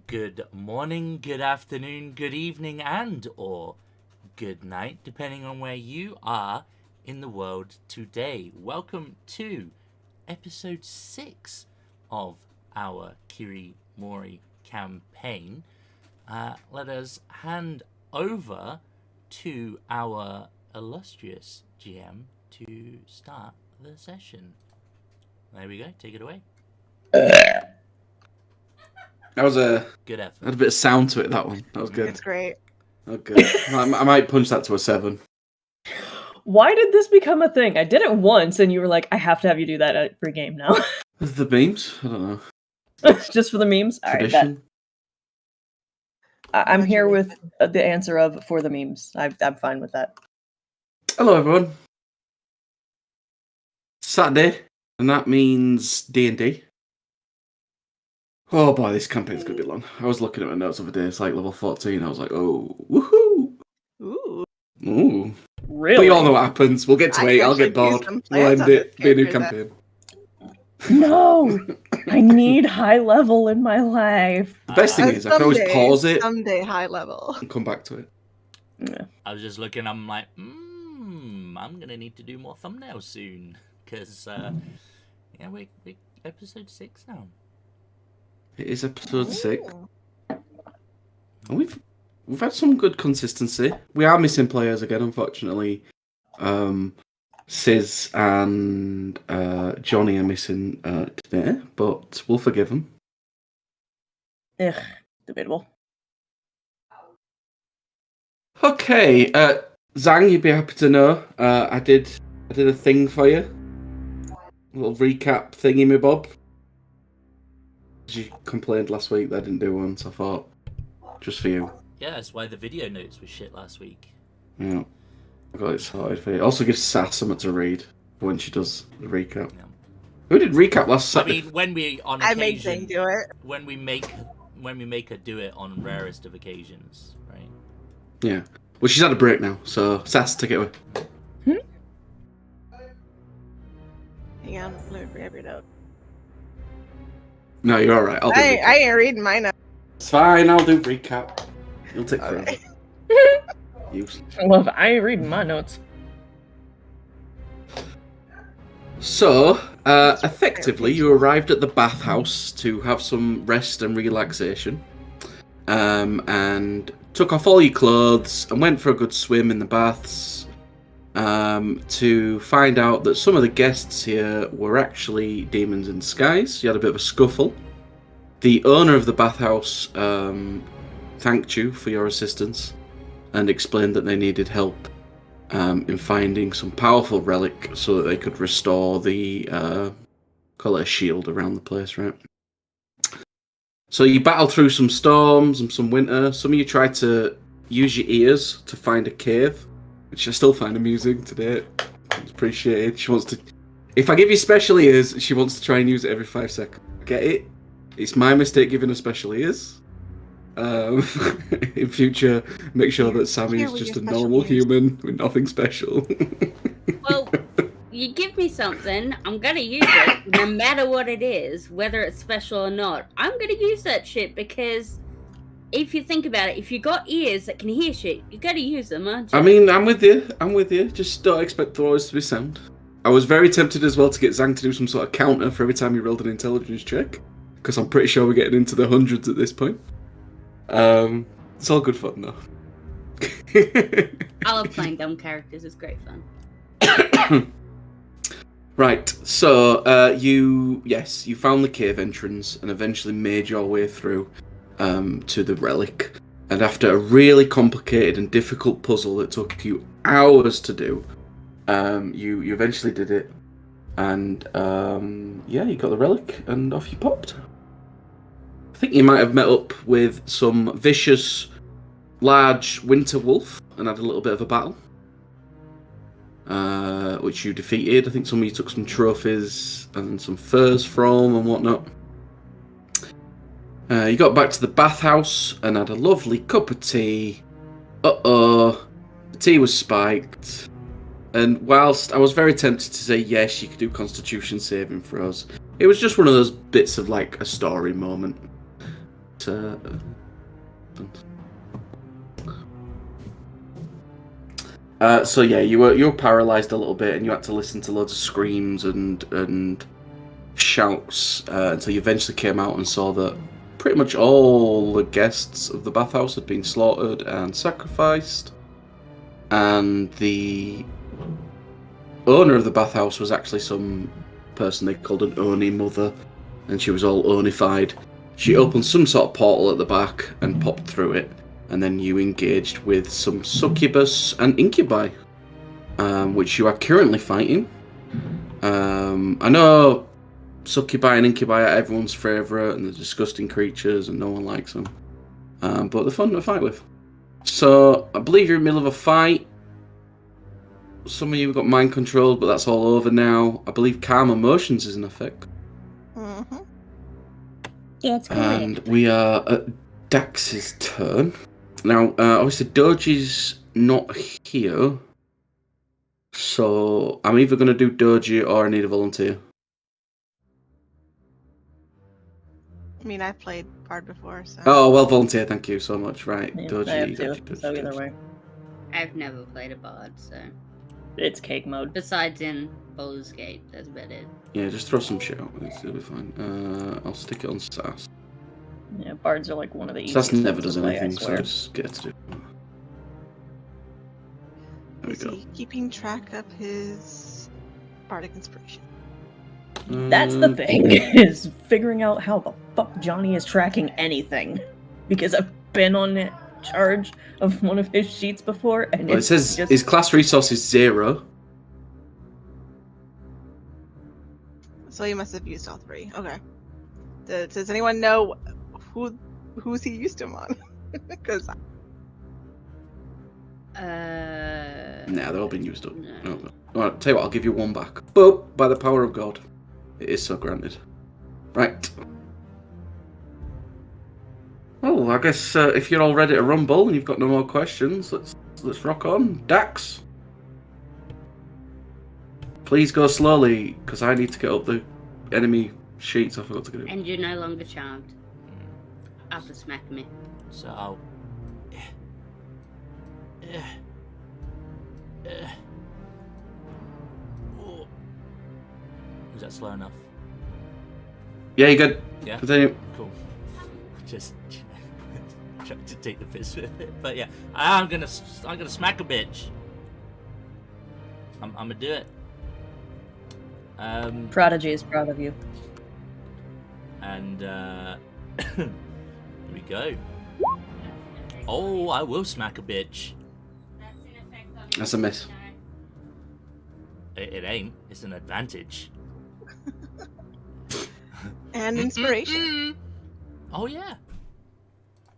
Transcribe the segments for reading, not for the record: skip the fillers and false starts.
Good morning, good afternoon, good evening, and or good night, depending on where you are in the world today. Welcome to episode 6 of our Kirimori campaign. Let us hand over to our illustrious GM to start the session. There we go, take it away. That was a good effort. Had a bit of sound to it. That one. That was good. It's great. Okay, I might punch that to a 7. Why did this become a thing? I did it once, and you were like, "I have to have you do that at every game now." The memes? I don't know. Just for the memes. All right, Tradition. I'm here with the answer of for the memes. I'm fine with that. Hello, everyone. Saturday, and that means D&D. Oh boy, this campaign's gonna be long. I was looking at my notes the other day. It's like level 14. I was like, oh, woohoo! Ooh. Really? But you all know what happens. We'll get to 8. I'll get bored. We'll end it. Be a new campaign. No, I need high level in my life. The best thing is I can always pause it. Someday high level. And come back to it. Yeah. I was just looking, I'm like, I'm going to need to do more thumbnails soon. Because, we're episode 6 now. It is episode 6. And we've had some good consistency. We are missing players again, unfortunately. Sis and Johnny are missing today, but we'll forgive them. Ugh, debatable. Okay, Zhang, you'd be happy to know. I did a thing for you. A little recap thingy, me Bob. You complained last week that I didn't do one, so I thought, just for you. Yeah, that's why the video notes were shit last week. Yeah, I got it sorted for you. Also gives Sass something to read when she does the recap. Yeah. Who did recap last Saturday? I mean, when we on occasion, I made Zane do it. When we make her do it on rarest of occasions, right? Yeah. Well, she's had a break now, so Sass, take it away. Hang on, let me grab your note. No, you're all right. I'll do recap. I ain't reading my notes. It's fine. I'll do recap. You'll take forever. Useless. Well, I ain't reading my notes. So, effectively, you arrived at the bathhouse to have some rest and relaxation, and took off all your clothes and went for a good swim in the baths, to find out that some of the guests here were actually demons in disguise. You had a bit of a scuffle. The owner of the bathhouse thanked you for your assistance and explained that they needed help in finding some powerful relic so that they could restore the call it a shield around the place, right? So you battled through some storms and some winter. Some of you tried to use your ears to find a cave, which I still find amusing today. It's appreciated. She wants to... If I give you special ears, she wants to try and use it every 5 seconds. Get it? It's my mistake giving her special ears. In future, make sure that Sammy is just a normal human with nothing special. Well, you give me something, I'm gonna use it, no matter what it is, whether it's special or not. I'm gonna use that shit because if you think about it, if you got ears that can hear shit, you gotta use them, aren't you? I mean, I'm with you. Just don't expect the voice to be sound. I was very tempted as well to get Zhang to do some sort of counter for every time you rolled an intelligence check, because I'm pretty sure we're getting into the hundreds at this point. It's all good fun though. I love playing dumb characters, it's great fun. Right, so you found the cave entrance and eventually made your way through to the relic. And after a really complicated and difficult puzzle that took you hours to do, you eventually did it. And you got the relic and off you popped. I think you might have met up with some vicious, large winter wolf and had a little bit of a battle, which you defeated. I think some of you took some trophies and some furs from and whatnot. You got back to the bathhouse and had a lovely cup of tea. The tea was spiked. And whilst I was very tempted to say yes, you could do Constitution saving throws, it was just one of those bits of like a story moment. So yeah, you were paralyzed a little bit, and you had to listen to loads of screams and shouts until you eventually came out and saw that pretty much all the guests of the bathhouse had been slaughtered and sacrificed, and the owner of the bathhouse was actually some person they called an Oni mother, and she was all Onified. She opened some sort of portal at the back and popped through it, and then you engaged with some succubus and incubi, which you are currently fighting. I know succubi and incubi are everyone's favourite, and they're disgusting creatures, and no one likes them. But they're fun to fight with. So, I believe you're in the middle of a fight. Some of you got mind controlled, but that's all over now. I believe calm emotions is in effect. Mm-hmm. Yeah, it's cool. And we are at Dax's turn. Now, obviously, Doji's not here. So, I'm either going to do Doji or I need a volunteer. I mean, I've played Bard before, so. Oh, well, volunteer, thank you so much. Right, Yeah, Doji, I have Doji, to, Doji, so either Doji. way. I've never played a bard, so It's cake mode. besides in Baldur's Gate, that's about it. Yeah, just throw some shit out. It'll be fine. I'll stick it on Sass. Yeah, bards are like one of the easiest Sass never ones does to play, anything, I so swear. just get to do. There we Is go. he keeping track of his bardic inspiration? That's the thing, is figuring out how the fuck Johnny is tracking anything. Because I've been on charge of one of his sheets before, and Well, it it's says just... his class resource is 0. So he must have used all 3. Okay. Does anyone know who's he used them on? Because Nah, they've all been used up. No. No. Alright, tell you what, I'll give you 1 back. But by the power of God, it is so granted. Right. Oh, I guess if you're all ready to rumble and you've got no more questions, let's rock on. Dax. Please go slowly, because I need to get up the enemy sheets. I forgot to get it. And you're no longer charmed. After smacking me. So I'll. Oh. Was that slow enough? Yeah, you good. Yeah. Continue. Cool. Just trying to take the piss with it, but yeah, I'm gonna smack a bitch. I'm gonna do it. Prodigy is proud of you. And here we go. Oh, I will smack a bitch. That's a miss. It ain't. It's an advantage. and inspiration. Oh yeah.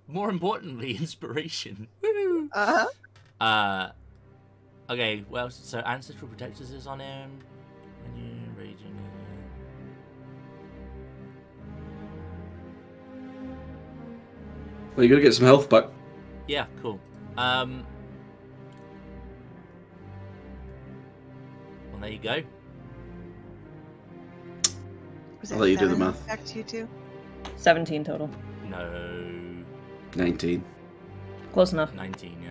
More importantly, inspiration. Woo! Uh-huh. Okay. Well, so ancestral protectors is on him. And you raging. Well, you're gonna get some health back. Yeah. Cool. Well, there you go. Was I'll that let you do the 7 math. Back to you two. 17 total. No. 19. Close enough. 19. Yeah.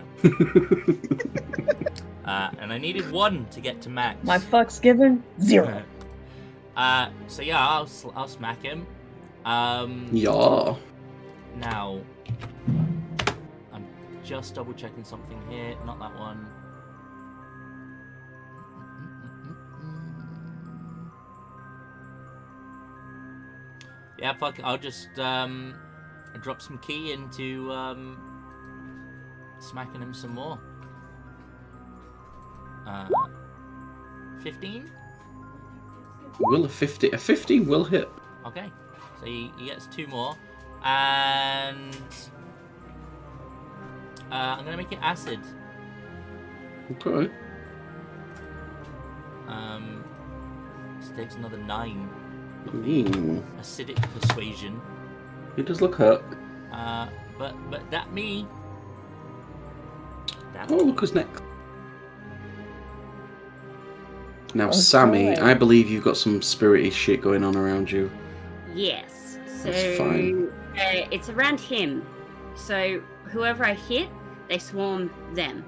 And I needed 1 to get to max. My fuck's given 0. So yeah, I'll smack him. Yeah. Now, I'm just double checking something here. Not that one. Yeah, fuck it. I'll just drop some key into smacking him some more. 15? Will a 15 will hit. Okay, so he gets 2 more, and I'm gonna make it acid. Okay. This takes another 9. Ooh. Acidic persuasion. He does look hurt. But that me. That Oh, me. look who's next. Now, Oh, Sammy, God. I believe you've got some spirity shit going on around you. Yes. So That's fine. It's around him. So whoever I hit, they swarm them.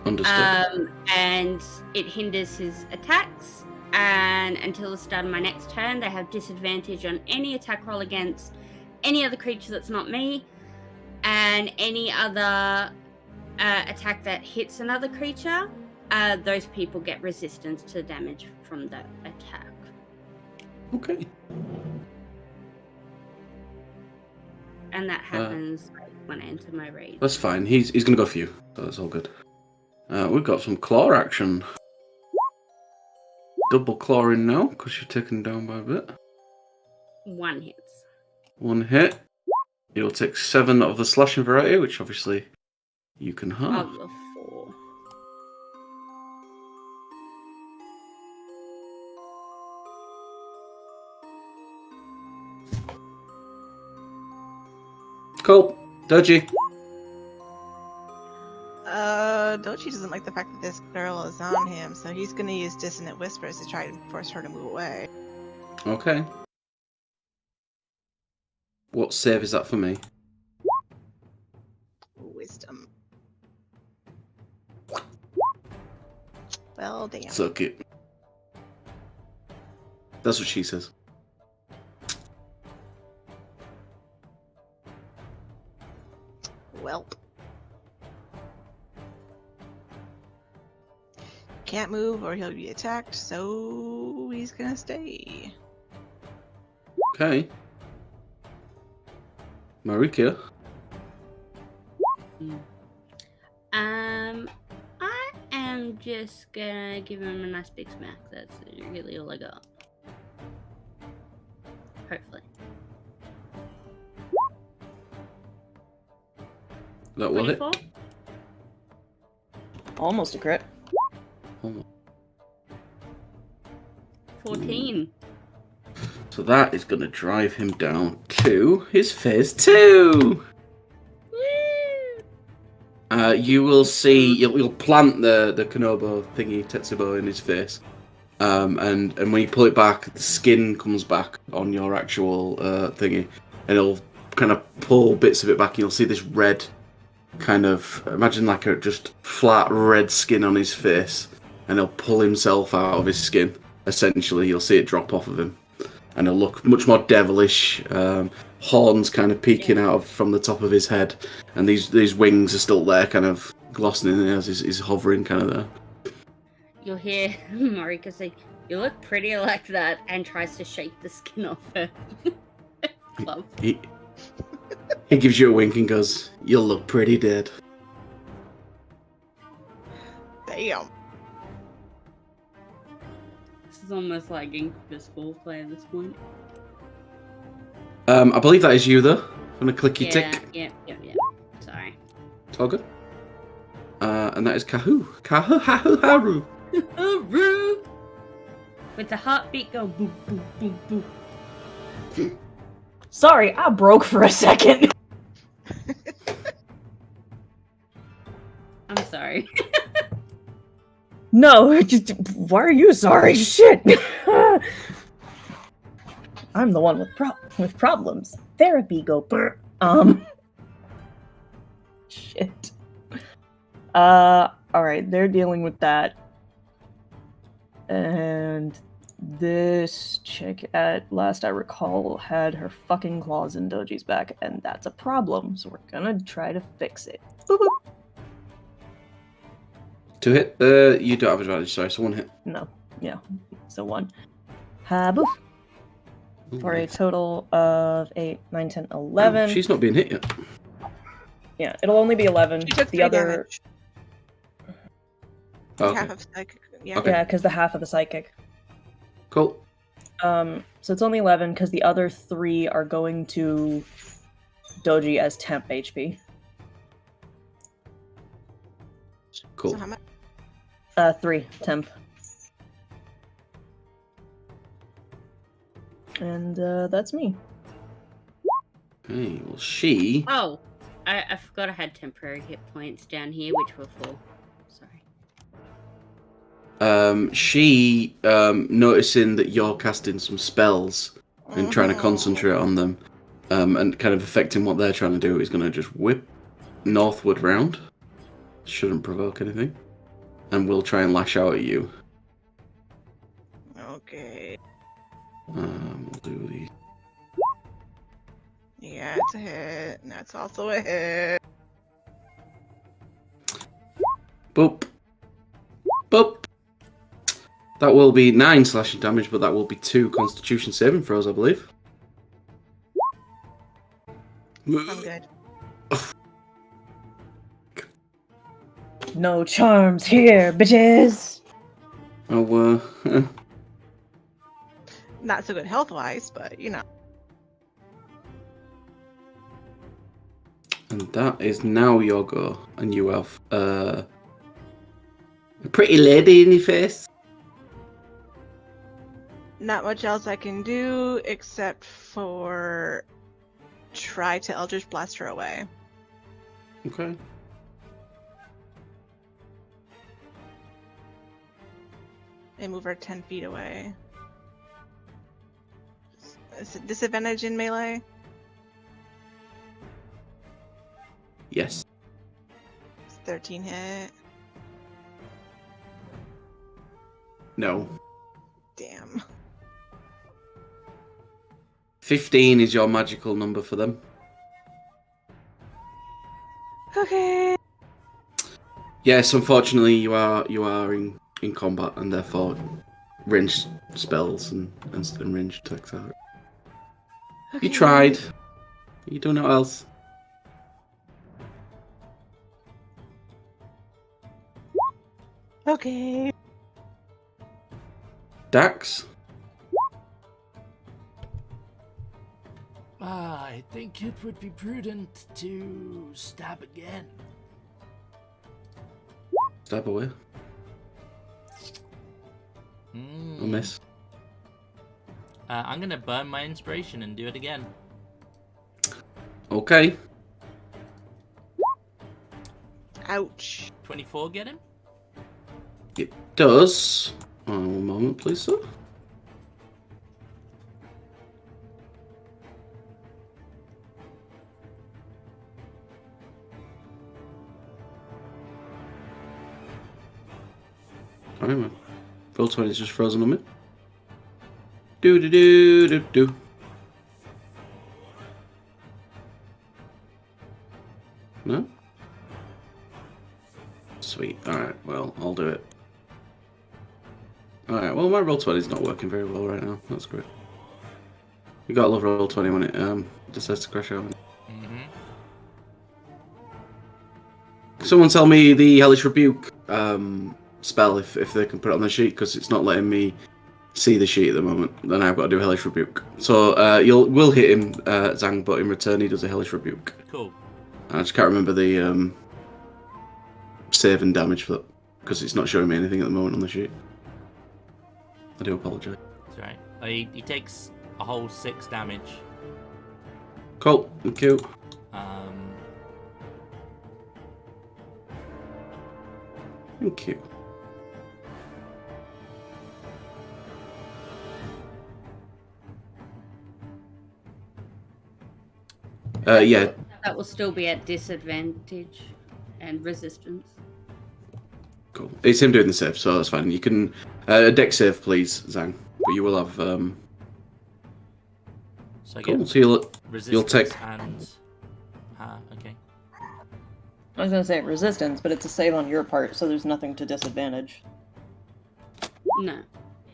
Understood. And it hinders his attacks. And until the start of my next turn, they have disadvantage on any attack roll against any other creature that's not me. And any other attack that hits another creature, those people get resistance to damage from the attack. Okay. And that happens when I enter my rage. That's fine. He's going to go for you. So that's all good. We've got some claw action. Double clawing now, because you're taken down by a bit. 1 hits. 1 hit. You'll take 7 of the slashing variety, which obviously you can have. Of the 4. Cool. Doji. Dochi doesn't like the fact that this girl is on him, so he's gonna use Dissonant Whispers to try and force her to move away. Okay. What save is that for me? Wisdom. Well, damn. Suck it. That's what she says. Welp. Can't move or he'll be attacked, so he's gonna stay. Okay. Marika. I am just gonna give him a nice big smack. That's really all I got. Hopefully. That will hit. 24? Almost a crit. 14. So that is going to drive him down to his phase 2. You will see, you'll plant the Konobo thingy, Tetsubo, in his face. And when you pull it back, the skin comes back on your actual thingy. And it'll kind of pull bits of it back. And you'll see this red kind of, imagine like a just flat red skin on his face. And he'll pull himself out of his skin. Essentially, you'll see it drop off of him. And he'll look much more devilish. Horns kind of peeking out from the top of his head. And these wings are still there, kind of glossing in as he's hovering kind of there. You'll hear Marika say, "You look pretty like that," and tries to shake the skin off her glove. He gives you a wink and goes, "You'll look pretty dead." Damn. This is almost like Incubus foreplay at this point. I believe that is you, though. I'm going to click your tick. Yeah. Sorry. It's all good. And that is Kahu. Haru. With the heartbeat go boop, boop, boop, boop. Sorry, I broke for a second. I'm sorry. No, just, why are you sorry? Shit. I'm the one with problems. Therapy go brr. Shit. Alright, they're dealing with that. And this chick, at last I recall, had her fucking claws in Doji's back, and that's a problem, so we're gonna try to fix it. Boop boop. To hit, you don't have advantage, sorry, so 1 hit. No, yeah, so 1. Boof. For a total of 8, 9, 10, 11. She's not being hit yet. Yeah, it'll only be 11. She took The 3 other... damage. Okay. Half of psychic. Yeah. Okay. Yeah, because the half of the psychic. Cool. So it's only 11 because the other 3 are going to Doji as temp HP. Cool. So how much? 3 temp. And that's me. Okay, well, she... Oh, I forgot I had temporary hit points down here, which were full. Sorry. She, noticing that you're casting some spells and trying to concentrate on them, and kind of affecting what they're trying to do, he's going to just whip northward round. Shouldn't provoke anything. And we'll try and lash out at you. Okay. We'll do the... Yeah, it's a hit. And that's also a hit. Boop. Boop. That will be 9 slashing damage, but that will be 2 Constitution saving throws, I believe. I'm good. No charms here, bitches. Oh, Not so good health-wise, but you know. and that is now your go, and you have a pretty lady in your face. Not much else I can do except for try to Eldritch Blast her away. Okay. And move her 10 feet away. Is it disadvantage in melee? Yes. It's 13 hit. No. Damn. 15 is your magical number for them. Okay. Yes, unfortunately, you are in combat, and therefore ranged spells and ranged attacks are. Okay. You tried. You don't know what else. Okay. Dax. I think it would be prudent to stab again. Stab away. I'll miss. I'm gonna burn my inspiration and do it again. Okay. Ouch. 24 get him? It does. One moment, please, sir. Alright, man. Roll 20 is just frozen on me. Do do do do do. No? Sweet. Alright, well, I'll do it. Alright, well, my roll 20 is not working very well right now. That's great. You gotta love roll 20 when it decides to crash out. Mm-hmm. Someone tell me the Hellish Rebuke spell if they can put it on the sheet, because it's not letting me see the sheet at the moment. Then I've got to do Hellish Rebuke. So we'll hit him, Zhang, but in return he does a Hellish Rebuke. Cool. I just can't remember the save and damage for that, because it's not showing me anything at the moment on the sheet. I do apologise. That's right. He takes a whole 6 damage. Cool, thank you. Thank you. Yeah. That will still be at disadvantage and resistance. Cool. It's him doing the save, so that's fine. You can a deck save, please, Zhang. But you will have. So I Cool. get So you'll resistance take. and. Okay. I was gonna say resistance, but it's a save on your part, so there's nothing to disadvantage. No,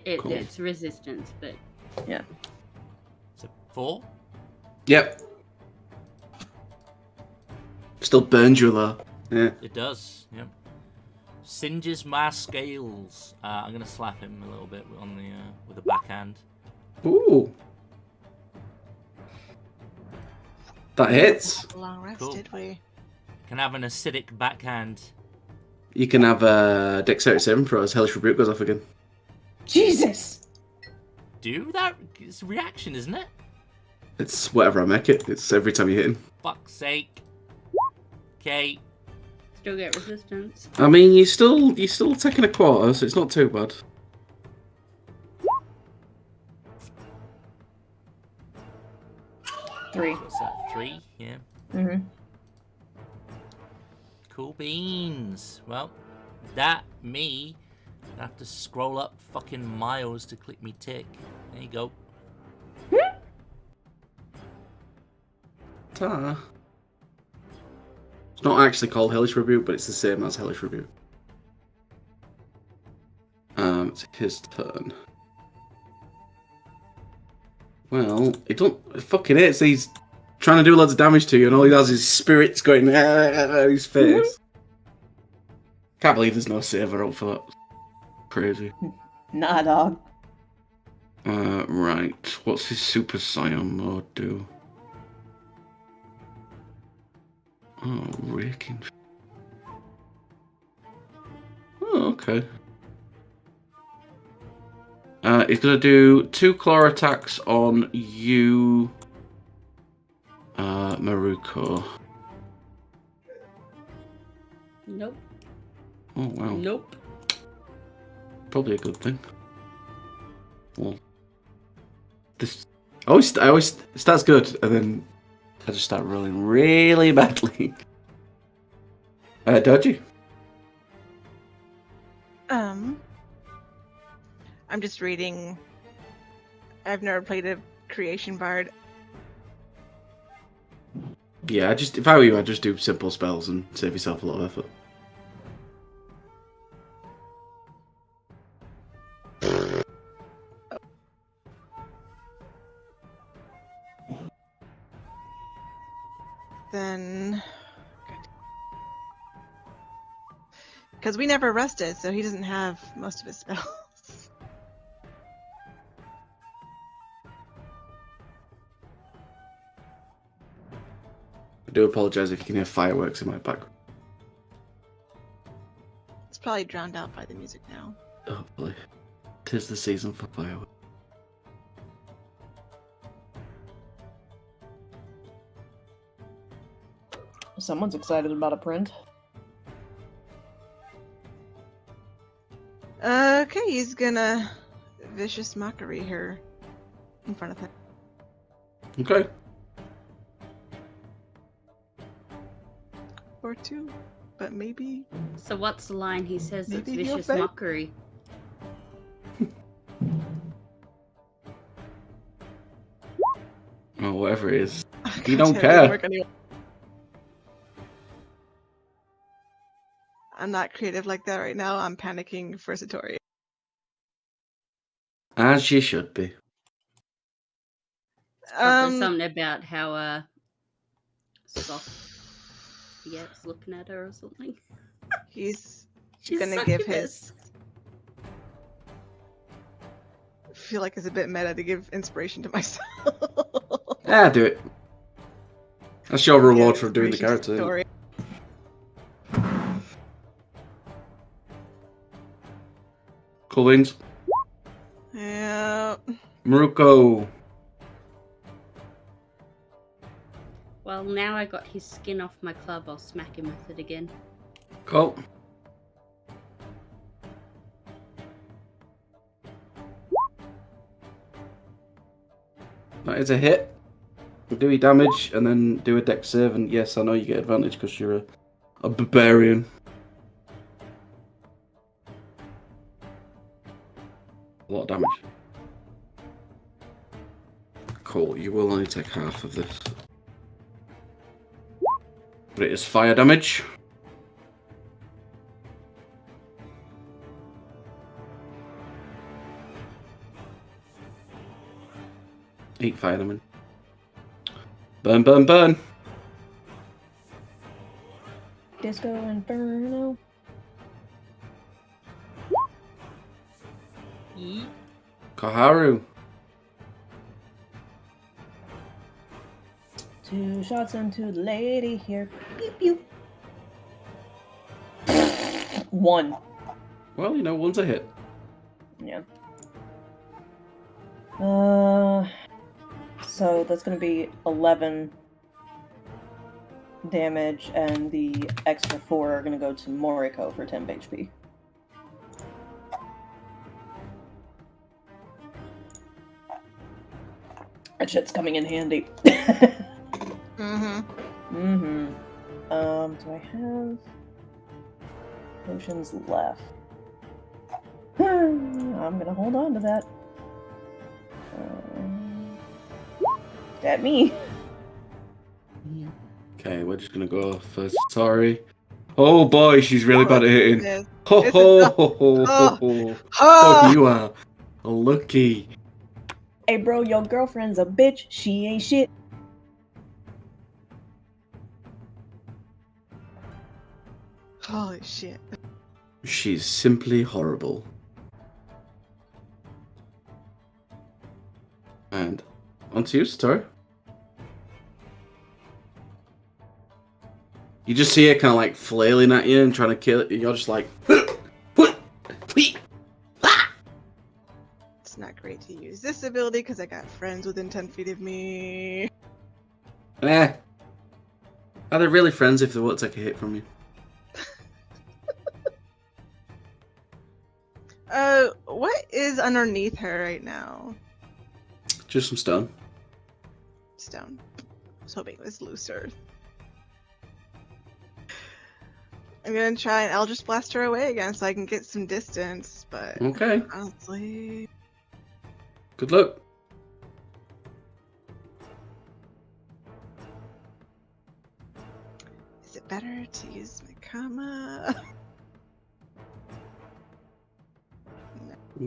Cool. it's resistance, but Yeah. So 4? Yep. Still burns you though. Yeah. It does. Yep. Singes my scales. I'm gonna slap him a little bit on the with the backhand. Ooh. That hits. Long rest, Cool. did we? Can have an acidic backhand. You can have dexterity saving throw as Hellish Rebuke goes off again. Jesus! Do that? It's a reaction, isn't it? It's whatever I make it. It's every time you hit him. Fuck's sake. Okay. still get resistance. I mean, you're still taking a quarter, so it's not too bad. 3. What's that? 3? Yeah. Mm-hmm. Cool beans. Well, that me. I have to scroll up fucking miles to click me tick. There you go. Ta. It's not actually called Hellish Rebuke, but it's the same as Hellish Rebuke. It's his turn. Well, he don't fucking hits. He's trying to do loads of damage to you, and all he does is spirits going at his face. Can't believe there's no saver up for that. Crazy. Nah, dog. Right. What's his Super Saiyan mode do? Oh, raking. Oh, okay. He's gonna do 2 claw attacks on you, Maruko. Nope. Oh wow. Nope. Probably a good thing. Well, this I always starts good, and then I just start rolling really badly. Dodgy. I'm just reading. I've never played a creation bard. Yeah, if I were you, I'd just do simple spells and save yourself a lot of effort. Then, because we never rested, so he doesn't have most of his spells. I do apologise if you can hear fireworks in my background. It's probably drowned out by the music now. Hopefully. 'Tis the season for fireworks. Someone's excited about a print. Okay, he's gonna vicious mockery her in front of him. Okay. Or 2, but maybe. So what's the line he says that's Maybe he'll vicious fail. mockery? Oh, whatever it is. Oh, You gosh, don't that care. doesn't work anyway. I'm not creative like that right now. I'm panicking for Satori. As you should be. Probably something about how soft he gets looking at her or something. He's She's gonna give his. I feel like it's a bit meta to give inspiration to myself. Ah, do it. That's your reward Give for doing the inspiration to character. Satori. Cool wings. Yeah. Maruko. Well, now I got his skin off my club, I'll smack him with it again. Cool. That is a hit. Do your damage and then do a dex save, and yes, I know you get advantage because you're a barbarian. A lot of damage. Cool, you will only take half of this. But it is fire damage. Eight fire damage. Burn, burn, burn. Disco Inferno. Yeet. Koharu. 2 shots into the lady here. Pew pew. 1. Well, you know, one's a hit. Yeah. So that's gonna be 11 damage, and the extra 4 are gonna go to Moriko for 10 HP. That shit's coming in handy. Mm-hmm. Do I have potions left? I'm gonna hold on to that. At me. Okay, we're just gonna go for Satori. Oh boy, she's really bad at hitting. Goodness. Ho This ho is ho ho ho ho. Ah! Oh, you are lucky. Hey, bro, your girlfriend's a bitch. She ain't shit. Holy shit. She's simply horrible. And onto you, Satori. You just see her kind of like flailing at you and trying to kill it. You're just like, It's not great to use this ability because I got friends within 10 feet of me. eh. Are they really friends if they won't take a hit from you? What is underneath her right now? Just some stone. Stone. I was hoping it was looser. I'm gonna try and Eldritch Blast her away again so I can get some distance, but Okay. honestly... Good luck. Is it better to use my comma?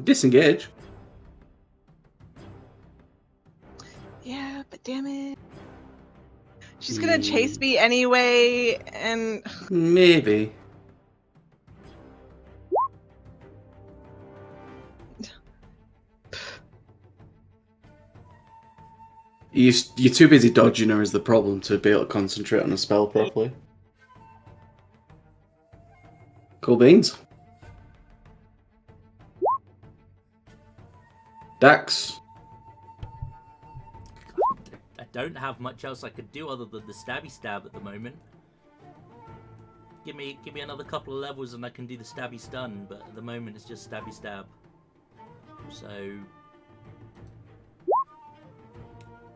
Disengage. Yeah, but damn it. She's gonna chase me anyway, and... Maybe. You're too busy dodging her is the problem to be able to concentrate on a spell properly. Cool beans. Dax. I don't have much else I could do other than the stabby stab at the moment. Give me another couple of levels and I can do the stabby stun, but at the moment it's just stabby stab. So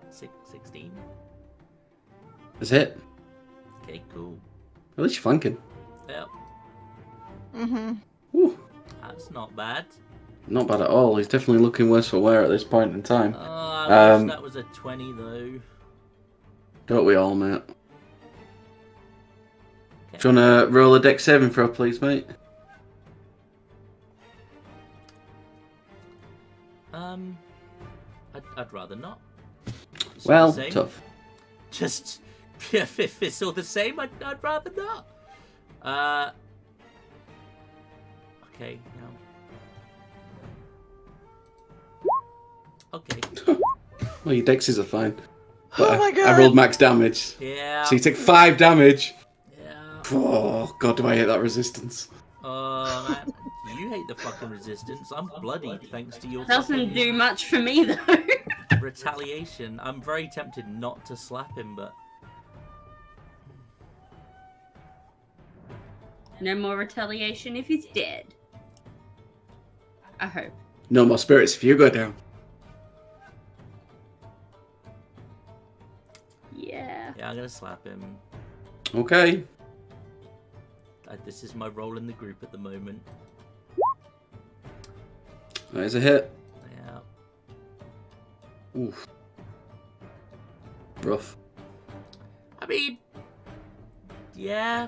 16. That's it. Okay, cool. At least you're flanking. Yep, Ooh, that's not bad. not bad at all. He's definitely looking worse for wear at this point in time. I wish that was a 20 though. Don't we all, mate? Okay. Do you want to roll a dex saving throw, please, mate? I'd rather not. It's all Well, the same. tough. Just if it's all the same, I'd rather not. Okay, no. Okay. Well, your dexes are fine. But Oh my god! I rolled max damage. Yeah. So you take 5 damage. Yeah. Oh, God, do I hate that resistance. Man, you hate the fucking resistance. I'm bloodied thanks to your Doesn't fucking do much for me though. retaliation. I'm very tempted not to slap him, but No more retaliation if he's dead. I hope. No more spirits if you go down. Yeah. yeah, I'm gonna slap him. Okay. This is my role in the group at the moment. That is a hit. Yeah. Oof. Rough. I mean, yeah.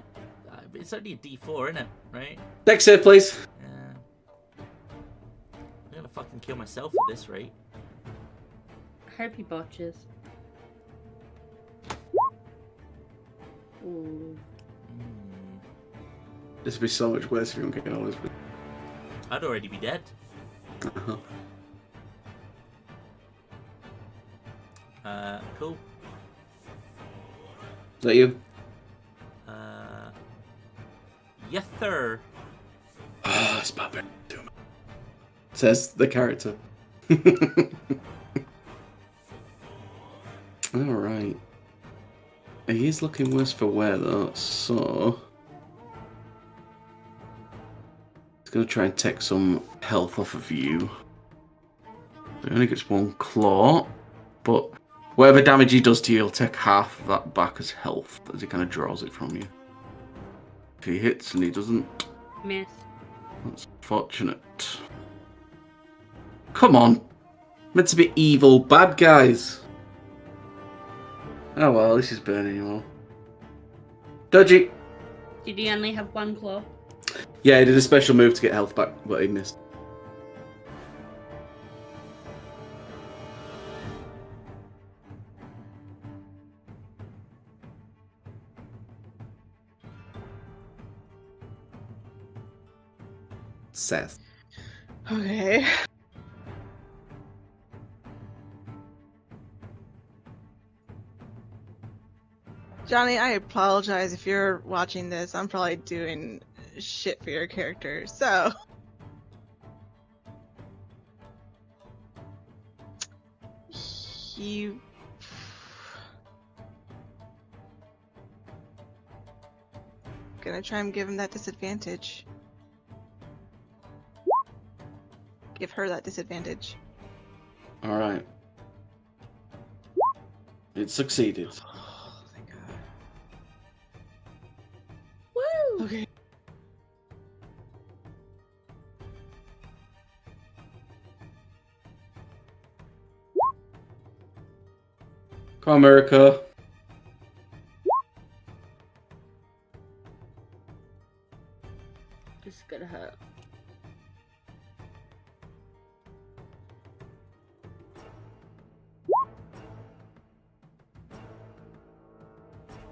It's only a D4, isn't it? Right? Dex save, please. Yeah. I'm gonna fucking kill myself at this rate. I hope he botches. Ooh. This would be so much worse if you don't get all this. I'd already be dead. Uh-huh. Cool. Is that you? Yes, sir. Ah, it's bad. Says the character. Alright. He is looking worse for wear though, so... He's going to try and take some health off of you. He only gets 1 claw, but Whatever damage he does to you, he'll take half of that back as health as he kind of draws it from you. If he hits and he doesn't, Miss. that's fortunate. Come on. Meant to be evil bad guys. Oh well, this is burning you all. Dodgy. Did he only have one claw? Yeah, he did a special move to get health back, but he missed. Seth. Okay. Johnny, I apologize if you're watching this. I'm probably doing shit for your character, so. He. Gonna try and give him that disadvantage. Give her that disadvantage. Alright. It succeeded. Oh, thank God. Woo! Okay. Come on, America. This is gonna hurt.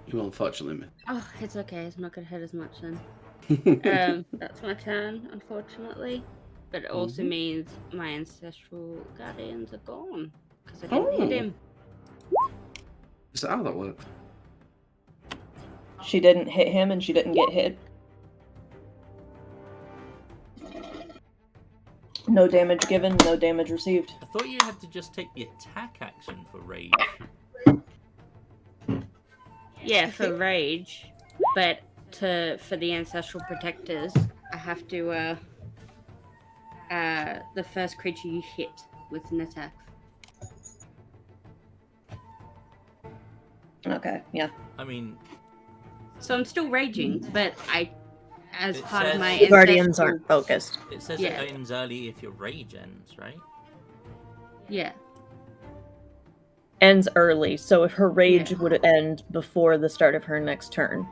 You unfortunately missed. Oh, it's okay. It's not gonna hurt as much then. That's my turn, unfortunately. But it also means my ancestral guardians are gone because I didn't hit him. Is that how that works? She didn't hit him and she didn't get hit. No damage given, no damage received. I thought you had to just take the attack action for rage. Yeah, for rage, but for the ancestral protectors, I have to the first creature you hit with an attack. Okay, yeah. I mean, So I'm still raging, but as It part of says- my The guardians ancestral- aren't focused. it says Yeah. it ends early if your rage ends, right? Yeah. Ends early, so if her rage Yeah. would end before the start of her next turn.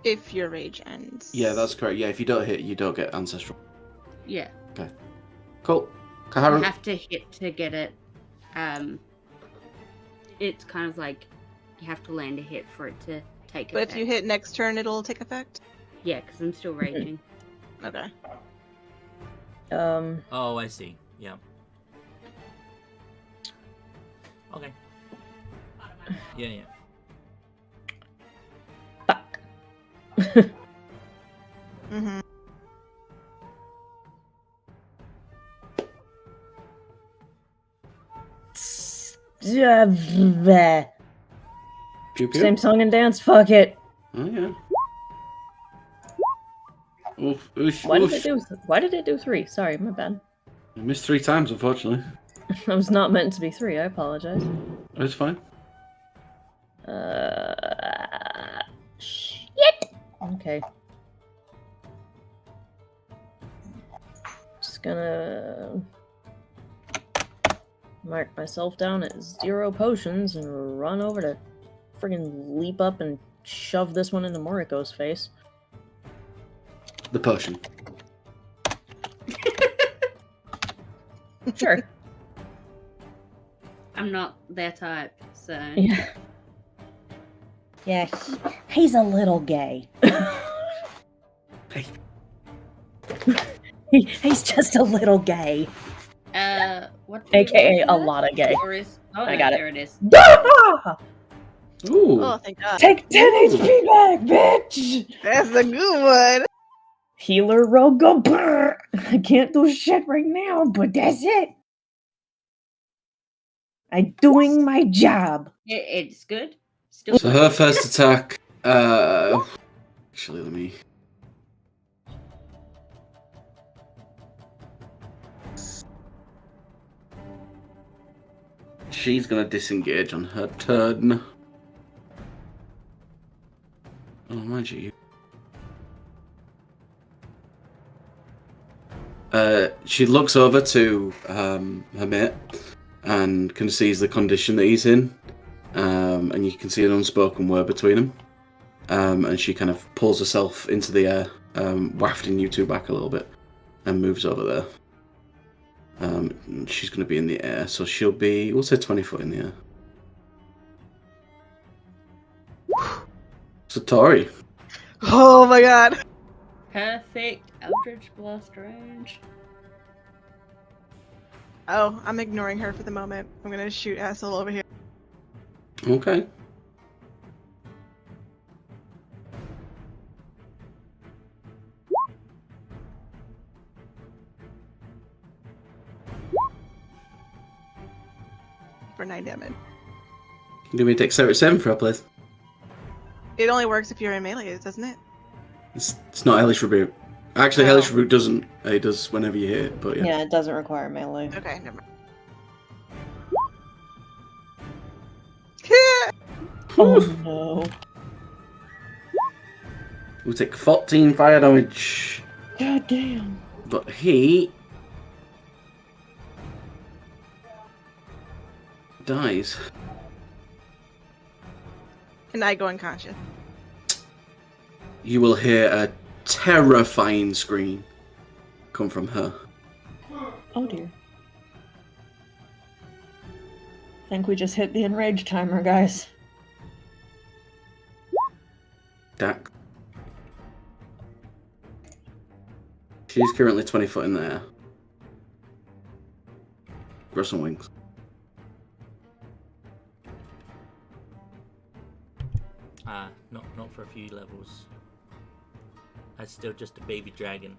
If your rage ends. Yeah, that's correct. Yeah, if you don't hit, you don't get ancestral. Yeah. Cool. You Kaharu. have to hit to get it. It's kind of like you have to land a hit for it to take But effect. if you hit next turn, it'll take effect? Yeah, because I'm still raging. Okay. Oh, I see. Yeah. Okay. Yeah, yeah. Fuck. Mm-hmm. Pew pew. Same song and dance, fuck it. Oh yeah. Oof, oosh, Why did oosh. it do 3? Sorry, my bad. I missed 3 times, unfortunately. That was not meant to be 3, I apologize. It's fine. Shit! Okay. Just gonna mark myself down at 0 potions and run over to friggin' leap up and shove this one into Moriko's face. The potion. Sure. I'm not their type, so. Yeah. Yeah, he's a little gay. Hey. He's just a little gay. What? do we AKA roll a for lot that? of gay. Or is... Oh, I no, got it. there it is. Ooh. Oh, thank God. Take 10 HP back, bitch! That's a good one. Healer Rogo. Brr. I can't do shit right now, but that's it. I'm doing my job. It's good. Still. So her first attack. Actually, let me. she's going to disengage on her turn. Oh, mind you. She looks over to her mate and can see the condition that he's in. And you can see an unspoken word between them. And she kind of pulls herself into the air, wafting you two back a little bit, and moves over there. She's going to be in the air, so she'll be, we'll say 20 foot in the air. So, Tori. Oh my god. Perfect Eldritch Blast range. Oh, I'm ignoring her for the moment. I'm gonna shoot asshole over here. Okay. For 9 damage. Give me a dexterity 7 for her, please. It only works if you're in melee, doesn't it? It's not Hellish Rebuke. Actually, Oh. Hellish Rebuke doesn't. It does whenever you hit it, but yeah. Yeah, it doesn't require melee. Okay, never mind. Oh no. We'll take 14 fire damage. God damn. But he dies. And I go unconscious. You will hear a terrifying scream come from her. Oh dear. I think we just hit the enrage timer, guys. Dak. She's currently 20 foot in the air. Grow some wings. Not for a few levels. That's still just a baby dragon.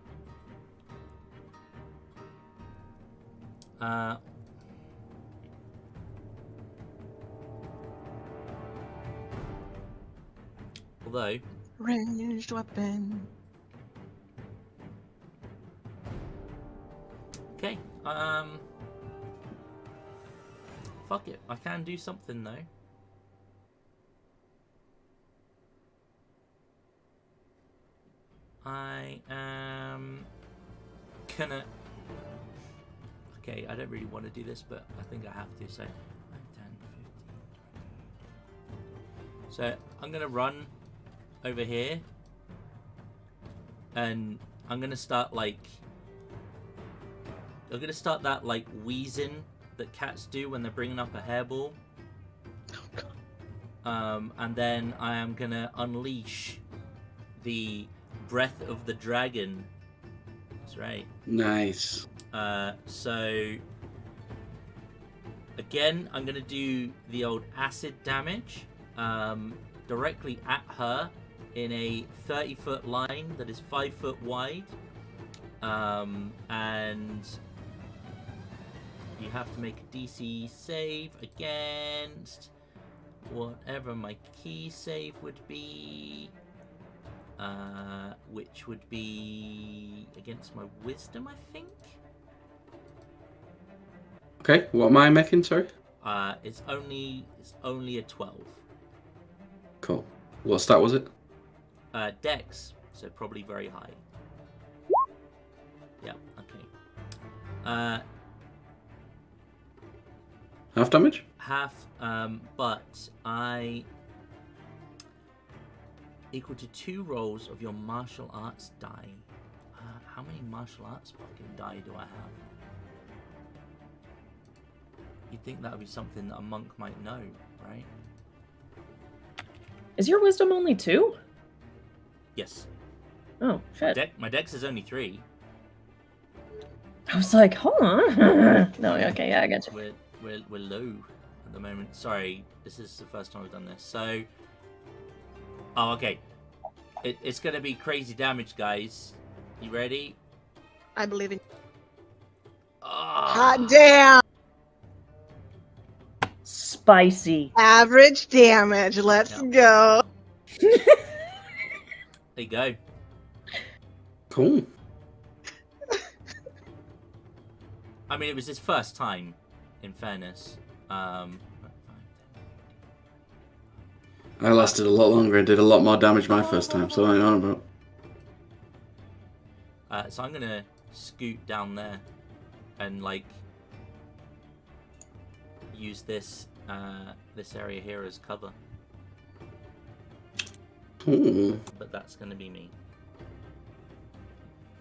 Although Ranged weapon. okay, fuck it. I can do something though. I am gonna. Okay, I don't really want to do this, but I think I have to. So, 9, 10, 15. So I'm gonna run over here, and I'm gonna start like. I'm gonna start that like wheezing that cats do when they're bringing up a hairball. And then I am gonna unleash the breath of the dragon. That's right. Nice. So again, I'm gonna do the old acid damage directly at her in a 30-foot line that is 5 foot wide, and you have to make a DC save against whatever my key save would be, which would be against my wisdom, I think. Okay, what am I making, sorry? It's only a 12. Cool. What stat was it? Dex, so probably very high. Yeah, okay. Half damage? Half, but I equal to 2 rolls of your martial arts die. How many martial arts fucking die do I have? You'd think that would be something that a monk might know, right? Is your wisdom only 2? Yes. Oh, shit. My dex is only 3. I was like, hold on. No, okay, yeah, I got you. We're low at the moment. Sorry, this is the first time I've done this. So, oh, okay. It's gonna be crazy damage, guys. You ready? I believe in. Oh. Hot damn! Spicy. Average damage. Let's go. There you go. Cool. I mean, it was his first time, in fairness. I lasted a lot longer and did a lot more damage my first time, so I know about. So I'm gonna scoot down there and like use this this area here as cover. Ooh, But that's gonna be me.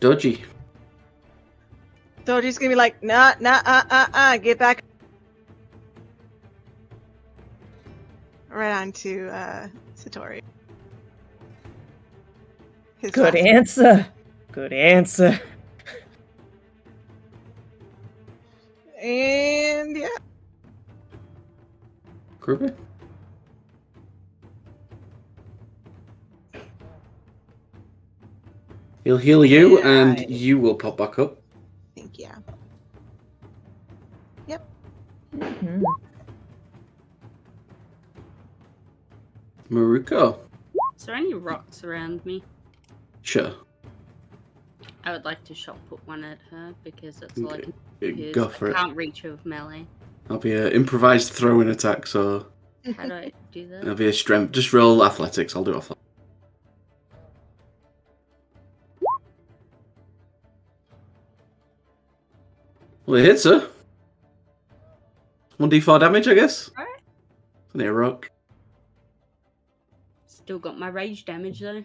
dodgy. Doji's gonna be like, nah, get back. Right on to Satori. His Good last- answer. Good answer. And yeah. Groovy. He'll heal you, and Yeah. you will pop back up. I think yeah. Mhm. Maruko. Is there any rocks around me? Sure. I would like to shot put one at her because that's all I can use. Go for I it. can't reach her with melee. That'll be an improvised throwing attack, so How do I do that? it'll be a strength. Just roll athletics. I'll do athletics. Well, it hits her. 1d4 damage, I guess. Alright. Isn't it a rock? Still got my rage damage though.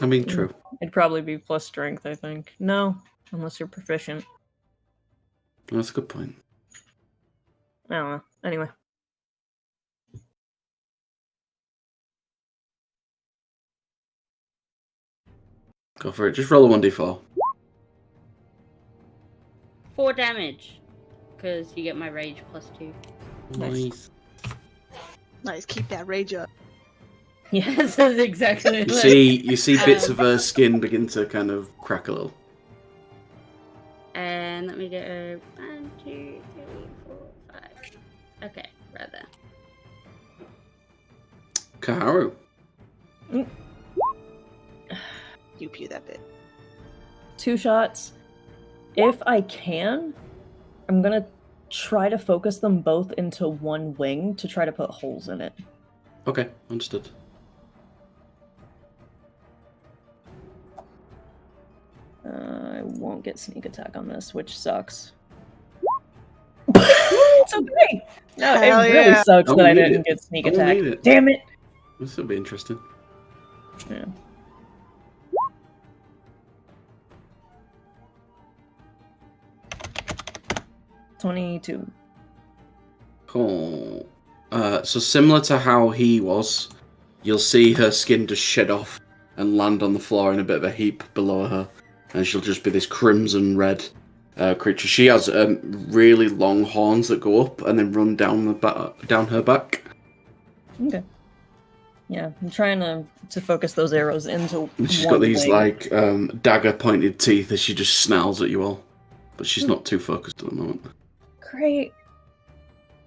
I mean, true. It'd probably be plus strength, I think. No, unless you're proficient. That's a good point. I don't know. Anyway. Go for it. Just roll a 1d4. 4 damage. Because you get my rage +2. Nice. Nice, keep that rage up. Yes, that's exactly You see bits of her skin begin to kind of crack a little. And let me get a 1, 2, 3, 4, 5. Okay, right there. Kaharu. You pew that bit. 2 shots. If I can, I'm gonna try to focus them both into one wing to try to put holes in it. Okay, understood. I won't get sneak attack on this, which sucks. It's okay. No, it Hell really yeah. sucks I'll that I need didn't it. get sneak I'll attack. need it. Damn it! This will be interesting. Yeah. $22. Cool. So similar to how he was, you'll see her skin just shed off and land on the floor in a bit of a heap below her, and she'll just be this crimson red creature. She has really long horns that go up and then run down down her back. Okay. Yeah, I'm trying to focus those arrows into And she's one got these wing. like dagger pointed teeth as she just snarls at you all, but she's not too focused at the moment. Great.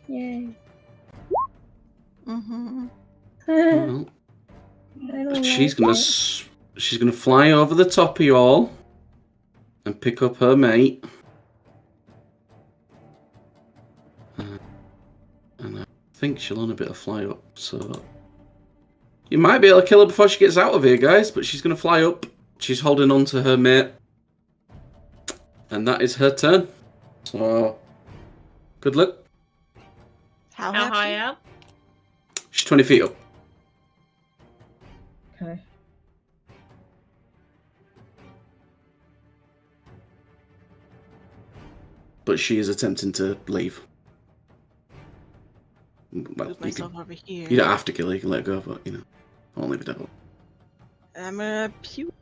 Yay. Mm-hmm. Well, I don't she's like gonna it. she's gonna fly over the top of you all and pick up her mate. And I think she'll on a bit of fly up, so you might be able to kill her before she gets out of here, guys. But she's gonna fly up. She's holding on to her mate, and that is her turn. So good luck. How How happy? high up? She's 20 feet up. Okay. But she is attempting to leave. Well, Move you, myself over here. you don't have to kill her, you can let her go, but, you know, I won't leave it devil. I'm gonna pew.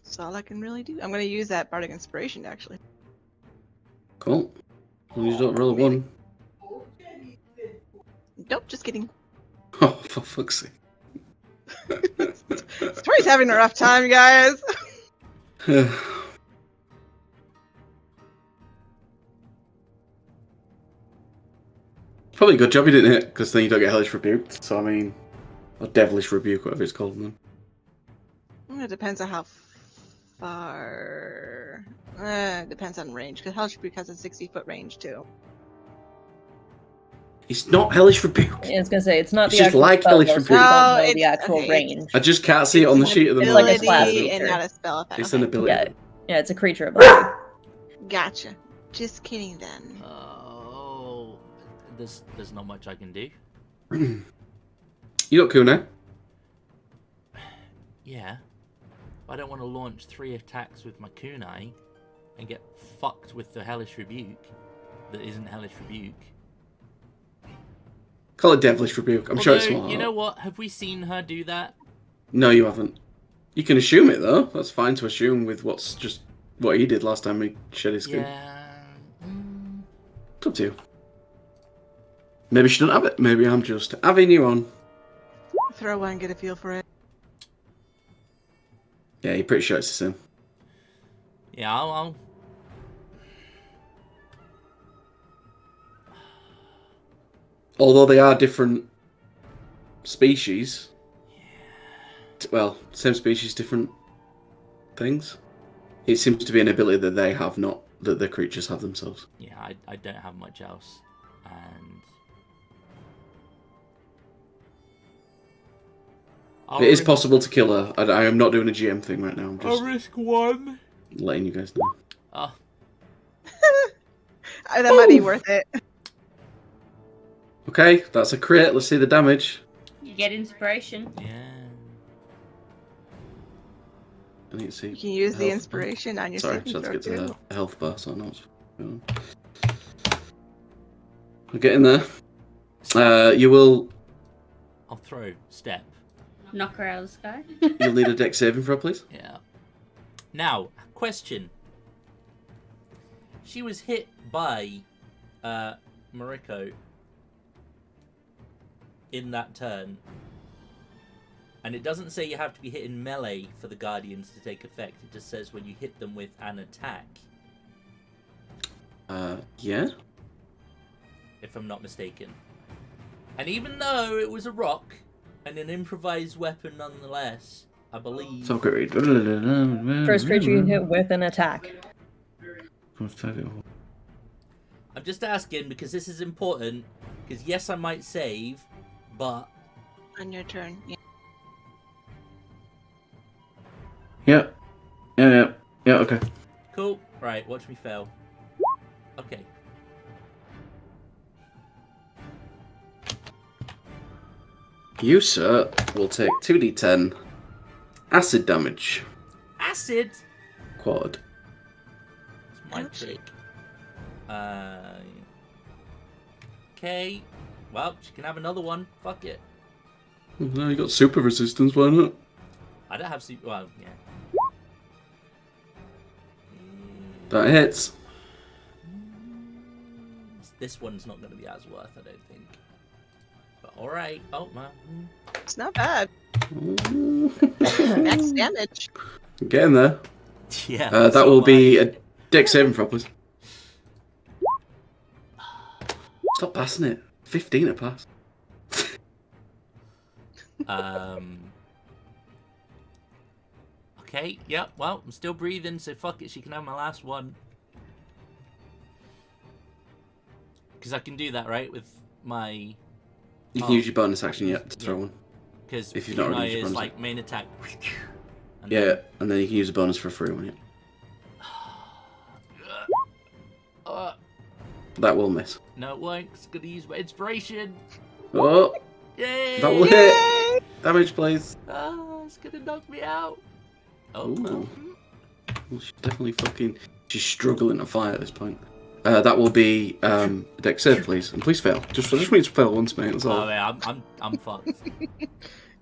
That's all I can really do. I'm gonna use that bardic inspiration actually. Cool. Well, you don't roll a 1. Nope, just kidding. Oh, for fuck's sake. Tori's having a rough time, you guys. Probably a good job you didn't hit, because then you don't get hellish rebuked. So, I mean, or devilish rebuke, whatever it's called then. It depends on how far. Depends on range, because Hellish Rebuke has a 60-foot range too. It's not Hellish Rebuke. I was gonna say it's not It's the just actual like spell, Hellish though, Rebuke. so we don't No, know it's- the actual okay, range. I just can't see it on the sheet at the It's like a moment. class Ability feature. and not a spell effect. It's Okay. an ability. Yeah, it's a creature ability. Gotcha. Just kidding then. Oh, there's not much I can do. You got Kunai. Yeah. I don't want to launch 3 attacks with my kunai and get fucked with the Hellish Rebuke that isn't Hellish Rebuke. Call it Devilish Rebuke. I'm sure it's Although, smart. you know what? Have we seen her do that? No, you haven't. You can assume it though. That's fine to assume with what's just what he did last time he shed his skin. Yeah. It's up to you. Maybe she doesn't have it. Maybe I'm just having you on. Throw one, get a feel for it. Yeah, you're pretty sure it's the same. Yeah, I'll... Although they are different species. Well, same species, different things. It seems to be an ability that they have, not that the creatures have themselves. Yeah, I don't have much else. And... It is possible to kill her. I am not doing a GM thing right now. I'm I'll just risk 1. letting you guys know. Oh, That might be worth it. Okay, that's a crit. Let's see the damage. You get inspiration. yeah. I need to see. You can use the Health. inspiration on your Sorry, saving just have to throw, get to too. the health bar, so I know what's going on. We're getting there. You will. I'll throw step. Knock her out of the sky. You'll need a dex saving throw, please. Yeah. Now, question. She was hit by Mariko in that turn. And it doesn't say you have to be hit in melee for the Guardians to take effect. It just says when you hit them with an attack, Yeah. if I'm not mistaken. And even though it was a rock and an improvised weapon nonetheless, I believe... So great. First creature you hit with an attack. I'm just asking because this is important. Because yes, I might save, but... On your turn. Yeah. Yeah. Yeah, okay. Cool. Right, watch me fail. Okay. You, sir, will take 2d10 acid damage. Acid! Quad. It's my Ouchie. trick. Okay. Well, she can have another one. Fuck it. No, you got super resistance, why not? I don't have super... Well, yeah. That hits. This one's not going to be as worth, I don't think. But alright. Oh, man. It's not bad. Max damage. Getting there. Yeah. That so will be much. a dex saving throw, please. Stop passing it. 15 at pass. Okay, yep, well, I'm still breathing, so fuck it, she can have my last one. Because I can do that, right, with my... You can Oh. use your bonus action yet to throw Yeah. one. Because If you've not already used your is bonus like main attack. And Yeah, then- and then you can use a bonus for a free one. Yeah. That will miss. No, it won't. It's gonna use my inspiration. Oh, Yay! that will hit. Damage, please. Ah, it's gonna knock me out. Oh, Ooh. well. Well, she's definitely fucking. She's struggling to fight at this point. That will be dex save, please, and please fail. Just want you to fail once, mate. That's all. Oh yeah, I'm fucked.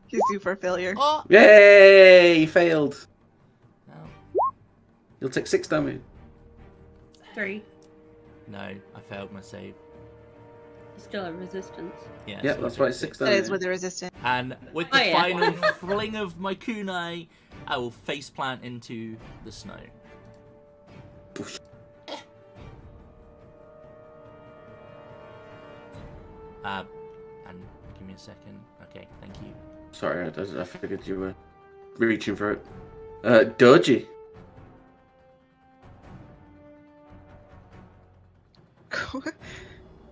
He's due for failure. Oh Yay! You failed. no, You'll take 6 damage. 3. no, I failed my save. You still have resistance. Yeah, Yeah, so that's I right. took 6 That damage. is with the resistance. And with Oh, the yeah. final fling of my kunai, I will faceplant into the snow. And give me a second. Okay, thank you. Sorry, I figured you were reaching for it. Doji.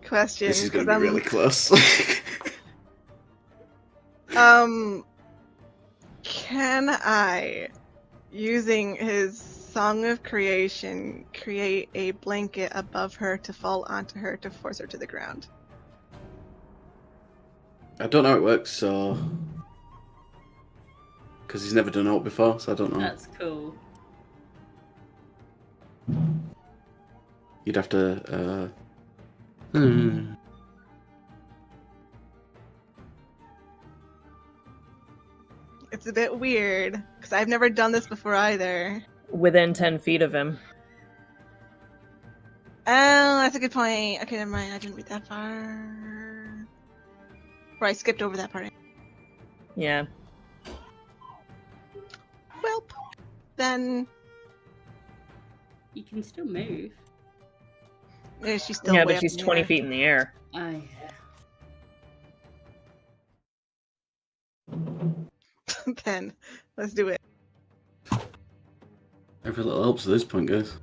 question. This is going to 'cause be really close. Can I, using his Song of Creation, create a blanket above her to fall onto her to force her to the ground? I don't know how it works, so... Because he's never done it before, so I don't know. That's cool. You'd have to... It's a bit weird, because I've never done this before either. Within 10 feet of him. Oh, that's a good point. Okay, never mind. I didn't read that far. Or I skipped over that part. Yeah. Well, then You can still move. she's still Yeah, way but up she's in the 20 air. feet in the air. Then let's do it. Every little helps at this point, guys.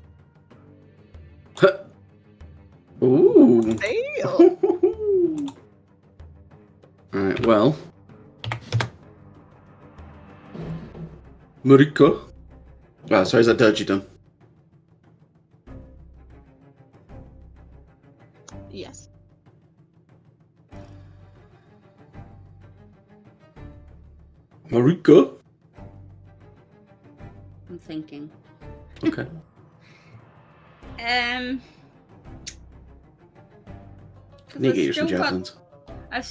Ooh! Fail. Alright, well... Mariko? Oh, sorry, is that Doji done? Yes. Mariko? I'm thinking. Okay. Um. Need to get you some javelins. I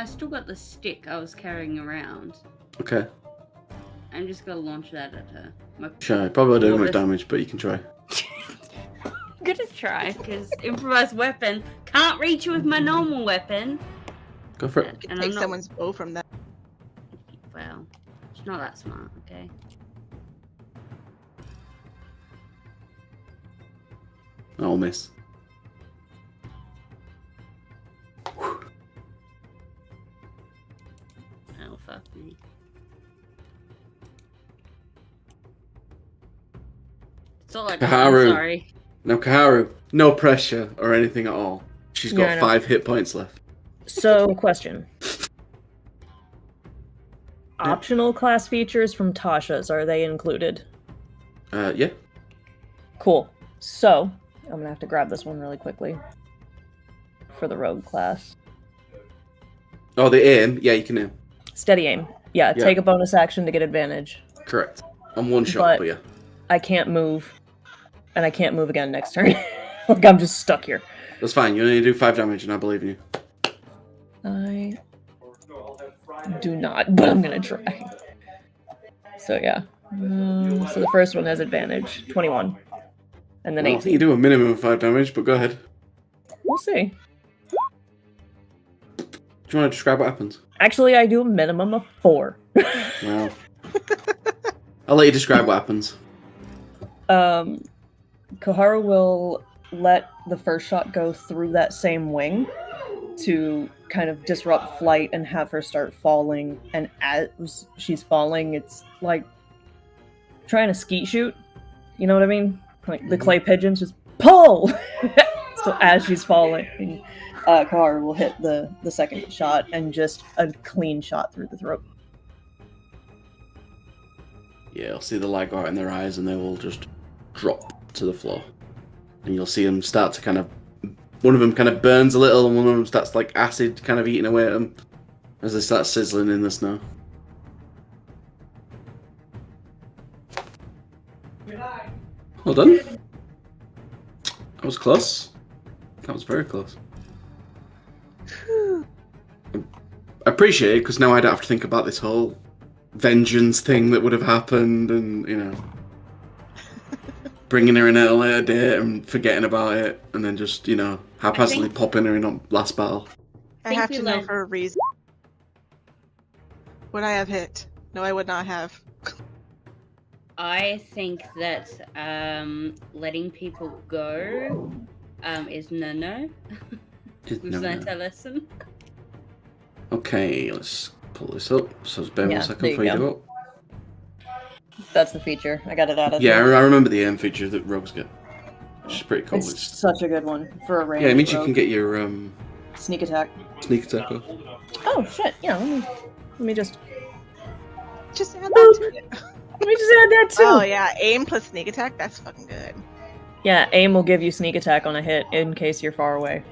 still got the stick I was carrying around. Okay. I'm just gonna launch that at her. Sure, probably won't do much This- damage, but you can try. I'm gonna try, because improvised weapon can't reach with my normal weapon. Go for it. You can And take I'm not- someone's bow from that. Well, it's not that smart, okay? I'll miss. Oh, fuck me. It's all I got, I'm Kaharu. sorry. Now, Kaharu, no pressure or anything at all. She's got Yeah, I know. 5 hit points left. So, question. Optional class features from Tasha's, are they included? Yeah. Cool. So, I'm gonna have to grab this one really quickly. For the rogue class. Oh, the aim? Yeah, you can aim. Steady aim. Yeah, Yeah. take a bonus action to get advantage. Correct. On one shot, But- but yeah. I can't move. And I can't move again next turn. Like, I'm just stuck here. That's fine. You only do 5 damage, and I believe in you. I do not, but I'm gonna try. So, yeah. So the first one has advantage. 21. And then Well, I 18. think you do a minimum of 5 damage, but go ahead. We'll see. Do you want to describe what happens? Actually, I do a minimum of 4. Well, I'll let you describe what happens. Kaharu will let the first shot go through that same wing to kind of disrupt flight and have her start falling. And as she's falling, it's like trying to skeet shoot. You know what I mean? Like the clay pigeons just pull! So as she's falling, Kaharu will hit the second shot and just a clean shot through the throat. Yeah, I'll see the light go out in their eyes, and they will just drop to the floor. And you'll see them start to kind of... One of them kind of burns a little, and one of them starts like acid kind of eating away at them as they start sizzling in the snow. Well done. That was close. That was very close. I appreciate it, because now I don't have to think about this whole vengeance thing that would have happened, and, you know, bringing her in at a later date and forgetting about it, and then just, you know, haphazardly popping her in on last battle. I have we to know learned- for a reason. Would I have hit? No, I would not have. I think that letting people go is no-no. We've No, learned no. our lesson. Okay, let's pull this up. So spare me Yeah, a second there before you you go. do That's the feature. I got it added. it. Yeah, I remember the aim feature that rogues get. which is pretty cool. It's such a good one for a range. Yeah, it means you rogue. can get your Sneak attack. sneak attack up. Oh shit! Yeah, let me just Just add that to it. let me just add that too. Oh yeah, aim plus sneak attack. That's fucking good. Yeah, aim will give you sneak attack on a hit in case you're far away,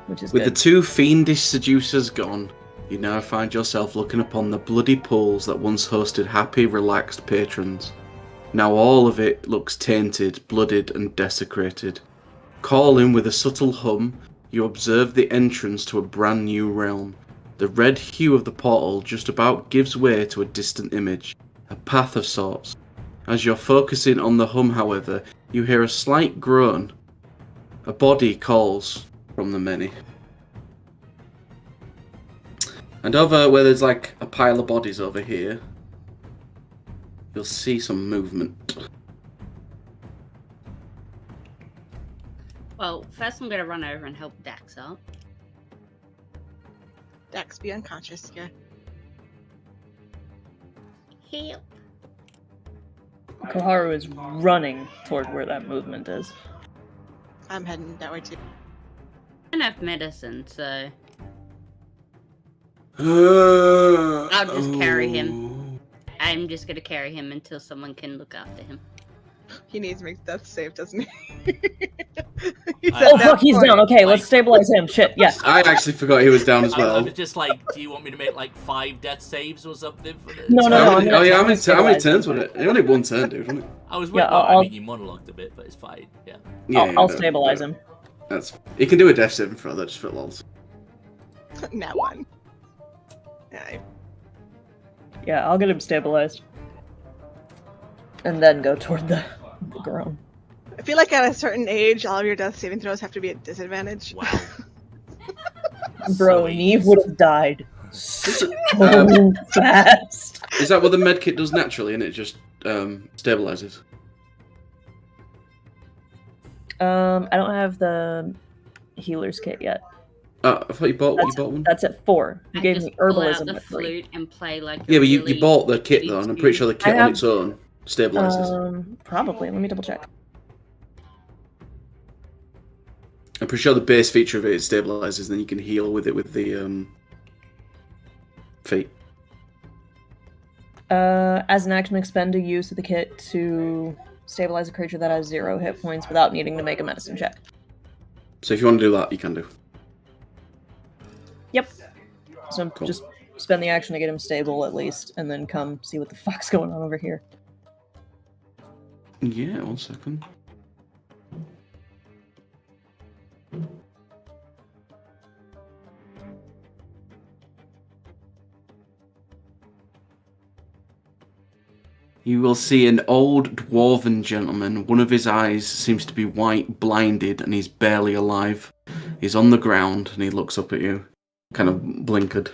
which is With good. the 2 fiendish seducers gone, you now find yourself looking upon the bloody pools that once hosted happy, relaxed patrons. Now all of it looks tainted, blooded, and desecrated. Calling with a subtle hum, you observe the entrance to a brand new realm. The red hue of the portal just about gives way to a distant image, a path of sorts. As you're focusing on the hum, however, you hear a slight groan. A body calls from the many. And over where there's like a pile of bodies over here, you'll see some movement. Well, first I'm gonna run over and help Dax up. Dex, be unconscious. Yeah. Help. Koharu is running toward where that movement is. I'm heading that way too. I don't have medicine, so I'll I'll just carry him. I'm just gonna carry him until someone can look after him. He needs to make death save, doesn't he? Oh fuck, he's down. Okay, let's stabilize him. Shit, yes. I actually forgot he was down as I well. was just like, do you want me to make like 5 death saves or something for this? No, How I'm many, gonna- how many stabilize turns was it? It only 1 turn, dude, wasn't it? I was Yeah, well, I I'll- mean, you monologued a bit, but it's fine. Yeah. I'll no, stabilize no. him. That's he can do a death saving throw. That's for lols. Nat 1. Yeah, Yeah, I'll get him stabilized. And then go toward the groan. I feel like at a certain age, all of your death saving throws have to be at disadvantage. Wow. Bro, Sweet. Neve would have died so fast. Is that what the medkit does naturally, and it just stabilizes? I don't have the healer's kit yet. Oh, I thought you bought one. That's at 4. You I gave just me pull out herbalism the at 3. flute and play like. Yeah, a but you really bought the kit though, and I'm pretty sure the kit I on have- its own stabilizes. Probably. Let me double check. I'm pretty sure the base feature of it is stabilizes, then you can heal with it with the feet. As an action, expend a use of the kit to stabilize a creature that has 0 hit points without needing to make a medicine check. So if you want to do that, you can do. Yep. So Cool. just spend the action to get him stable at least, and then come see what the fuck's going on over here. Yeah, 1 second. You will see an old dwarven gentleman. One of his eyes seems to be white, blinded, and he's barely alive. He's on the ground, and he looks up at you, kind of blinkered.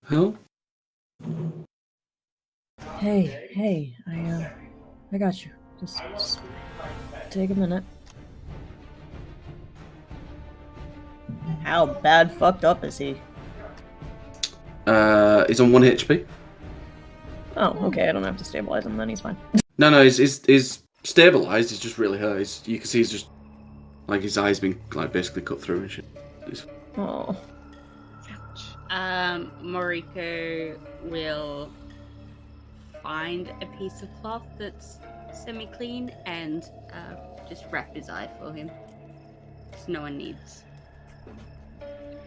Help? Hey, I got you. Just take a minute. How bad fucked up is he? He's on 1 HP. Oh, okay, I don't have to stabilize him, then he's fine. No, he's stabilized. He's just really hurt. You can see he's just like his eyes been like basically cut through and shit. Oh. Moriko will find a piece of cloth that's semi-clean and just wrap his eye for him. So no one needs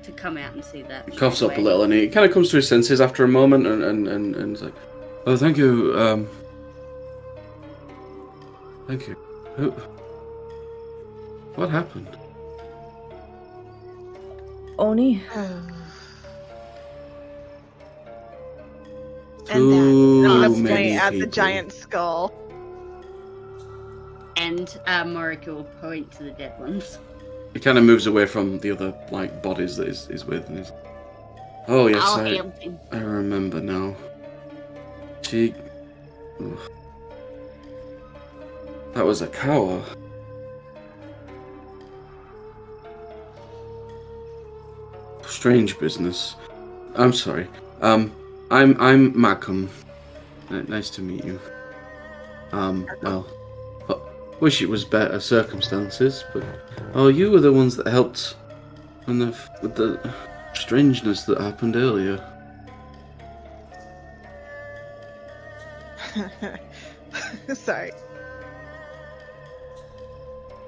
to come out and see that. He coughs straight up a away. little, and he kind of comes to his senses after a moment, and he's like, "Oh, thank you, thank you. What happened?" Oni? And Too then knocks many away at the people. giant skull. And Moriko will point to the dead ones. He kind of moves away from the other like bodies that he's with, and he's, "Oh yes, I'll help him. I remember now. She, ugh. That was a cow. Strange business. I'm sorry. I'm Malcolm. Nice to meet you. Well, I wish it was better circumstances, but you were the ones that helped with the strangeness that happened earlier. Sorry.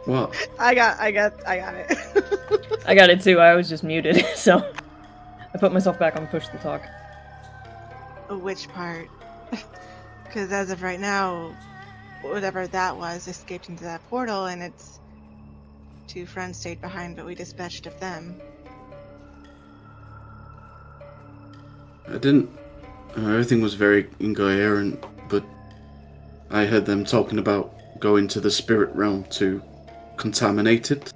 What? I got it. I got it too. I was just muted, so I put myself back on push to talk. Which part? Because as of right now, whatever that was escaped into that portal, and its 2 friends stayed behind, but we dispatched of them. I didn't. Everything was very incoherent, but I heard them talking about going to the spirit realm to contaminate it.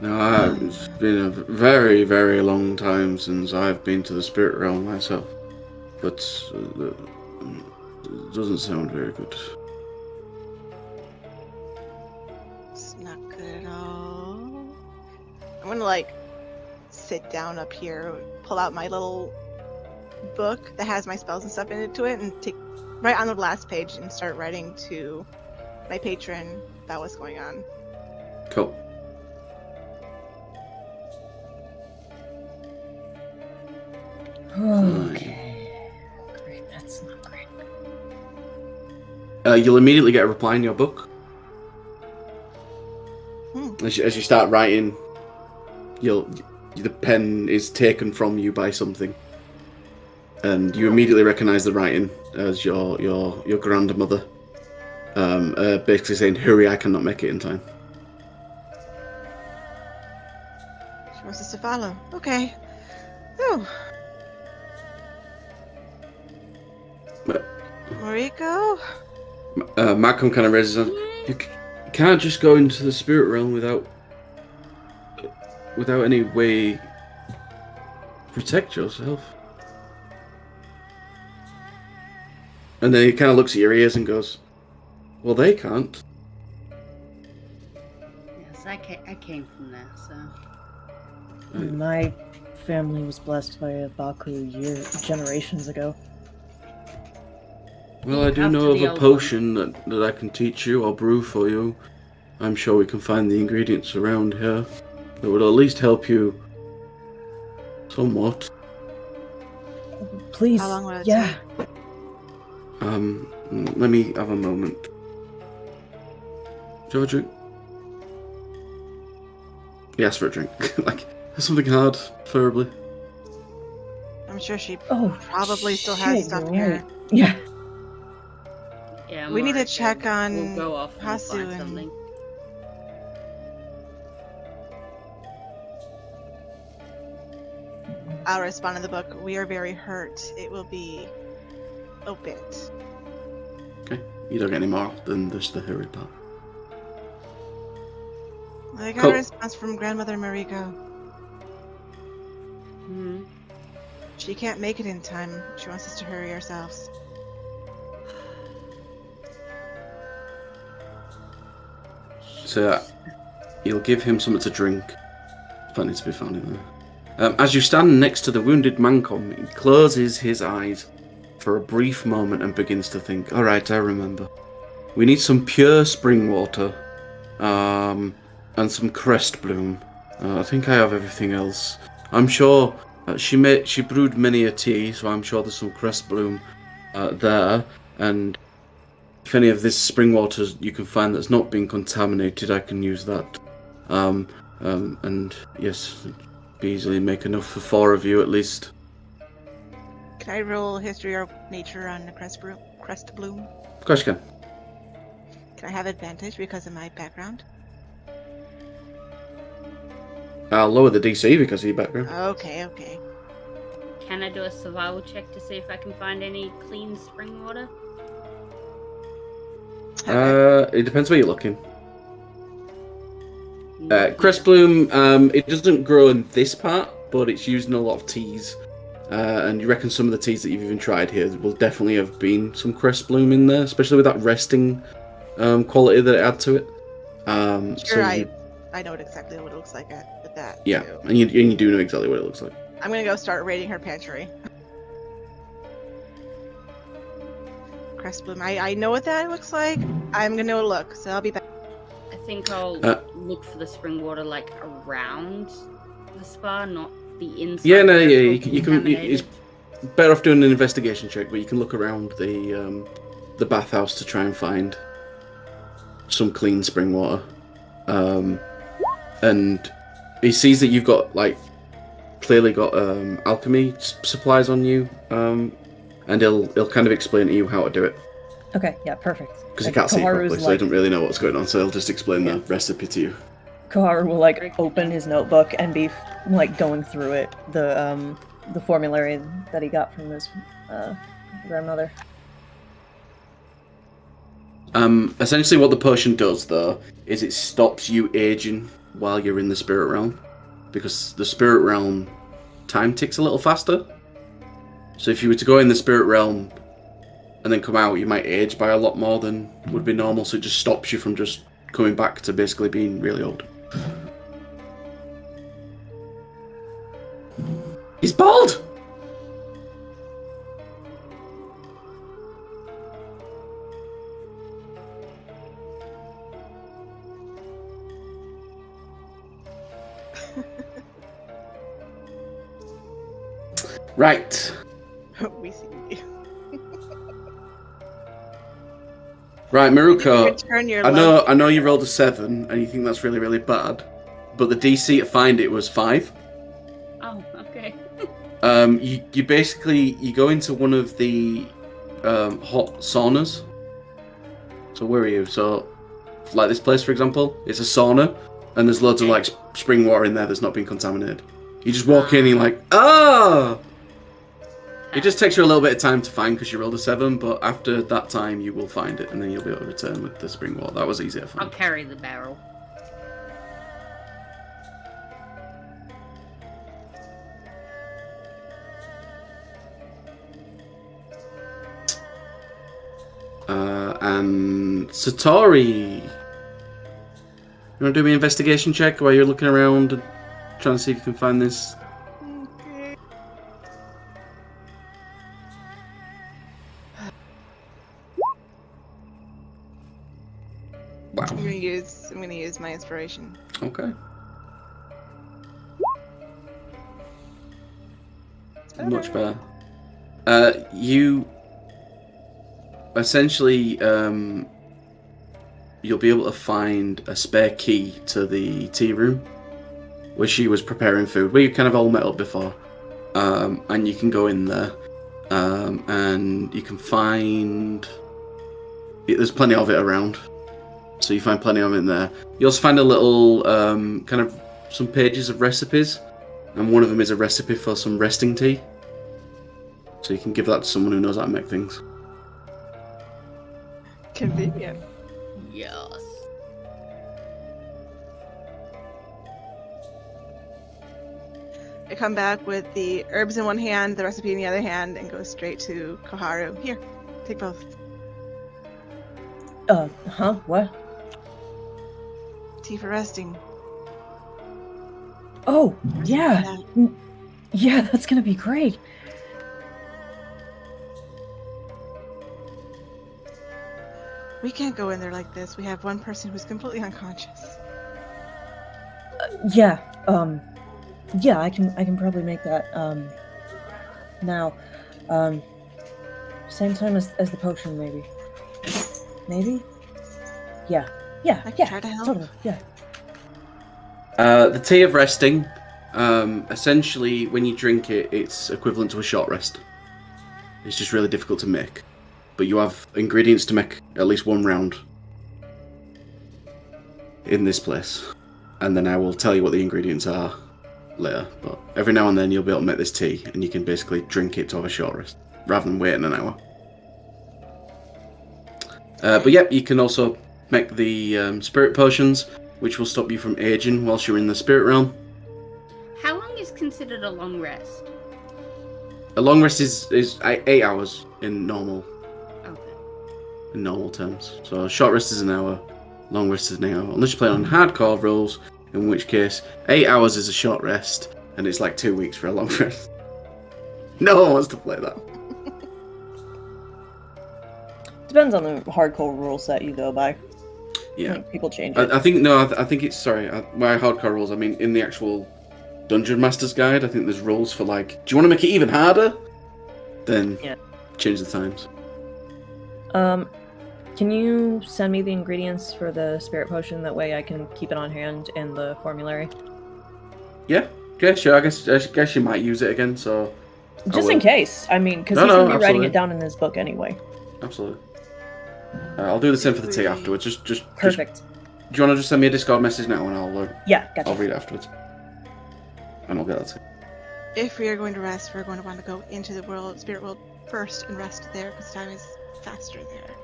Now, it's been a very, very long time since I've been to the spirit realm myself, but it doesn't sound very good. It's not good at all. I'm gonna sit down up here, pull out my little book that has my spells and stuff into it, and take right on the last page and start writing to my patron about what's going on. Cool. Okay. Great, that's not great. You'll immediately get a reply in your book. As you start writing, the pen is taken from you by something, and you immediately recognise the writing as your grandmother, basically saying, "Hurry, I cannot make it in time." She wants us to follow. Okay. Oh. Mariko? Malcolm kind of raises his hand. You can't just go into the spirit realm without any way to protect yourself. And then he kind of looks at your ears and goes, "Well, they can't." Yes, I came from there, so. My family was blessed by a Baku generations ago. Well, I do After know of the a old potion that I can teach you or brew for you. I'm sure we can find the ingredients around here that would at least help you somewhat. Please. How long will it yeah. take? Let me have a moment. Do you have a drink? He asked for a drink. Something hard, preferably. I'm sure she Oh, probably still shit, has stuff you're here. right. Yeah. Yeah, We need to Mariko check on will go off and Hasu find and- something. I'll respond in the book. We are very hurt. It will be a bit. Okay. You don't get any more than just the hurry part. I got Cool. a response from Grandmother Mariko. Hmm. She can't make it in time. She wants us to hurry ourselves. So you'll give him something to drink. Plenty to be found in there. As you stand next to the wounded Mancom, he closes his eyes for a brief moment and begins to think. All right, I remember. We need some pure spring water, and some crest bloom. I think I have everything else. I'm sure she brewed many a tea, so I'm sure there's some crest bloom there. And if any of this spring water you can find that's not been contaminated, I can use that. And yes, it'd be easily make enough for 4 of you at least. Can I roll history or nature on the crest bloom? Of course you can. Can I have advantage because of my background? I'll lower the DC because of your background. Okay. Can I do a survival check to see if I can find any clean spring water? It depends where you're looking. Crest bloom, it doesn't grow in this part, but it's used in a lot of teas. And you reckon some of the teas that you've even tried here will definitely have been some crest bloom in there, especially with that resting quality that it adds to it. Sure, so I know exactly what it looks like with that. yeah, too. and you do know exactly what it looks like. I'm gonna go start raiding her pantry. crest bloom. I know what that looks like. I'm gonna look, so I'll be back. I think I'll look for the spring water like around the spa, not the inside. Yeah, no, where yeah, it's you can. contaminated. It's better off doing an investigation check, but you can look around the bathhouse to try and find some clean spring water. And he sees that you've got clearly got alchemy supplies on you, and he'll kind of explain to you how to do it. Okay, yeah, perfect. Because he can't see it properly, so he doesn't really know what's going on. So he'll just explain the recipe to you. Koharu will open his notebook and be going through it, the formulary that he got from his grandmother. Essentially what the potion does, though, is it stops you aging while you're in the spirit realm. Because the spirit realm time ticks a little faster. So if you were to go in the spirit realm and then come out, you might age by a lot more than would be normal. So it just stops you from just coming back to basically being really old. He's bald! Right. We see you. Right, Maruko. Return your I love. know you rolled a 7 and you think that's really, really bad. But the DC to find it was 5. Oh, okay. You basically you go into one of the hot saunas. So where are you? So like this place, for example, it's a sauna and there's loads of spring water in there that's not been contaminated. You just walk in and you're like, ah! It just takes you a little bit of time to find because you rolled a 7, but after that time you will find it and then you'll be able to return with the spring water. That was easier to I'll find. carry the barrel. And Satori, you want to do me an investigation check while you're looking around and trying to see if you can find this? Okay. Wow. I'm gonna use my inspiration. Okay. It's Much better. You essentially you'll be able to find a spare key to the tea room where she was preparing food, where you kind of all met up before, and you can go in there, and you can find there's plenty of it around, so you find plenty of it in there. You also find a little kind of some pages of recipes, and one of them is a recipe for some resting tea. So you can give that to someone who knows how to make things. Convenient. Yes. I come back with the herbs in one hand, the recipe in the other hand, and go straight to Koharu. Here, take both. What? Tea for resting. Oh, yeah. That. Yeah, that's gonna be great. We can't go in there like this. We have one person who's completely unconscious. Yeah, I can probably make that, now, same time as the potion, maybe. Maybe? Yeah, I can try to help. totally, yeah. The tea of resting, essentially, when you drink it, it's equivalent to a short rest. It's just really difficult to make. But you have ingredients to make at least one round in this place. And then I will tell you what the ingredients are later. But every now and then you'll be able to make this tea, and you can basically drink it to have a short rest, rather than waiting an hour. But yeah, you can also make the spirit potions, which will stop you from aging whilst you're in the spirit realm. How long is considered a long rest? A long rest is 8 hours in normal Okay. terms. So a short rest is an hour, long rest is an hour. Unless you play on hardcore rules, in which case 8 hours is a short rest, and it's like 2 weeks for a long rest. No one wants to play that. Depends on the hardcore rule set you go by. Yeah. Like, people change it. I think no. I think it's sorry. My hardcore rules. I mean, in the actual Dungeon Master's Guide, I think there's rules for like. Do you want to make it even harder? Then change the times. Can you send me the ingredients for the spirit potion? That way I can keep it on hand in the formulary. Yeah. Okay. Sure. I guess you might use it again. So. Just in case. I mean, because he's going to be writing it down in his book anyway. Absolutely. I'll do the same for the tea afterwards. Just perfect. Do you want to just send me a Discord message now, and gotcha. I'll read it afterwards, and I'll get that to you. If we are going to rest, we're going to want to go into the spirit world first and rest there because time is faster there.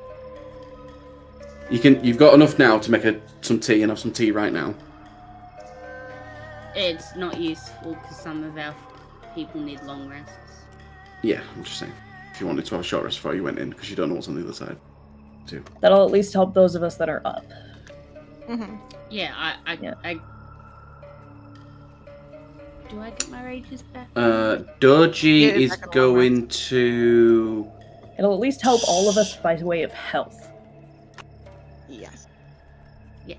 You've got enough now to make some tea and have some tea right now. It's not useful because some of our people need long rests. Yeah, I'm just saying. If you wanted to have a short rest before you went in, because you don't know what's on the other side. Too. That'll at least help those of us that are up. Mm-hmm. Yeah, I do I get my rages back? Doji is going to... It'll at least help all of us by way of health. Yes. Yeah.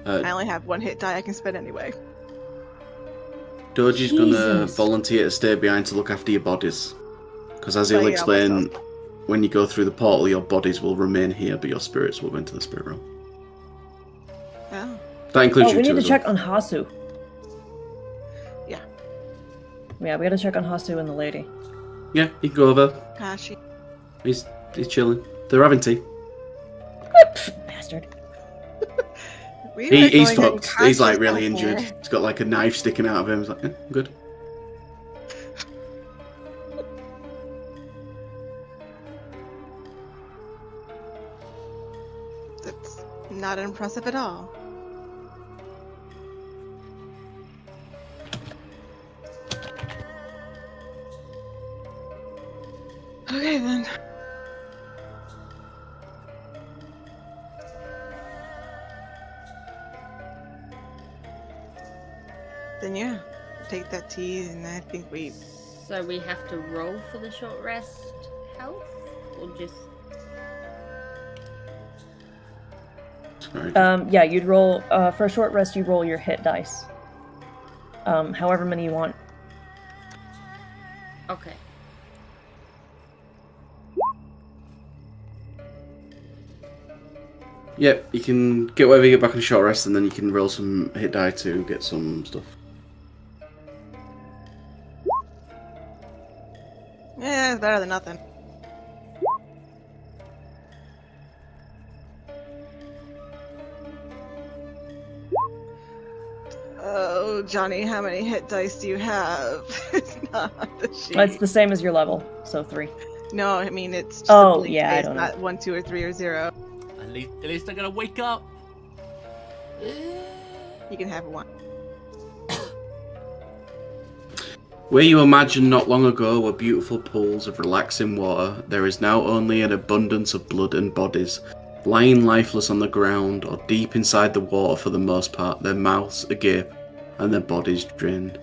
I only have one hit die I can spend anyway. Doji's going to volunteer to stay behind to look after your bodies. Because as he'll explain, when you go through the portal, your bodies will remain here, but your spirits will go into the spirit realm. Oh. That includes you we too. need to check on Hasu. Yeah. Yeah, we gotta check on Hasu and the lady. Yeah, you can go over. Kashi. He's chilling. They're having tea. Bastard. He's fucked. He's like really injured. He's got like a knife sticking out of him. He's like, good. That's not impressive at all. Okay then. Then yeah, take that tea, and I think we. So we have to roll for the short rest health, or just. Yeah, you'd roll for a short rest. You roll your hit dice. However many you want. Okay. Yep, you can get whatever you get back on short rest, and then you can roll some hit die to get some stuff. Yeah, it's better than nothing. Oh, Johnny, how many hit dice do you have? It's not on the sheet. It's the same as your level, so 3. No, I mean it's just Oh, a yeah, I base, don't not 1, 2, or 3, or 0. At least I'm gonna wake up. You can have 1. Where you imagined not long ago were beautiful pools of relaxing water, there is now only an abundance of blood and bodies, lying lifeless on the ground or deep inside the water for the most part, their mouths agape and their bodies drained,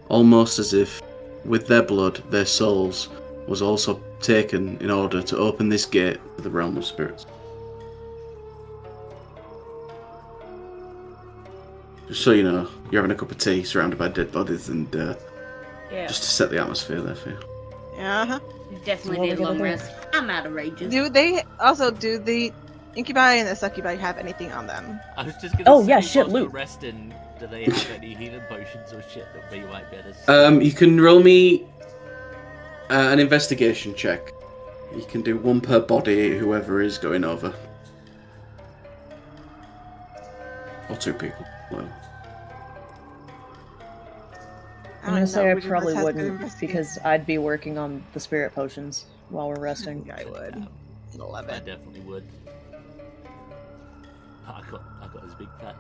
almost as if, with their blood, their souls was also taken in order to open this gate to the realm of spirits. Just so you know, you're having a cup of tea surrounded by dead bodies and just to set the atmosphere there for you. Uh-huh. Definitely need a long rest. I'm out of rages. Do the incubi and the succubi have anything on them? I was just gonna say, yeah, shit, whilst we're loot. resting, do they have any healing potions or shit that we might be able to You can roll me an investigation check. You can do 1 per body, whoever is going over. Or 2 people. Well. I'm gonna say I probably wouldn't, because I'd be working on the spirit potions while we're resting. I would. Love I it. definitely would. I got this big fat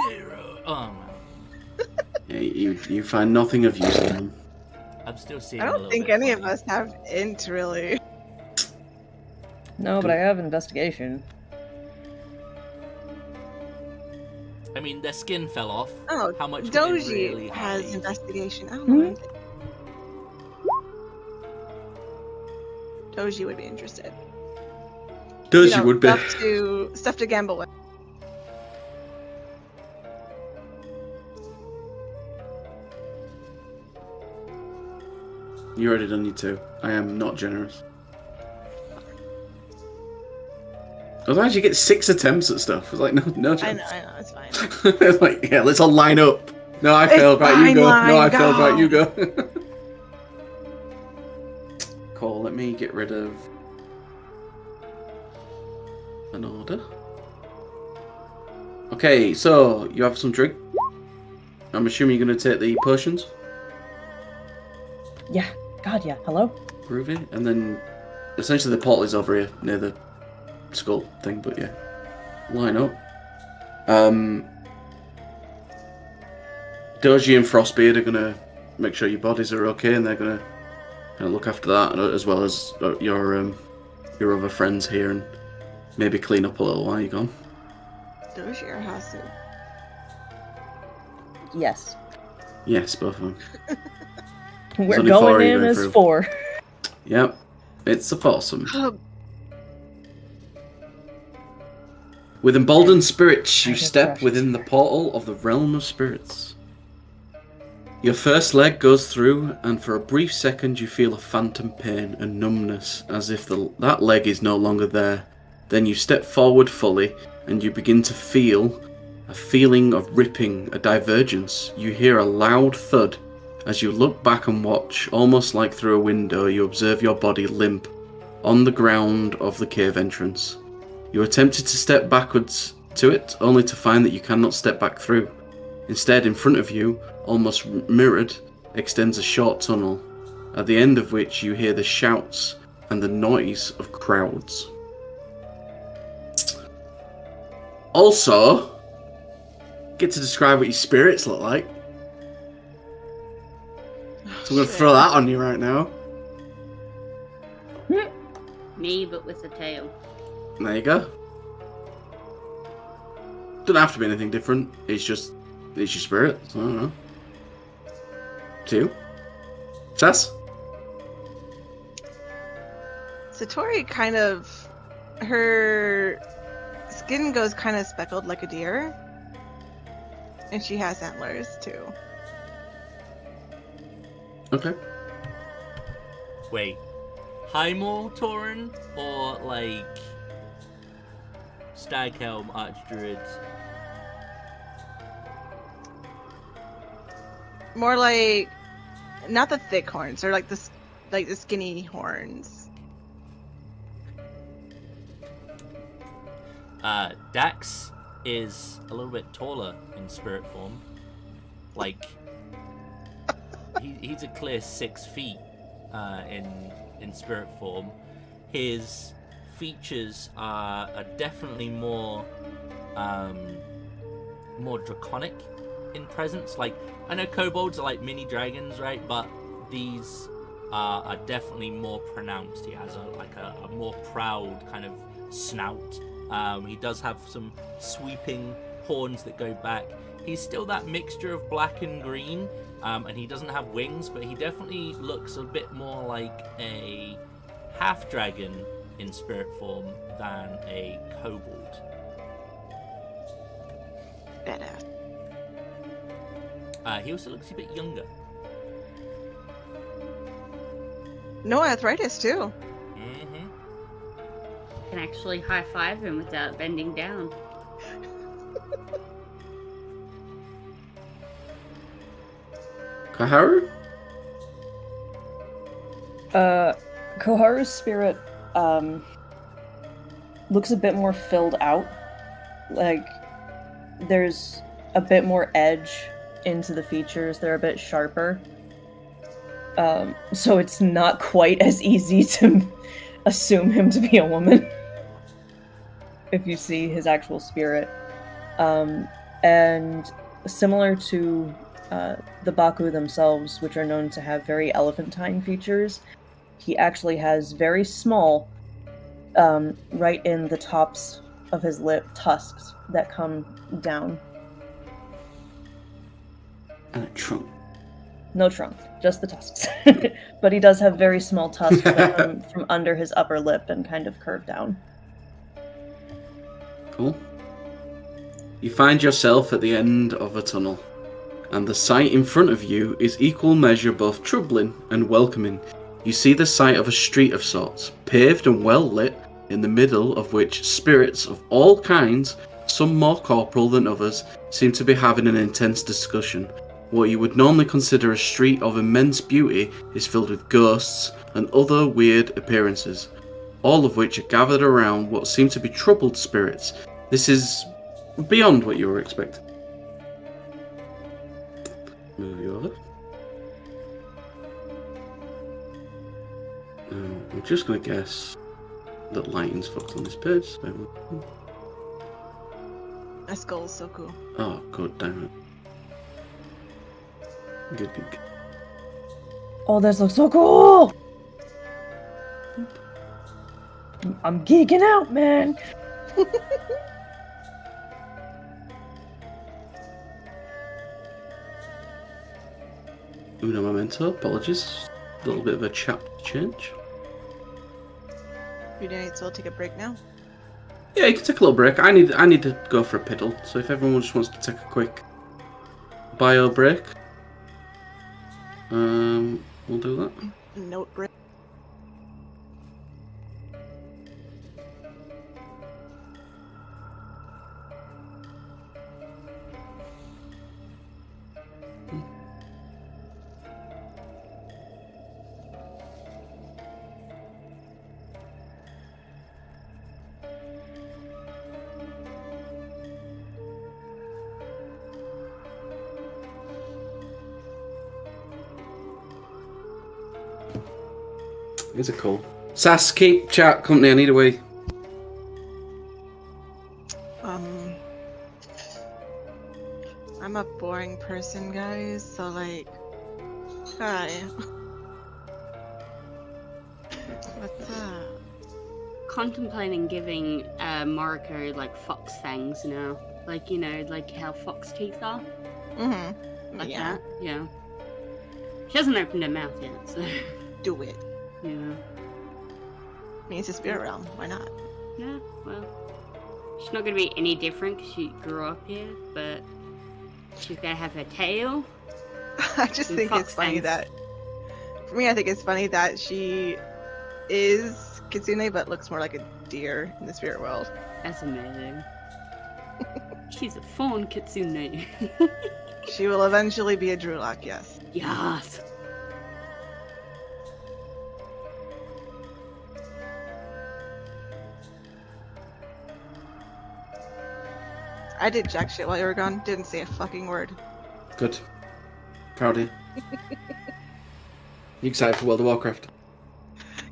0. Oh man. Yeah, you find nothing of use in them. I'm still seeing. I don't think any of us have int really. No, but I have investigation. I mean, their skin fell off. Oh, How much would Doji it really has hide? investigation. I don't know. Doji would be interested. Doji would be. Stuff to gamble with. You already done your 2. I am not generous. Otherwise, you get 6 attempts at stuff. It's like, no chance. I know, it's fine. It's like, yeah, let's all line up. No, I failed. Right, you go. No, I failed. Right, you go. Cool. Let me get rid of an order. Okay, so you have some drink. I'm assuming you're going to take the potions. Yeah. God, yeah. Hello? Groovy. And then, essentially, the portal is over here, near the skull thing, but yeah. Line up. Doji and Frostbeard are going to make sure your bodies are okay, and they're going to kind of look after that, as well as your other friends here, and maybe clean up a little while you're gone. Doji or Hasu? Yes. Yes, both of them. We're only 4 going you're in going as through. 4. Yep. It's a foursome. With emboldened spirits, you step within the portal of the realm of spirits. Your first leg goes through, and for a brief second you feel a phantom pain and numbness, as if that leg is no longer there. Then you step forward fully, and you begin to feel a feeling of ripping, a divergence. You hear a loud thud. As you look back and watch, almost like through a window, you observe your body limp on the ground of the cave entrance. You are tempted to step backwards to it, only to find that you cannot step back through. Instead, in front of you, almost mirrored, extends a short tunnel, at the end of which you hear the shouts and the noise of crowds. Also, get to describe what your spirits look like. So I'm going to throw that on you right now. Me, but with a tail. There you go. Doesn't have to be anything different. It's your spirit. I don't know. 2. Sass? Satori kind of... Her skin goes kind of speckled like a deer. And she has antlers, too. Okay. Wait. Heimel Tauren or like Staghelm Archdruid? More like not the thick horns, or like the skinny horns. Dax is a little bit taller in spirit form. Like he's a clear 6 feet in spirit form. His features are definitely more draconic in presence. Like, I know kobolds are like mini dragons, right? But these are definitely more pronounced. He has a more proud kind of snout. He does have some sweeping horns that go back. He's still that mixture of black and green, and he doesn't have wings, but he definitely looks a bit more like a half dragon in spirit form than a kobold. Badass. He also looks a bit younger. No arthritis too. Mm-hmm. Can actually high five him without bending down. Kaharu? Koharu's spirit looks a bit more filled out. Like, there's a bit more edge into the features. They're a bit sharper. So it's not quite as easy to assume him to be a woman if you see his actual spirit. And similar to the Baku themselves, which are known to have very elephantine features, he actually has very small, right in the tops of his lip, tusks that come down. And a trunk. No trunk, just the tusks. But he does have very small tusks that come from under his upper lip and kind of curve down. Cool. You find yourself at the end of a tunnel, and the sight in front of you is equal measure both troubling and welcoming. You see the sight of a street of sorts, paved and well lit, in the middle of which spirits of all kinds, some more corporal than others, seem to be having an intense discussion. What you would normally consider a street of immense beauty is filled with ghosts and other weird appearances, all of which are gathered around what seem to be troubled spirits. This is beyond what you were expecting. Move you over. I'm just going to guess that lighting's fucked on this page. My skull's so cool. Oh, god damn it. Good. Oh, this looks so cool! I'm geeking out, man! Uno momento, apologies. A little bit of a chapter change. You need to take a break now? Yeah, you can take a little break. I need to go for a piddle, so if everyone just wants to take a quick bio break, we'll do that. Note break. Is it cool? Sass, keep chat company. I need a wee. I'm a boring person, guys, so like, hi. What's up? Contemplating giving Mariko like fox fangs now. Like, you know, like how fox teeth are. Mm-hmm. Like Yeah. that, yeah. She hasn't opened her mouth yet, so. Do it. Yeah. I mean, it's a spirit realm. Why not? Yeah, well. She's not gonna be any different because she grew up here, but she's gotta have her tail. I just and think fox it's funny fangs. that, for me, I think it's funny that she is Kitsune, but looks more like a deer in the spirit world. That's amazing. She's a fawn kitsune. She will eventually be a Drulok, yes. Yes. I did jack shit while you were gone. Didn't say a fucking word. Good. Proud of you. You excited for World of Warcraft?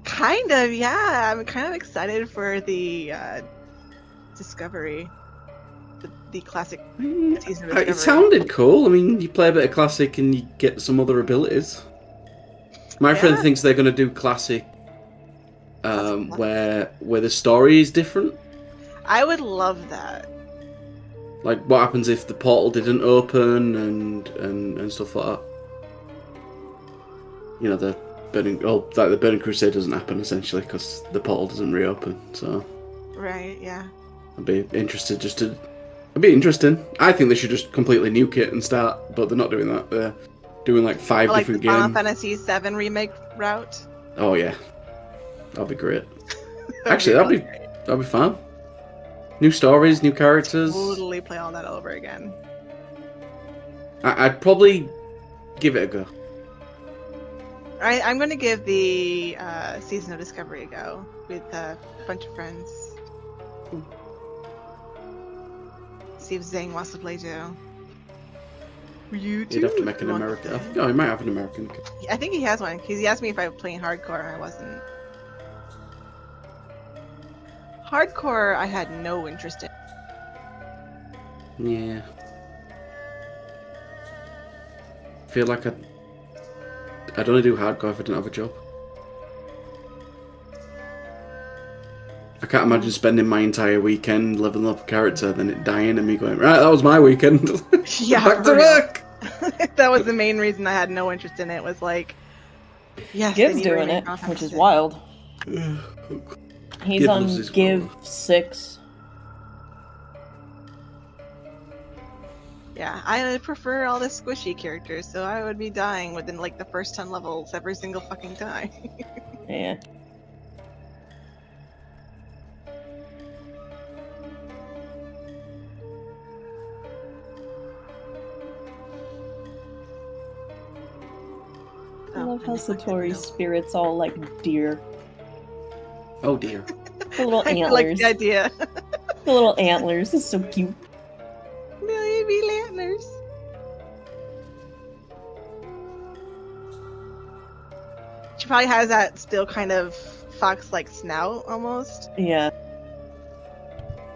Kind of, yeah. I'm kind of excited for the Discovery. The classic season of Discovery. It sounded cool. I mean, you play a bit of Classic and you get some other abilities. My friend Yeah. thinks they're going to do Classic, where the story is different. I would love that. Like, what happens if the portal didn't open and stuff like that? You know, the Burning Crusade doesn't happen, essentially, because the portal doesn't reopen, so... Right, yeah. I'd be interested it'd be interesting. I think they should just completely nuke it and start, but they're not doing that. They're doing, like, 5 Like different the Final games. Fantasy VII remake route. Oh, yeah. That'd be great. Actually, that'd be fun. New stories, new characters. Totally play all that over again. I'd probably give it a go. Alright, I'm gonna give the Season of Discovery a go with a bunch of friends. See if Zane wants to play too. You too? You'd have to make an American. Oh, he might have an American. I think he has one, because he asked me if I was playing hardcore and I wasn't. Hardcore, I had no interest in. Yeah. I feel like I'd only do hardcore if I didn't have a job. I can't imagine spending my entire weekend leveling up a character, then it dying and me going, right, that was my weekend. Yeah, Back for to real. work! That was the main reason I had no interest in it. Was like, yes, they Giv's need to doing remake it, Final which is Fantasy. wild. He's Give on loves his Give world. 6. Yeah, I prefer all the squishy characters, so I would be dying within like the first 10 levels every single fucking time. Yeah. I love how Satori's spirit's all like deer. Oh dear. The little I antlers. like the idea. The little antlers is so cute. Baby antlers. She probably has that still kind of fox-like snout almost. Yeah.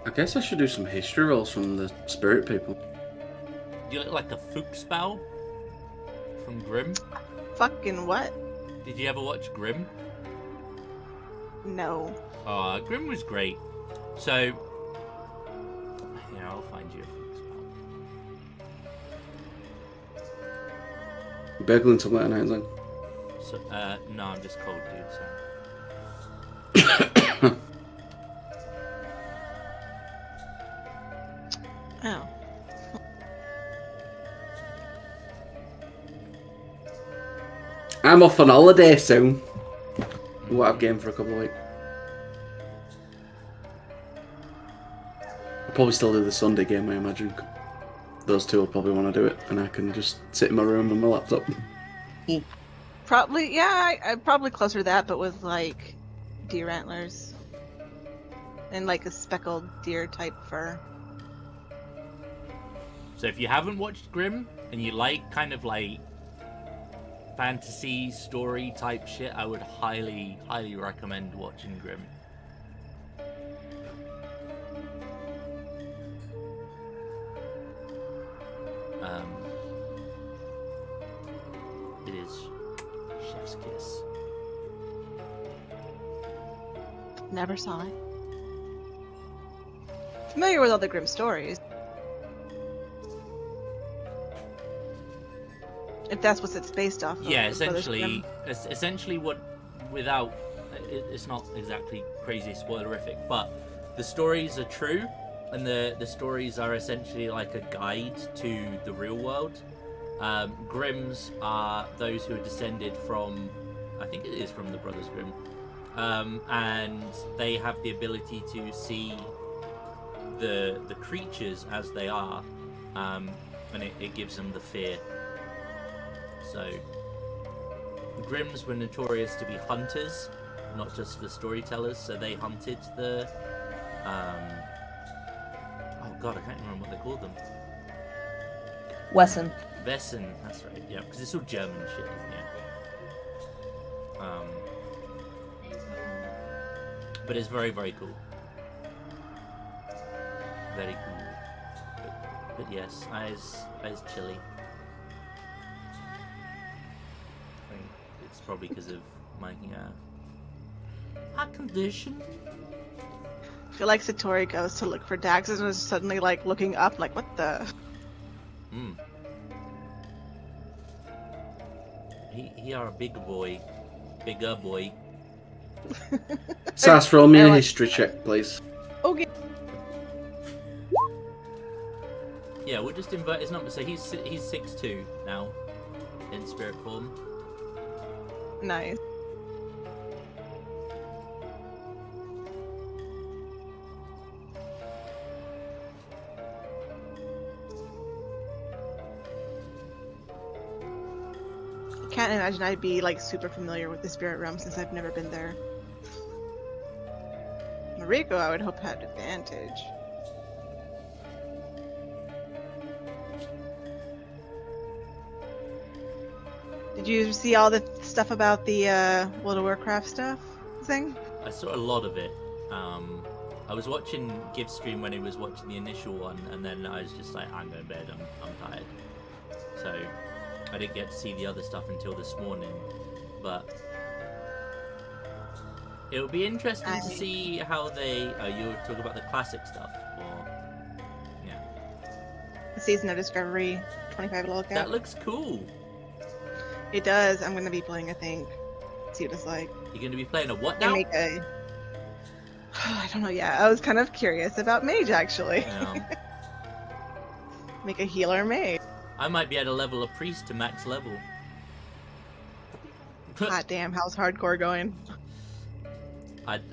I guess I should do some history rolls from the spirit people. You look like a Fuchsbau from Grimm. Fucking what? Did you ever watch Grimm? No. Grimm was great. So, yeah, I'll find you a Fuchsbau. Burgling some later nights then. So, no, I'm just cold, dude. So. Oh. I'm off on holiday soon. We'll have game for a couple of weeks. I'll probably still do the Sunday game, I imagine. Those two will probably want to do it, and I can just sit in my room with my laptop. Probably, yeah, I'd probably closer to that, but with like deer antlers. And like a speckled deer type fur. So if you haven't watched Grimm and you like kind of like fantasy story type shit, I would highly, highly recommend watching Grimm. It is chef's kiss. Never saw it. Familiar with all the Grimm stories. If that's what it's based off of. Yeah, the Brothers essentially, Grimm. essentially what, without, it's not exactly crazy spoilerific, but the stories are true, and the stories are essentially like a guide to the real world. Grimms are those who are descended from, I think it is from the Brothers Grimm, and they have the ability to see the creatures as they are, and it gives them the fear. So, Grimms were notorious to be hunters, not just the storytellers, so they hunted the, oh god, I can't remember what they called them. Wesson. Wesen, that's right, yeah, because it's all German shit, isn't it? But it's very, very cool. Very cool. But yes, eyes chilly. I think it's probably because of my heart condition. I feel like Satori goes to look for Daxes and is suddenly like looking up like, what the? He are a bigger boy. Sass, roll me I a like- history check, please. Okay. Yeah, we'll just invert his number. So he's 6'2" now, in spirit form. Nice. Can't imagine I'd be like super familiar with the spirit realm since I've never been there. Mariko, I would hope had advantage. Did you see all the stuff about the World of Warcraft stuff thing? I saw a lot of it. I was watching Give stream when he was watching the initial one, and then I was just like, I'm going to bed, I'm tired. So I didn't get to see the other stuff until this morning, but it'll be interesting to see how they. Oh, you were talking about the classic stuff, or yeah. The Season of Discovery 25 level cap. That looks cool. It does. I'm gonna be playing, I think. See what it's like. You're going to be playing a what And now? make a. I don't know. Yeah, I was kind of curious about mage actually. Yeah. Make a healer mage. I might be able to level a priest to max level. Hot damn, how's hardcore going? I've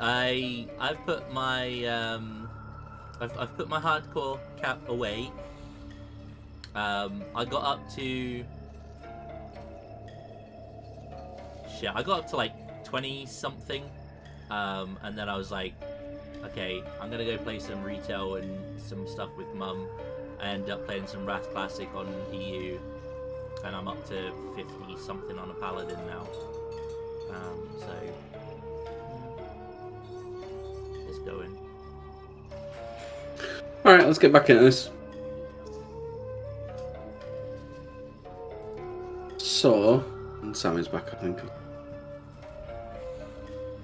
put my I've put my hardcore cap away. I got up to I got up to like 20 something, and then I was like, okay, I'm gonna go play some retail and some stuff with Mum. I ended up playing some Wrath Classic on EU, and I'm up to 50 something on a paladin now. So it's going. All right, let's get back into this. So, and Sammy's back, I think.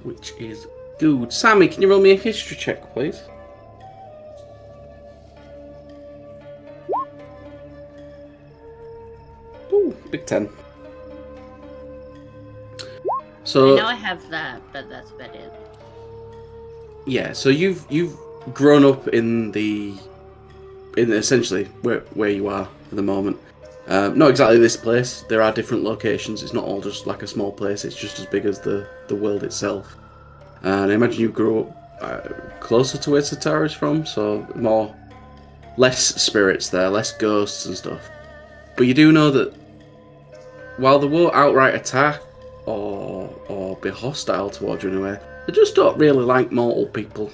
Which is good. Sammy, can you roll me a history check, please? Ooh, big 10. So I know I have that, but that's about it. yeah, so you've grown up in essentially where you are at the moment. Not exactly this place. There are different locations. It's not all just like a small place. It's just as big as the world itself. And I imagine you grew up closer to where Satara is from, so less spirits there, less ghosts and stuff. But you do know that while they won't outright attack or be hostile towards you anyway, they just don't really like mortal people.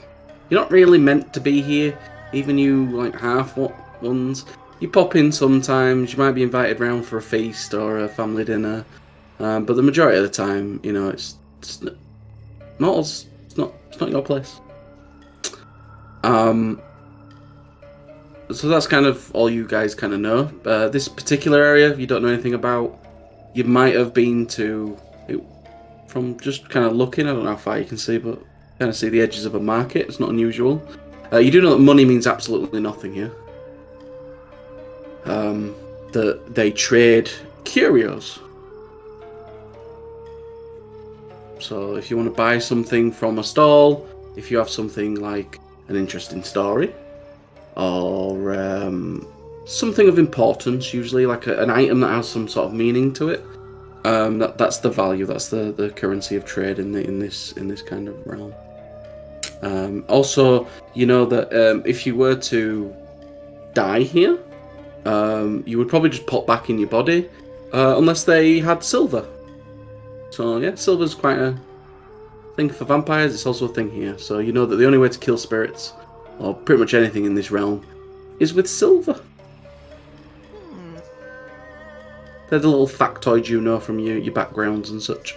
You're not really meant to be here, even you like half ones. You pop in sometimes, you might be invited round for a feast or a family dinner, but the majority of the time, you know, it's mortals. It's not your place. So that's kind of all you guys kind of know. This particular area, you don't know anything about. You might have been to it from just kind of looking. I don't know how far you can see, but kind of see the edges of a market. It's not unusual. You do know that money means absolutely nothing here. That they trade curios. So if you want to buy something from a stall, if you have something like an interesting story, or something of importance, usually like an item that has some sort of meaning to it, that's the value. That's the currency of trade in this kind of realm. Also, you know that if you were to die here, you would probably just pop back in your body, unless they had silver. So yeah, silver's quite a thing for vampires. It's also a thing here. So you know that the only way to kill spirits, or pretty much anything in this realm, is with silver. They're the little factoids you know from your backgrounds and such.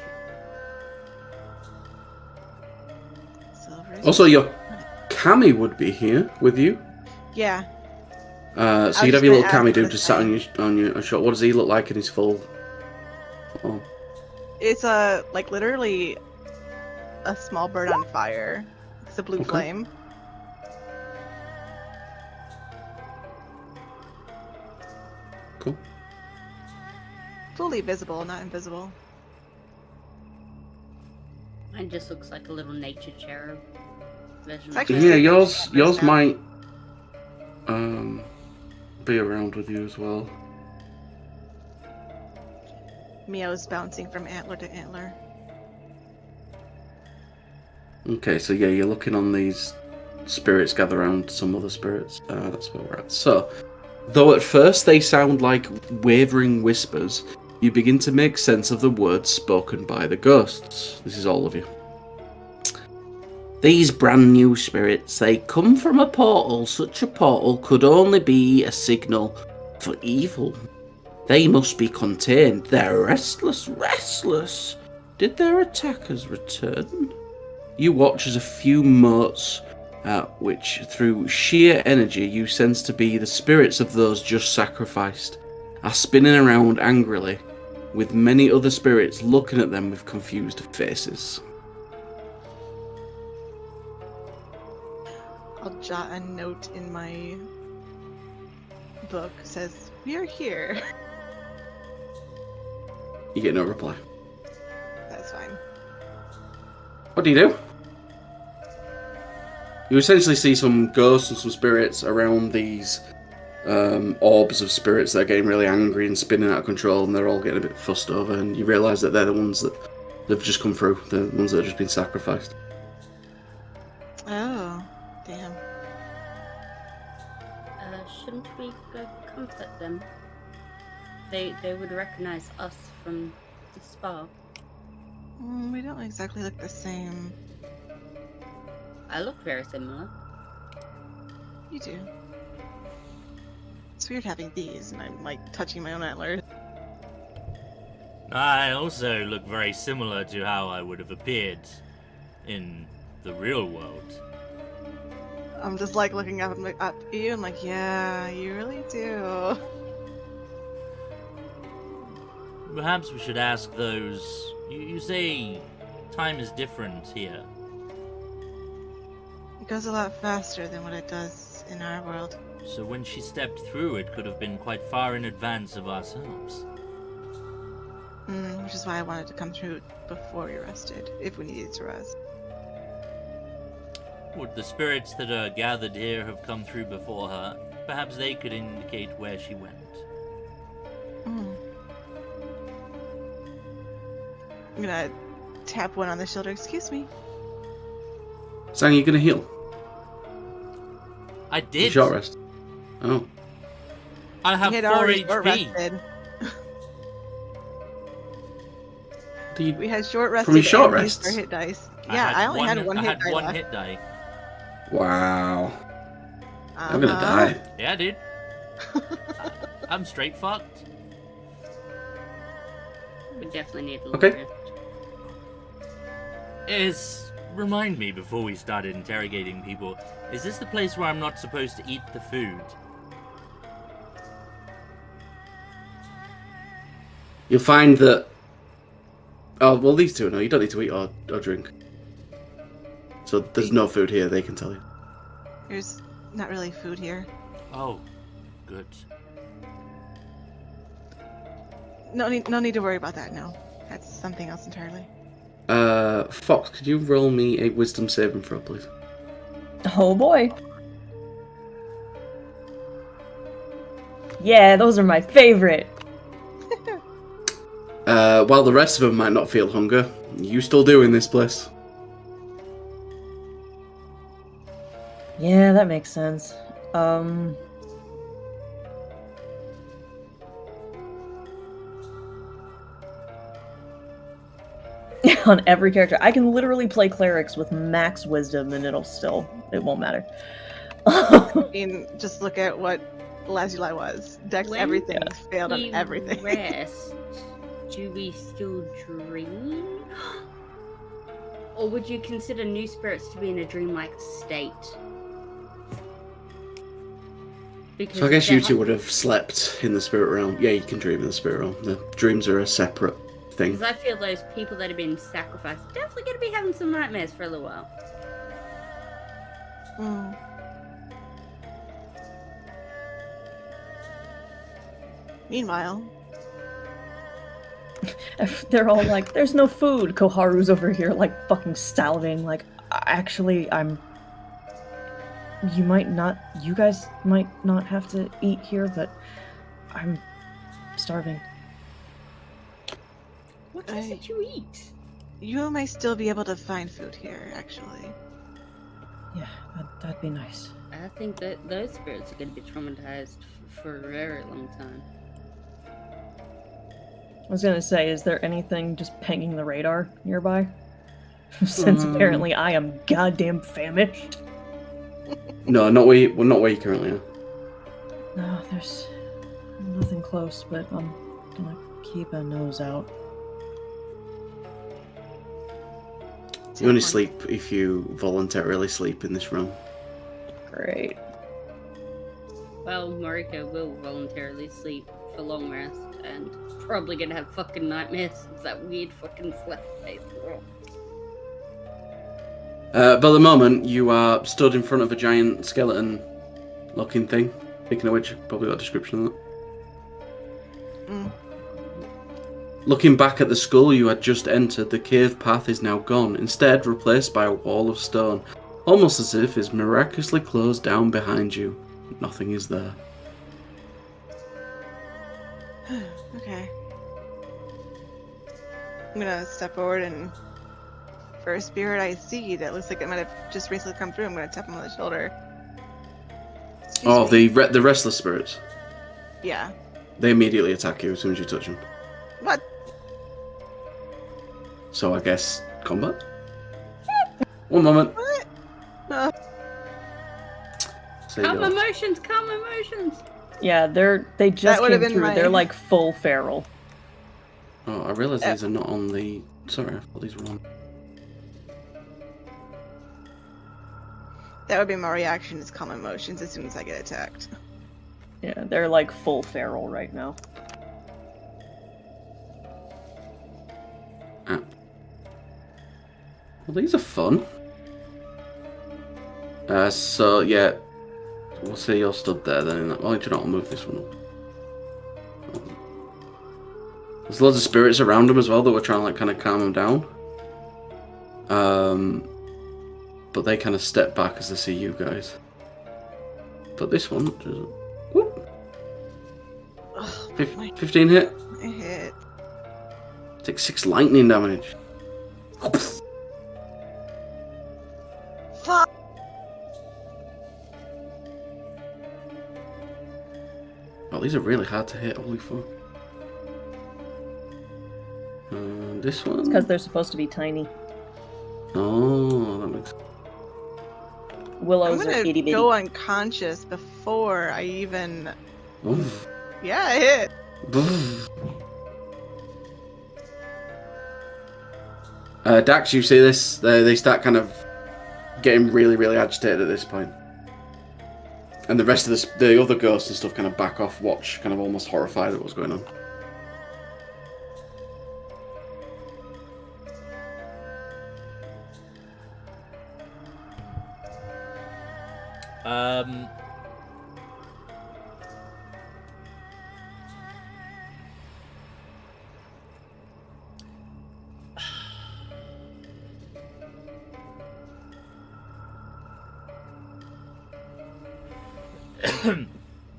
Also, your kami would be here with you. Yeah. So you'd have your little kami dude just sat on your shot. What does he look like in his full form? It's like literally a small bird on fire. It's a blue flame. Cool. Fully visible, not invisible. Mine just looks like a little nature cherub. Yeah, yours might be around with you as well. Meow's bouncing from antler to antler. Okay, so yeah, you're looking on these spirits gather around some other spirits. That's where we're at. So, though at first they sound like wavering whispers, you begin to make sense of the words spoken by the ghosts. This is all of you. These brand new spirits, they come from a portal. Such a portal could only be a signal for evil. They must be contained. They're restless. Did their attackers return? You watch as a few motes, which through sheer energy you sense to be the spirits of those just sacrificed, are spinning around angrily, with many other spirits looking at them with confused faces. I'll jot a note in my book. It says, We are here. You get no reply. That's fine. What do you do? You essentially see some ghosts and some spirits around these orbs of spirits that are getting really angry and spinning out of control, and they're all getting a bit fussed over, and you realise that they're the ones that have just come through, the ones that have just been sacrificed. Oh, damn. Shouldn't we go comfort them? They would recognize us from the spa. We don't exactly look the same. I look very similar. You do. It's weird having these, and I'm like touching my own antlers. I also look very similar to how I would have appeared in the real world. I'm just like looking up at you. I'm like, yeah, you really do. Perhaps we should ask those. You say time is different here. It goes a lot faster than what it does in our world. So when she stepped through, it could have been quite far in advance of ourselves. Which is why I wanted to come through before we rested, if we needed to rest. Would the spirits that are gathered here have come through before her? Perhaps they could indicate where she went. I'm gonna tap one on the shoulder. Excuse me. Sang, you gonna heal? I did. Short rest. Oh. I have We had 4 already short HP. rested. Do you... We had short rested From your short and used rests? our hit dice. Yeah, I only had one hit die one left. hit die. Wow. I'm gonna die. Yeah, dude. I'm straight fucked. We definitely need a little Okay. rest. Remind me before we started interrogating people, is this the place where I'm not supposed to eat the food? You'll find that... Oh, well, these two know. You don't need to eat or drink. So there's no food here, they can tell you. There's not really food here. Oh, good. No need to worry about that now. That's something else entirely. Fox, could you roll me a wisdom saving throw, please? Oh boy. Yeah, those are my favorite. While the rest of them might not feel hunger, you still do in this place. Yeah, that makes sense. On every character. I can literally play clerics with max wisdom and it won't matter. I mean, just look at what last July was. Dex When everything failed on We everything. Rest. Do we still dream? Or would you consider new spirits to be in a dreamlike state? Because So I guess you that- two would have slept in the spirit realm. Yeah, you can dream in the spirit realm. The dreams are a separate thing. Because I feel those people that have been sacrificed are definitely going to be having some nightmares for a little while. Mm. Meanwhile, They're all like, there's no food. Koharu's over here like fucking salivating like, actually, you guys might not have to eat here, but I'm starving. What is it you eat? you might still be able to find food here, actually. Yeah, that'd be nice. I think that those spirits are going to be traumatized for a very long time. I was gonna say, is there anything just pinging the radar nearby? Since apparently I am goddamn famished. No, not where you currently are. No, there's nothing close, but I'm gonna keep a nose out. You only sleep if you voluntarily sleep in this room. Great. Well, Mariko will voluntarily sleep for long rest and probably gonna have fucking nightmares of that weird fucking slap-face roll. But at the moment, you are stood in front of a giant skeleton-looking thing. Speaking of which, probably got a description of that. Looking back at the skull you had just entered, the cave path is now gone, instead replaced by a wall of stone, almost as if it's miraculously closed down behind you. Nothing is there. Okay. I'm gonna step forward and for a spirit I see that looks like it might have just recently come through, I'm gonna tap him on the shoulder. Excuse me. The restless spirits. Yeah. They immediately attack you as soon as you touch them. What? So I guess combat? One moment. What? So Calm you're- emotions, calm emotions. Yeah, they just would've came been through. my- They're like full feral. Oh, I realise these are not on the... Sorry, I thought these were on... That would be my reaction is calm emotions as soon as I get attacked. Yeah, they're like full feral right now. Ah. Well, these are fun. So, yeah. We'll say you're stood there then. Oh, do you know, I'll move this one up. There's loads of spirits around them as well that were trying to like kind of calm them down. But they kind of step back as they see you guys. But this one, just, whoop, Ugh, 15 hit. my hit. Take 6 lightning damage. Fuck! Oh, these are really hard to hit. Holy fuck. This one. Because they're supposed to be tiny. Oh, that makes. I'm Willows are gonna itty bitty. go unconscious before I even... Oof. Yeah, I hit! Dax, you see this? They start kind of getting really, really agitated at this point. And the rest of the other ghosts and stuff kind of back off, watch, kind of almost horrified at what's going on.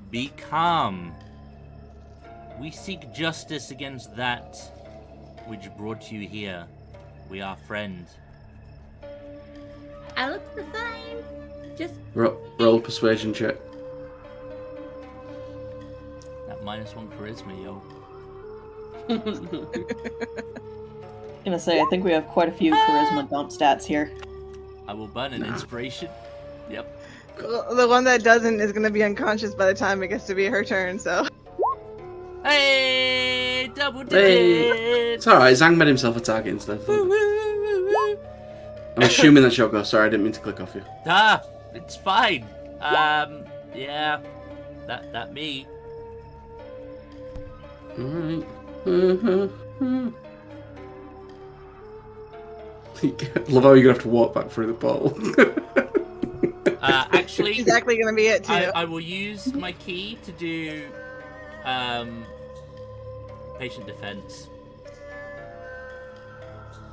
Be calm. We seek justice against that which brought you here. We are friends. I look the same. Just Roll a persuasion check. That -1 charisma, yo. Gonna say, I think we have quite a few charisma dump stats here. I will burn an inspiration. Yep. The one that doesn't is gonna be unconscious by the time it gets to be her turn, so... Hey, double Hey. digits. It's alright, Zhang made himself a target instead. I'm assuming that's your ghost. Sorry, I didn't mean to click off you. Ah, it's fine. Yeah, that me. Alright. Love how you're gonna have to walk back through the portal. Actually, Exactly gonna be it, too. I will use my key to do patient defense.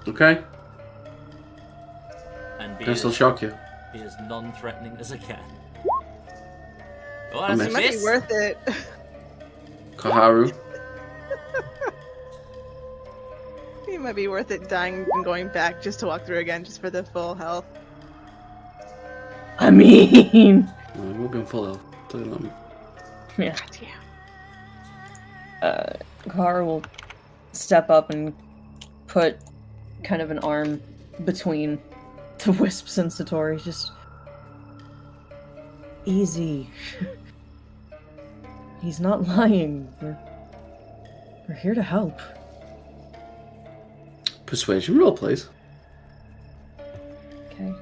Okay. And be Can I still as, shock you? be as non-threatening as I can. Oh, I that's a It might be miss. worth it. Koharu. It might be worth it dying and going back just to walk through again, just for the full health. I mean... No, we'll be on full health. Tell you that. Yeah. God damn. Kara will step up and put kind of an arm between the wisps and Satori. Just easy. He's not lying. We're here to help. Persuasion roll, please. Okay.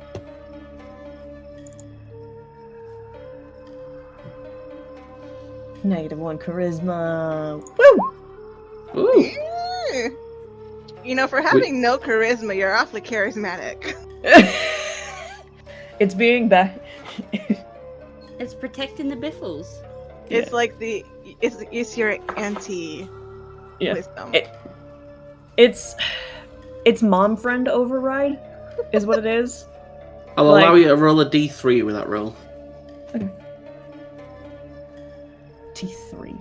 -1 charisma. Woo! Ooh. Yeah. You know, for having no charisma, you're awfully charismatic. It's being back. It's protecting the biffles. It's like it's your anti Yeah. wisdom. It's mom friend override, is what it is. I'll Like- allow you to roll a d3 with that roll. T3.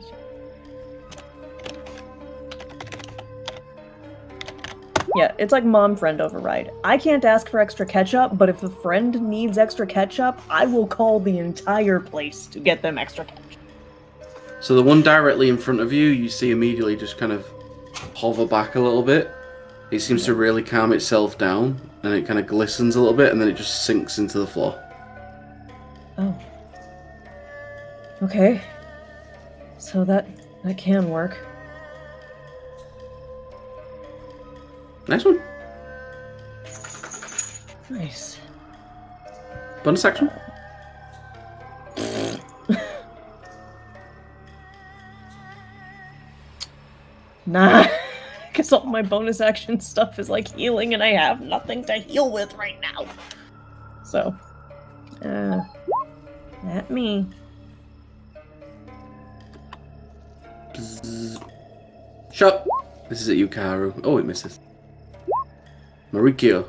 Yeah, it's like mom friend override. I can't ask for extra ketchup, but if a friend needs extra ketchup, I will call the entire place to get them extra ketchup. So the one directly in front of you, you see immediately just kind of hover back a little bit. It seems to really calm itself down, and it kind of glistens a little bit, and then it just sinks into the floor. Oh. Okay. So that can work. Nice one. Nice. Bonus action. Nah. Because all my bonus action stuff is like healing, and I have nothing to heal with right now. So, not me. Bzzz. Shot. This is at you, Karu. Oh, it misses. Marikyo.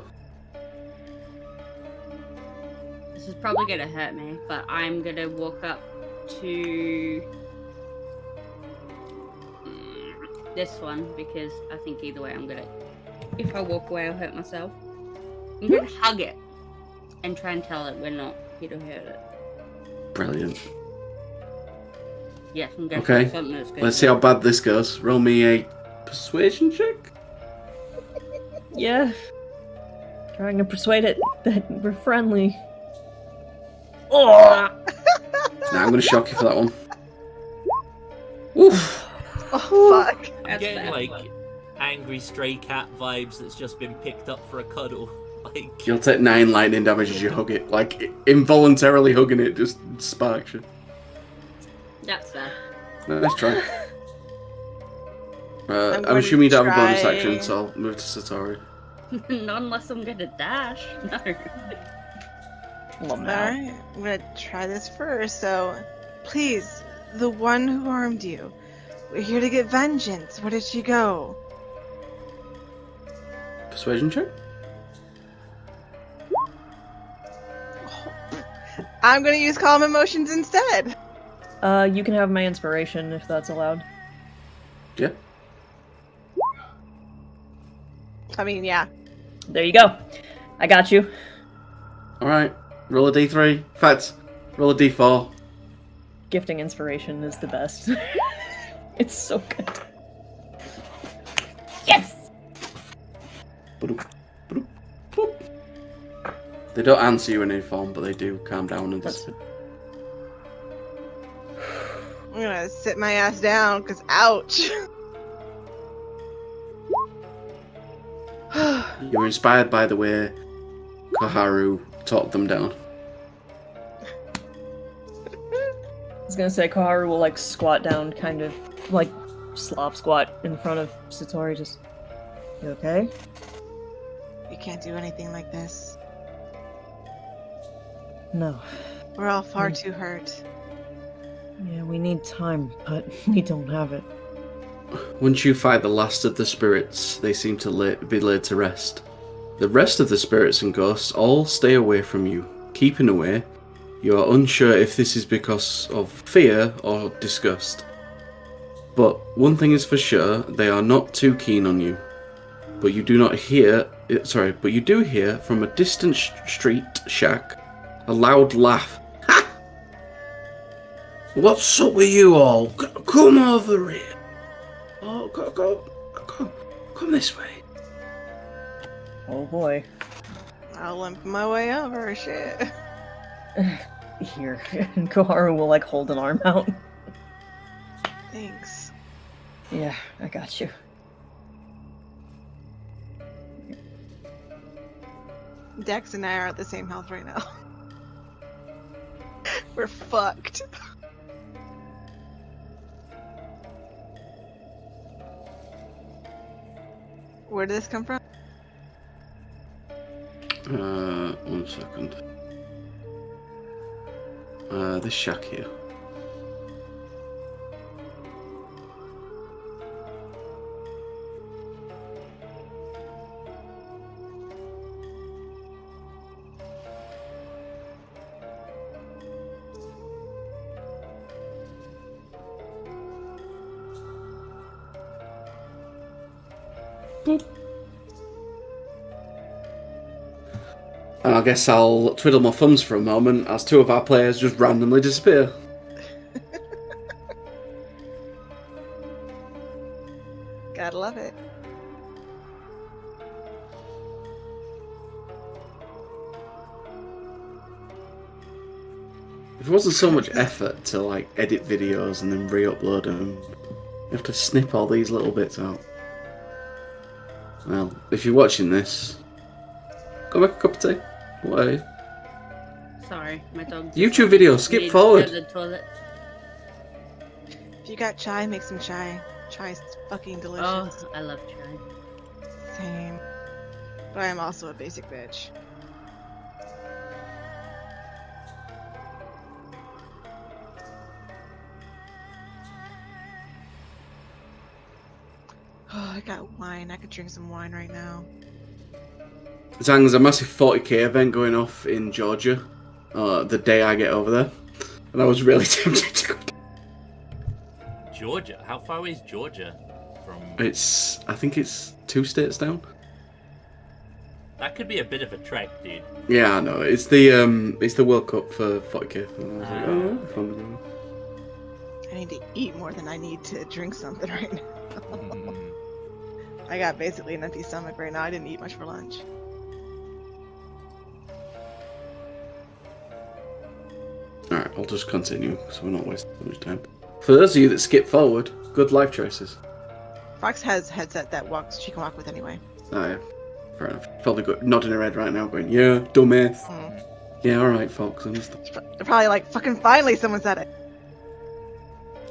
This is probably gonna hurt me, but I'm gonna walk up to this one because I think either way I'm gonna. If I walk away, I'll hurt myself. I'm gonna hug it and try and tell it we're not here to hurt it. Brilliant. Yes, I'm gonna Okay, do something that's good. let's see how bad this goes. Roll me a persuasion check. Yeah. Trying to persuade it that we're friendly. Oh! Nah, I'm going to shock you for that one. Oof. Oh fuck. I'm That's getting bad. like angry stray cat vibes that's just been picked up for a cuddle. Like You'll take 9 lightning damage as you hug it. Like, involuntarily hugging it just sparks you. That's fair. Nice try. I'm going assuming you to don't have a bonus try- action, so I'll move to Satori. Not unless I'm gonna dash. No. Alright, I'm gonna try this first. So, please, the one who harmed you, we're here to get vengeance. Where did she go? Persuasion check? I'm gonna use calm emotions instead. You can have my inspiration if that's allowed. Yeah. I mean, yeah. There you go. I got you. Alright. Roll a d3. In fact, roll a d4. Gifting inspiration is the best. It's so good. Yes! Ba-doop, ba-doop, boop. They don't answer you in any form, but they do calm down and That's just... I'm gonna sit my ass down, because ouch. You were inspired by the way Koharu talked them down. I was gonna say Koharu will like squat down, kind of like Slav squat in front of Satori. Just, you okay? You can't do anything like this. No. We're all far too hurt. Yeah, we need time, but we don't have it. Once you fight the last of the spirits, they seem to be laid to rest. The rest of the spirits and ghosts all stay away from you, keeping away. You are unsure if this is because of fear or disgust. But one thing is for sure, they are not too keen on you. But you do not hear, but you do hear from a distant street shack a loud laugh. Ha! What's up with you all? Come over here. Oh, come this way. Oh boy. I'll limp my way over, shit. Here. And Koharu will like hold an arm out. Thanks. Yeah, I got you. Dex and I are at the same health right now. We're fucked. Where did this come from? 1 second. This shack here. Boop. And I guess I'll twiddle my thumbs for a moment as two of our players just randomly disappear. Gotta love it. If it wasn't so much effort to like edit videos and then re-upload them, you have to snip all these little bits out. Well, if you're watching this, go make a cup of tea. What are you? Sorry, my dog. YouTube video, skip needs to forward. go to the toilet. If you got chai, make some chai. Chai's fucking delicious. Oh, I love chai. Same. But I am also a basic bitch. Oh, I got wine. I could drink some wine right now. Zang, there's a massive 40k event going off in Georgia the day I get over there. And I was really tempted to go. Georgia? How far away is Georgia from... I think it's 2 states down. That could be a bit of a trek, dude. Yeah, I know. It's the World Cup for 40k. And I was like, oh, fun. I need to eat more than I need to drink something right now. Mm. I got basically an empty stomach right now. I didn't eat much for lunch. Alright, I'll just continue so we're not wasting too much time. For those of you that skip forward, good life choices. Fox has headset that she can walk with anyway. Oh yeah, fair enough. Probably nodding her head right now going, yeah, dumbass. Mm. Yeah, alright, Fox, understand. They're probably like, fucking finally someone said it.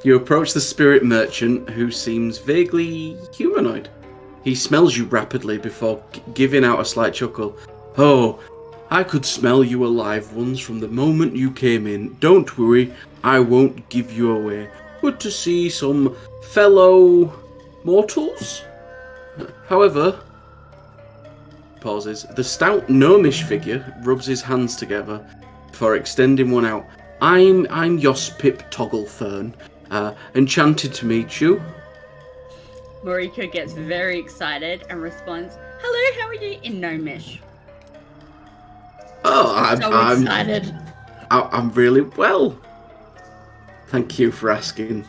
You approach the spirit merchant, who seems vaguely humanoid. He smells you rapidly before giving out a slight chuckle. Oh, I could smell you alive once from the moment you came in. Don't worry, I won't give you away. Good to see some fellow mortals. However, pauses. The stout gnomish figure rubs his hands together before extending one out. I'm Yospip Togglefern. Enchanted to meet you. Mariko gets very excited and responds, "Hello, how are you?" in Gnomish. Oh, So excited. I'm really well. Thank you for asking.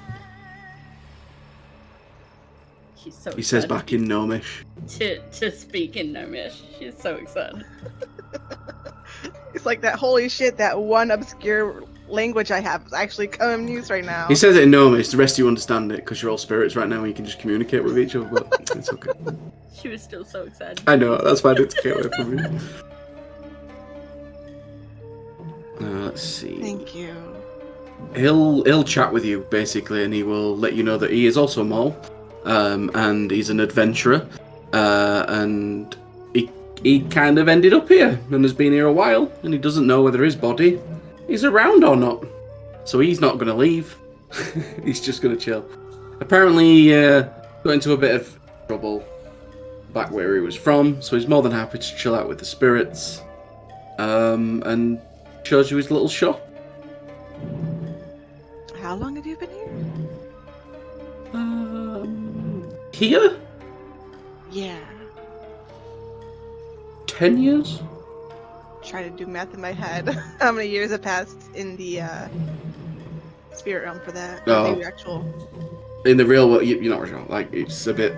She's so He says excited back in Gnomish. to speak in Gnomish. She's so excited. It's like that, holy shit, that one obscure language I have is actually coming use right now. He says it in Gnomish, the rest of you understand it because you're all spirits right now and you can just communicate with each other, but it's okay. She was still so excited. I know, that's why I didn't get away from me. Let's see. Thank you. He'll chat with you basically, and he will let you know that he is also a mole, and he's an adventurer, and he kind of ended up here and has been here a while, and he doesn't know whether his body is around or not. So he's not going to leave. He's just going to chill. Apparently, got into a bit of trouble back where he was from, so he's more than happy to chill out with the spirits, and shows you his little shop. How long have you been here? Here? Yeah. 10 years? Try to do math in my head. How many years have passed in the spirit realm for that? Oh. Maybe actual. In the real world, you're not really sure. Like, it's a bit...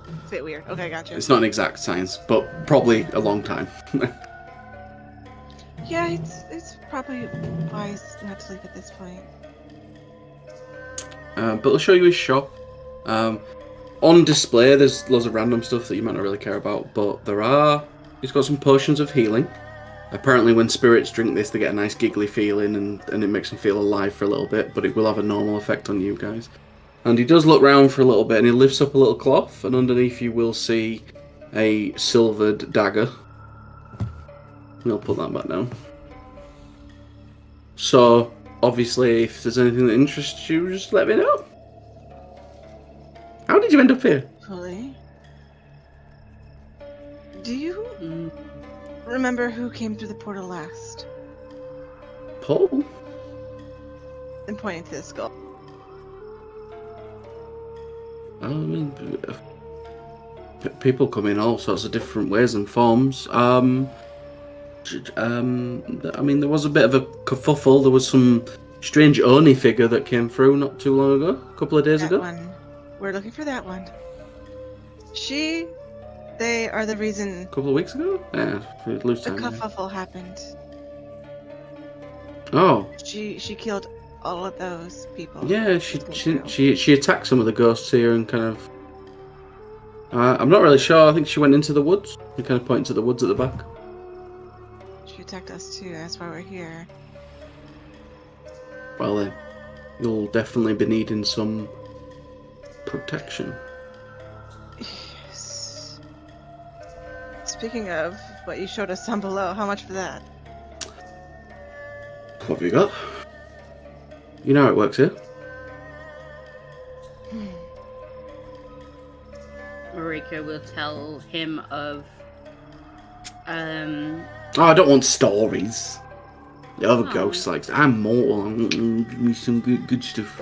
It's a bit weird. Okay, gotcha. It's not an exact science, but probably a long time. Yeah, it's probably wise not to leave at this point. But I'll show you his shop. On display, there's loads of random stuff that you might not really care about, but he's got some potions of healing. Apparently when spirits drink this, they get a nice giggly feeling, and it makes them feel alive for a little bit, but it will have a normal effect on you guys. And he does look round for a little bit, and he lifts up a little cloth, and underneath you will see a silvered dagger. We'll put that back down. So, obviously, if there's anything that interests you, just let me know. How did you end up here? Fully. Do you remember who came through the portal last? Paul? And pointing to the skull. I mean, People come in all sorts of different ways and forms. I mean, there was a bit of a kerfuffle. There was some strange Oni figure that came through not too long ago, a couple of days That ago. one. We're looking for that one. They are the reason A couple of weeks ago? Yeah, loose the time. Yeah. kerfuffle happened. Oh, She killed all of those people. yeah. Through. She attacked some of the ghosts here and kind of. I'm not really sure. I think she went into the woods. You kind of point to the woods at the back. She attacked us too. That's why we're here. Well, then, you'll definitely be needing some protection. Yes. Speaking of what you showed us down below, how much for that? What have you got? You know how it works here. Marika will tell him of Oh, I don't want stories. The other Oh. ghosts like, I'm mortal. Give me some good stuff.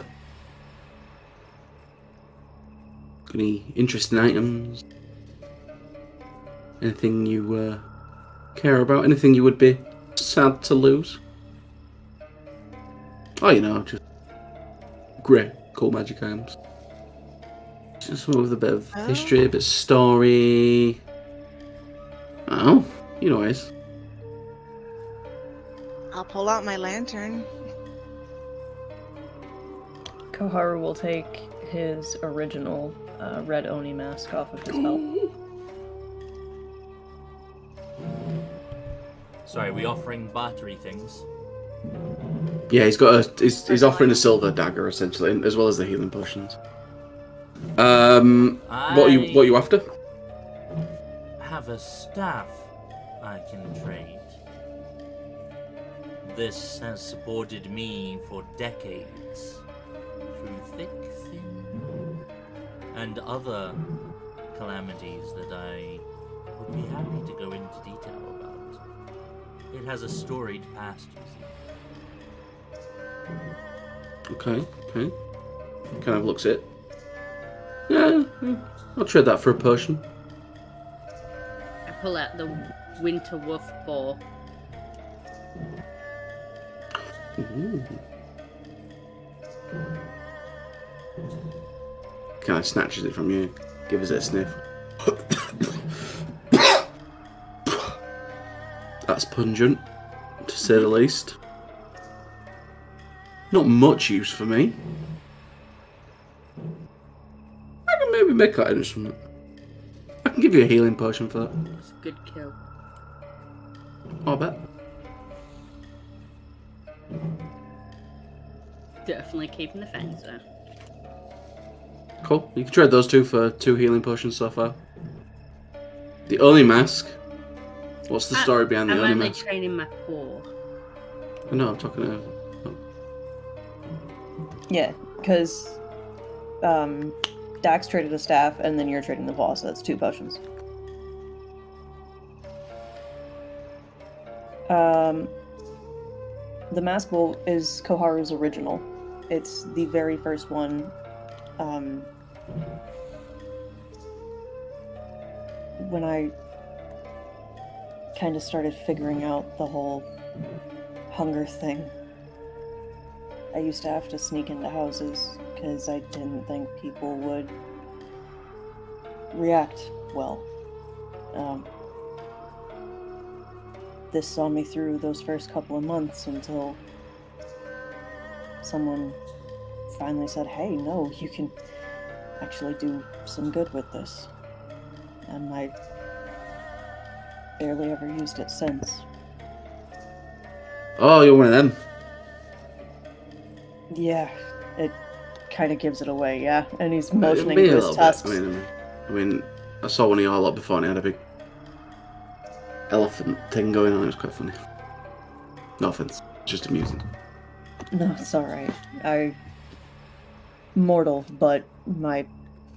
Any interesting items? Anything you care about? Anything you would be sad to lose? Oh, you know, just great, cool magic items. Just with a bit of history, a bit of story. Oh, you know it. I'll pull out my lantern. Koharu will take his original red Oni mask off of his belt. Sorry, we offering bartery things. Yeah, he's got he's offering a silver dagger essentially, as well as the healing potions. What are you after? Have a staff I can trade. This has supported me for decades, through thick, thin, and other calamities that I would be happy to go into detail about. It has a storied past, you see. Okay. Kind of looks it. Yeah, I'll trade that for a potion. I pull out the winter wolf paw. Ooh. Kind of snatches it from you, gives it a sniff. That's pungent, to say the least. Not much use for me. I can maybe make that into something. I can give you a healing potion for that. It's a good kill. I bet. Definitely keeping the fangs though. Cool. You can trade those two for 2 healing potions so far. The Oni mask. What's the story behind the I'm Oni only mask? training my paw. I know, I'm talking to... Yeah, because Dax traded a staff, and then you're trading the paw, so that's 2 potions. The mask bowl is Koharu's original. It's the very first one. When I kind of started figuring out the whole hunger thing, I used to have to sneak into houses because I didn't think people would react well. This saw me through those first couple of months until someone finally said, hey, no, you can actually do some good with this. And I barely ever used it since. Oh, you're one of them. Yeah, it kind of gives it away, yeah. And he's motioning Me a to his little bit. tusks. I mean, I saw one of y'all lot before and it had a big elephant thing going on. It was quite funny. No offense, just amusing. No, it's alright. Mortal, but my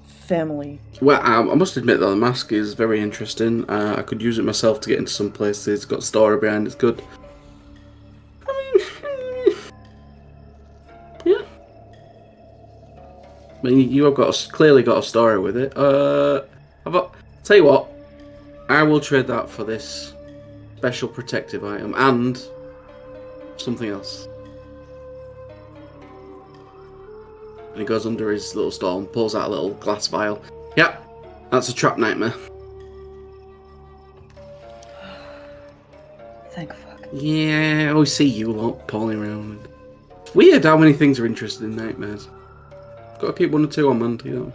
family. Well, I must admit that the mask is very interesting. I could use it myself to get into some places. It's got a story behind it. It's good. Yeah. I mean, you have clearly got a story with it. Tell you what, I will trade that for this special protective item and something else. And he goes under his little stall and pulls out a little glass vial. Yep, that's a trap nightmare. Thank fuck. Yeah, I always see you lot pulling around. It's weird how many things are interested in nightmares. Got to keep one or two on hand, you know.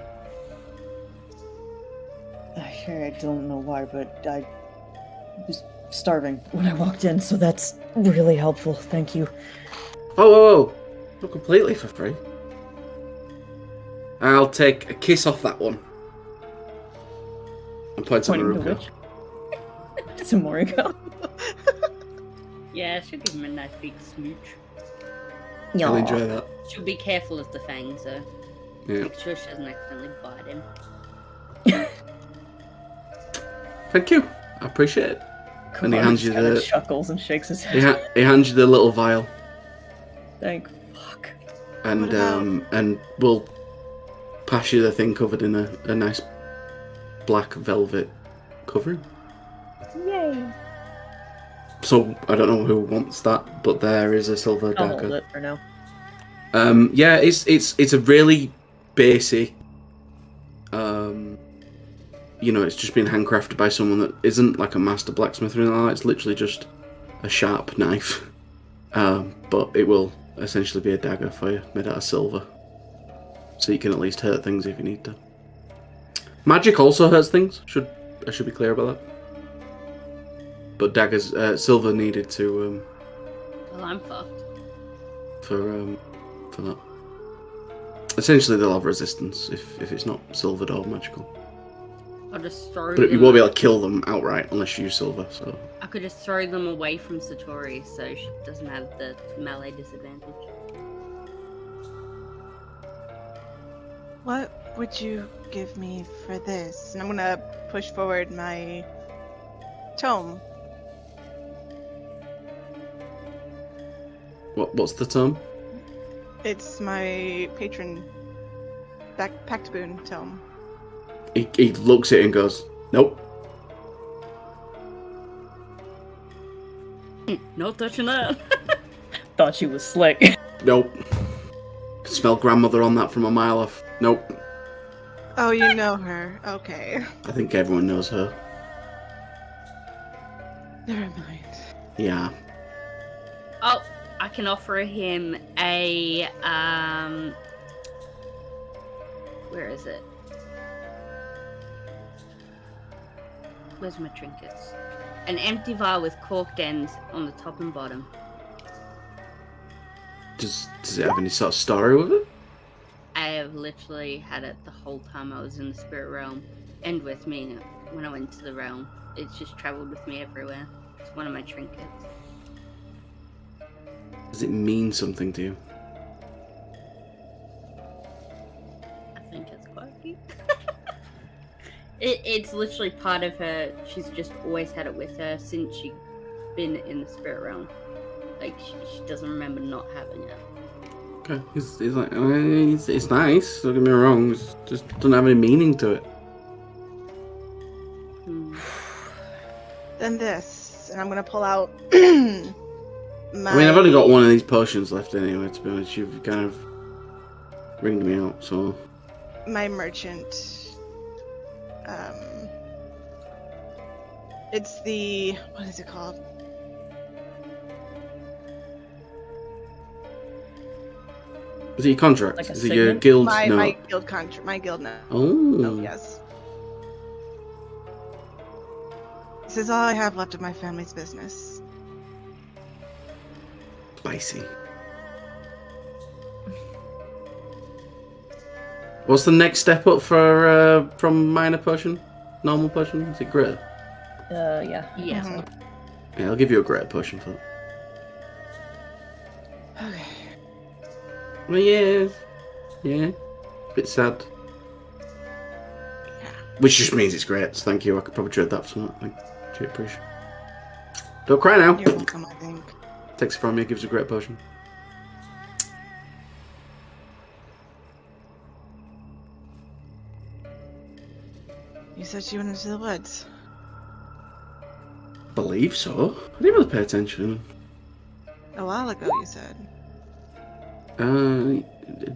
I don't know why, but I was starving when I walked in, so that's really helpful. Thank you. Oh, not completely for free. I'll take a kiss off that one. And point to Maruko. To Moriko. Yeah, she'll give him a nice big smooch. I'll enjoy that. She'll be careful of the fangs, though. Yeah. Make sure she doesn't accidentally bite him. Thank you. I appreciate it. And he hands you the chuckles and shakes his head. he hands you the little vial. Thank fuck. And we'll pass you the thing covered in a nice black velvet covering. Yay. So I don't know who wants that, but there is a silver I'll hold dagger. it for now. Yeah, it's a really basic. You know, it's just been handcrafted by someone that isn't like a master blacksmith or anything like that. It's literally just a sharp knife. But it will essentially be a dagger for you, made out of silver. So you can at least hurt things if you need to. Magic also hurts things. I should be clear about that. But daggers, silver needed to. Well, I'm fucked. For that. Essentially, they'll have resistance if it's not silvered or magical. I'll just throw But them. you won't be able to kill them outright unless you use silver. So I could just throw them away from Satori so she doesn't have the melee disadvantage. What would you give me for this? And I'm gonna push forward my tome. what's the term? It's my patron pact boon tome. He looks at it and goes, "Nope." No touching that. Thought she was slick. Nope. Can smell grandmother on that from a mile off. Nope. Oh, you know her. Okay. I think everyone knows her. Never mind. Yeah. Oh, I can offer him a where is it? Where's my trinkets? An empty vial with corked ends on the top and bottom. Does it have any sort of story with it? I have literally had it the whole time I was in the spirit realm, and with me when I went to the realm. It's just travelled with me everywhere. It's one of my trinkets. Does it mean something to you? I think it's quite cute. It's literally part of her. She's just always had it with her since she's been in the spirit realm. Like, she doesn't remember not having it. Okay. It's like, it's nice, don't get me wrong, it just doesn't have any meaning to it. Then this, and I'm gonna pull out I mean, I've only got one of these potions left anyway, to be honest. You've kind of ringed me out, so... my merchant. It's the... what is it called? Is it your contract? Like a is it your signet? guild? My No. guild contract. My guild note. Oh. Yes. This is all I have left of my family's business. Spicy. What's the next step up for from minor potion? Normal potion? Is it greater? Yeah. Yeah. Mhm. Yeah, I'll give you a greater potion for that. Okay. Well, yeah. Bit sad. Yeah. Which just means it's great. So thank you. I could probably trade that for something. Thank you. Appreciate. Don't cry now. You're welcome, I think. Takes it from me. Gives a great potion. You said she went into the woods. Believe so. I didn't really pay attention. A while ago, you said.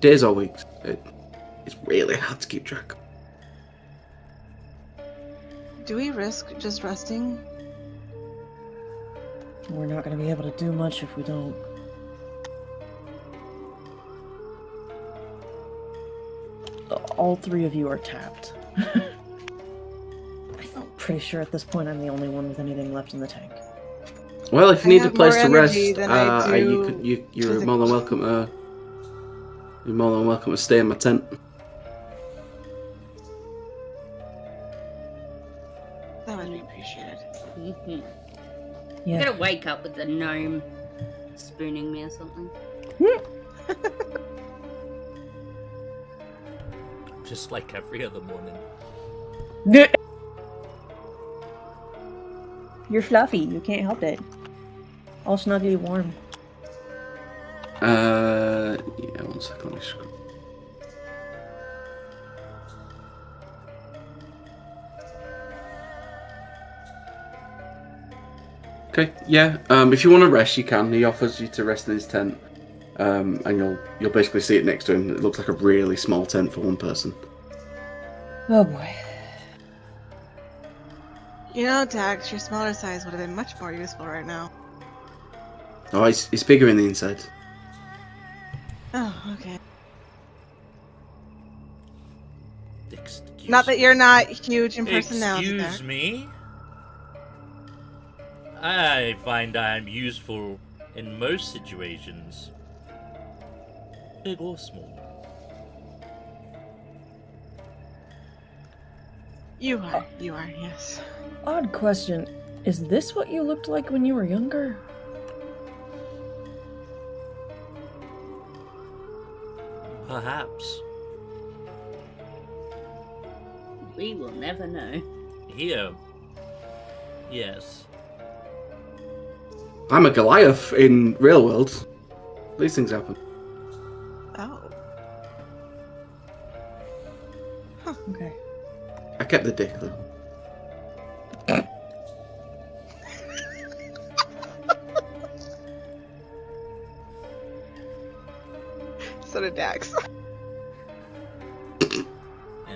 Days or weeks. It's really hard to keep track. Do we risk just resting? We're not going to be able to do much if we don't. All three of you are tapped. I'm pretty sure at this point I'm the only one with anything left in the tank. Well, if you I need a have place more to rest, energy than I do you're more than welcome to. You're more than welcome to stay in my tent. That would be appreciated. Mhm. Yeah. I'm gonna wake up with the gnome spooning me or something. Just like every other morning. You're fluffy. You can't help it. All snuggly warm. Yeah, 1 second. Let me scroll. Okay, yeah. If you want to rest, you can. He offers you to rest in his tent, and you'll basically see it next to him. It looks like a really small tent for one person. Oh boy. You know, Dax, your smaller size would have been much more useful right now. Oh, it's bigger in the inside. Oh, okay. Excuse Not that you're not huge in personality, Excuse Dax. me? I find I'm useful in most situations. Big or small. You are, yes. Odd question. Is this what you looked like when you were younger? Perhaps. We will never know. Here. Yes. I'm a Goliath in real world. These things happen. Oh. Okay. I kept the dick though. So did Dax.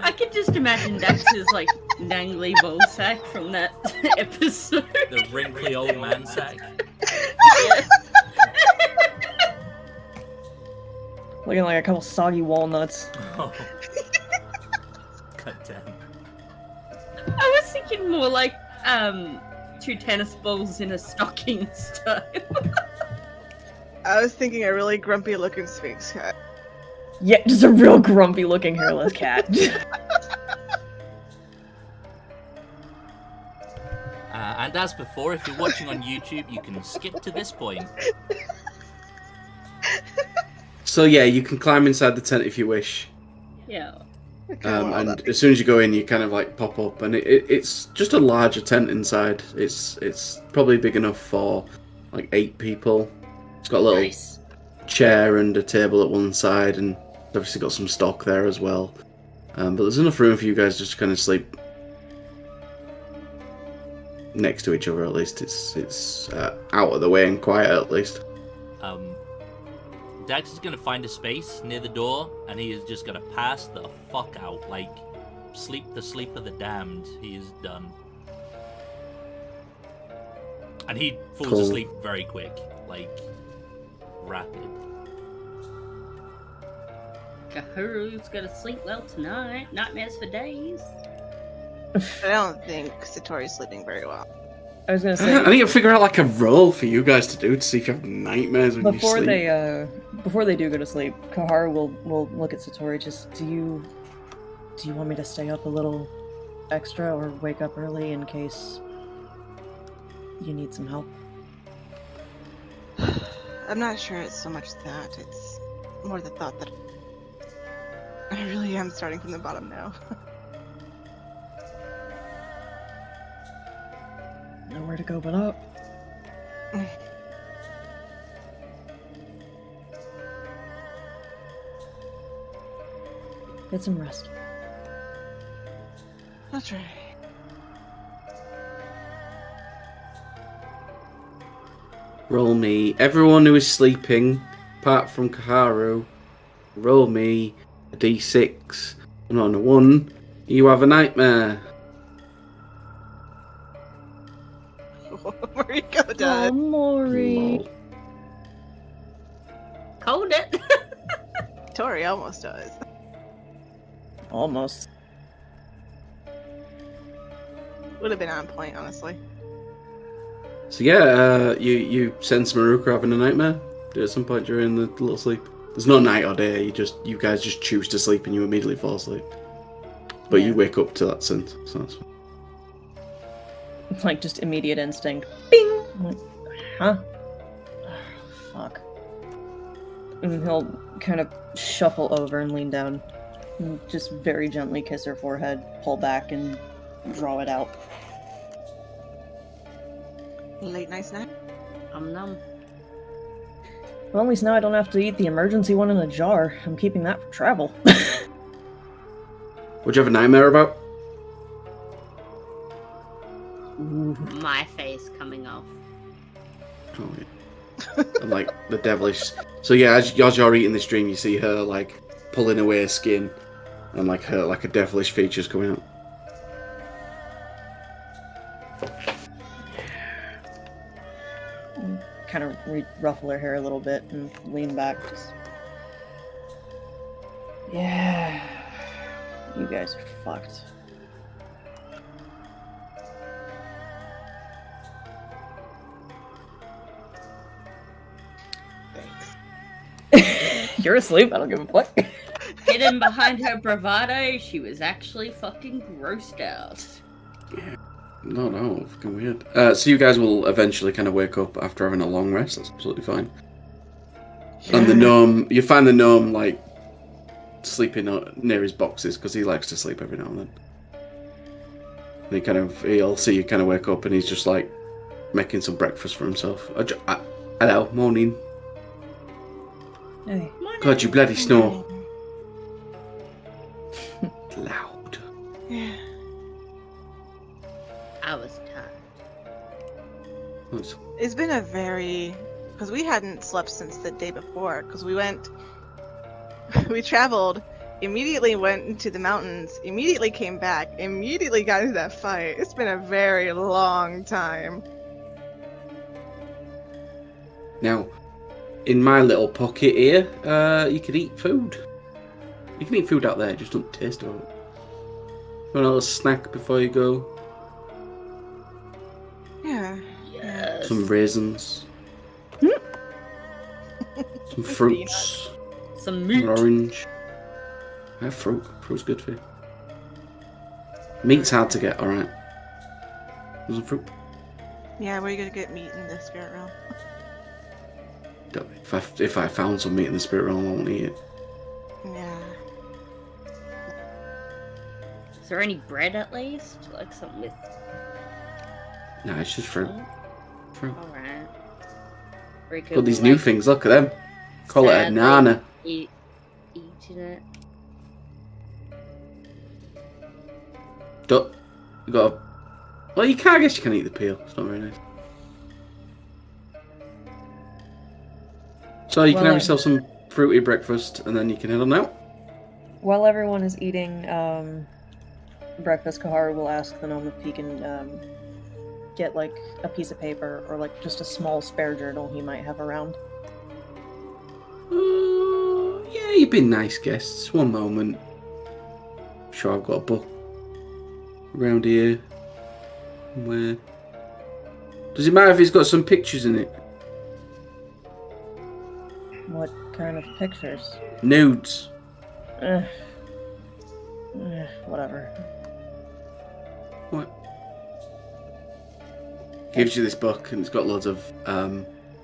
I could just imagine Dax's like dangly ball sack from that episode. The wrinkly old man sack. Looking like a couple soggy walnuts. Oh. God damn. I was thinking more like two tennis balls in a stocking style. I was thinking a really grumpy looking Sphinx cat. Yeah, just a real grumpy looking hairless cat. And as before, if you're watching on YouTube, you can skip to this point. So yeah, you can climb inside the tent if you wish. Yeah. And as soon as you go in, you kind of like pop up, and it's just a larger tent inside. It's probably big enough for like 8 people. It's got a little Nice. chair and a table at one side, and obviously got some stock there as well. But there's enough room for you guys just to kind of sleep next to each other. At least it's out of the way and quiet. At least. Dax is gonna find a space near the door, and he is just gonna pass the fuck out. Like, sleep the sleep of the damned. He is done. And he falls Cool. asleep very quick. Like, rapid. Kahuru's gonna sleep well tonight. Nightmares for days. I don't think Satori's sleeping very well. I was gonna I say need to figure out like a role for you guys to do to see if you have nightmares when before you sleep. before they do go to sleep, Kaharu will look at Satori. Just do you want me to stay up a little extra or wake up early in case you need some help? I'm not sure it's so much that. It's more the thought that I really am starting from the bottom now. Nowhere to go but up. Get some rest. That's right. Roll me. Everyone who is sleeping, apart from Kaharu, roll me a d6. And on a 1, you have a nightmare. Mariko Oh, does. Mori. Lol. Called it. Tori almost does. Almost. Would have been on point, honestly. So yeah, you sense Maruka having a nightmare at some point during the little sleep. There's no night or day. You guys just choose to sleep and you immediately fall asleep. But Yeah. you wake up to that sense, so that's fine. Like, just immediate instinct. Bing! I'm like, huh? Fuck. And he'll kind of shuffle over and lean down. And just very gently kiss her forehead, pull back, and draw it out. Late night snack. I'm numb. Well, at least now I don't have to eat the emergency one in a jar. I'm keeping that for travel. What'd you have a nightmare about? My face coming off. Oh yeah. And like the devilish. So yeah, as you're eating this dream, you see her like pulling away her skin, and like her like a devilish features coming out. Kind of ruffle her hair a little bit and lean back. Just... Yeah. You guys are fucked. Thanks. You're asleep? I don't give a fuck. Hidden behind her bravado, she was actually fucking grossed out. No, fucking weird. So you guys will eventually kind of wake up after having a long rest. That's absolutely fine. And the gnome, you find the gnome like sleeping near his boxes because he likes to sleep every now and then. And he'll see you kind of wake up and he's just like making some breakfast for himself. Hello, morning. Hey. God, you bloody snore. Loud. Yeah. I was tired. It's been a very... Because we hadn't slept since the day before. Because we traveled, immediately went into the mountains, immediately came back, immediately got into that fight. It's been a very long time. Now, in my little pocket here, you could eat food. You can eat food out there, just don't taste of it. Want a little snack before you go? Yeah. Yes. Some raisins. Some fruits. Some An meat. orange. Yeah, fruit. Fruit's good for you. Meat's hard to get, alright. Some fruit. Yeah, where are you going to get meat in the spirit realm? If I found some meat in the spirit realm, I won't eat it. Yeah. Is there any bread at least? Like something with... Nah, it's just fruit. Fruit. Alright. Rico Got these will, new like, things, look at them. Call it a sadly nana. Eating it. You got a... Well, you can, I guess you can eat the peel. It's not very nice. So you can Well, have yourself some fruity breakfast, and then you can head on out. While everyone is eating breakfast, Kaharu will ask the gnome if he can get like a piece of paper or like just a small spare journal he might have around. Yeah, you've been nice guests. One moment. Sure, I've got a book around here. Where? Does it matter if it's got some pictures in it? What kind of pictures? Nudes. Whatever. What? Gives you this book, and it's got loads of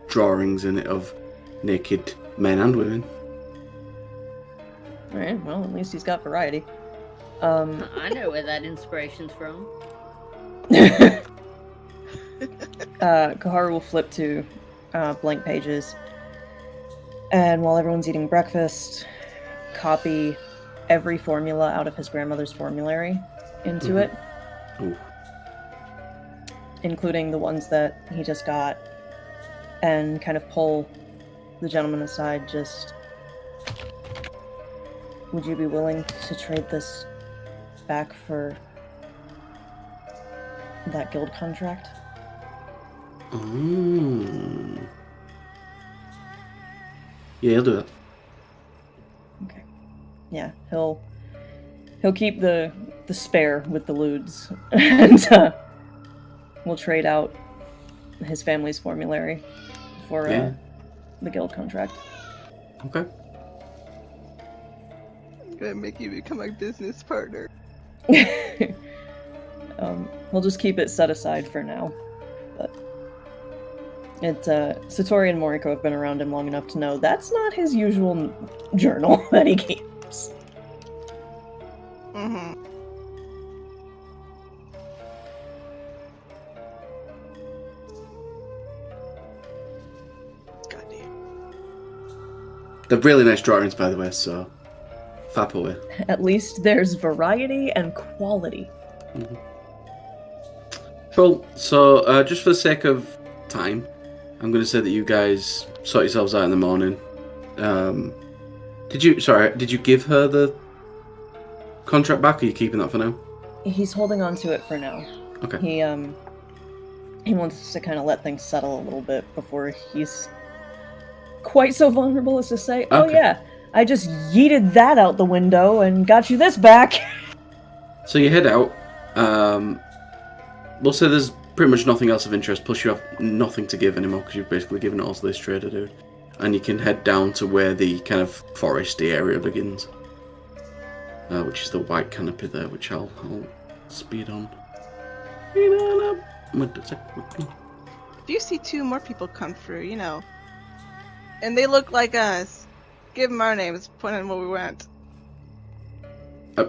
drawings in it of naked men and women. Alright, well, at least he's got variety. I know where that inspiration's from. Kaharu will flip to blank pages, and while everyone's eating breakfast, copy every formula out of his grandmother's formulary into it, Ooh. including the ones that he just got, and kind of pull the gentleman aside. Just, would you be willing to trade this back for that guild contract? Yeah, he'll do it. Okay. Yeah, he'll keep the spare with the lewds, and we'll trade out his family's formulary for the guild contract. Okay. I'm gonna make you become my business partner. We'll just keep it set aside for now. But Satori and Moriko have been around him long enough to know that's not his usual journal that he keeps. Mm-hmm. Goddamn. They're really nice drawings, by the way, so fap away. At least there's variety and quality. Mm-hmm. Cool. So, just for the sake of time, I'm going to say that you guys sort yourselves out in the morning. Did you give her the contract back, or are you keeping that for now? He's holding on to it for now. Okay. He wants to kind of let things settle a little bit before he's quite so vulnerable as to say, "Oh Okay. yeah, I just yeeted that out the window and got you this back." So you head out. We'll say there's pretty much nothing else of interest, plus you have nothing to give anymore because you've basically given it all to this trader dude. And you can head down to where the kind of foresty area begins, which is the white canopy there, which I'll speed on. If you see two more people come through, and they look like us, give them our names, point out where we went.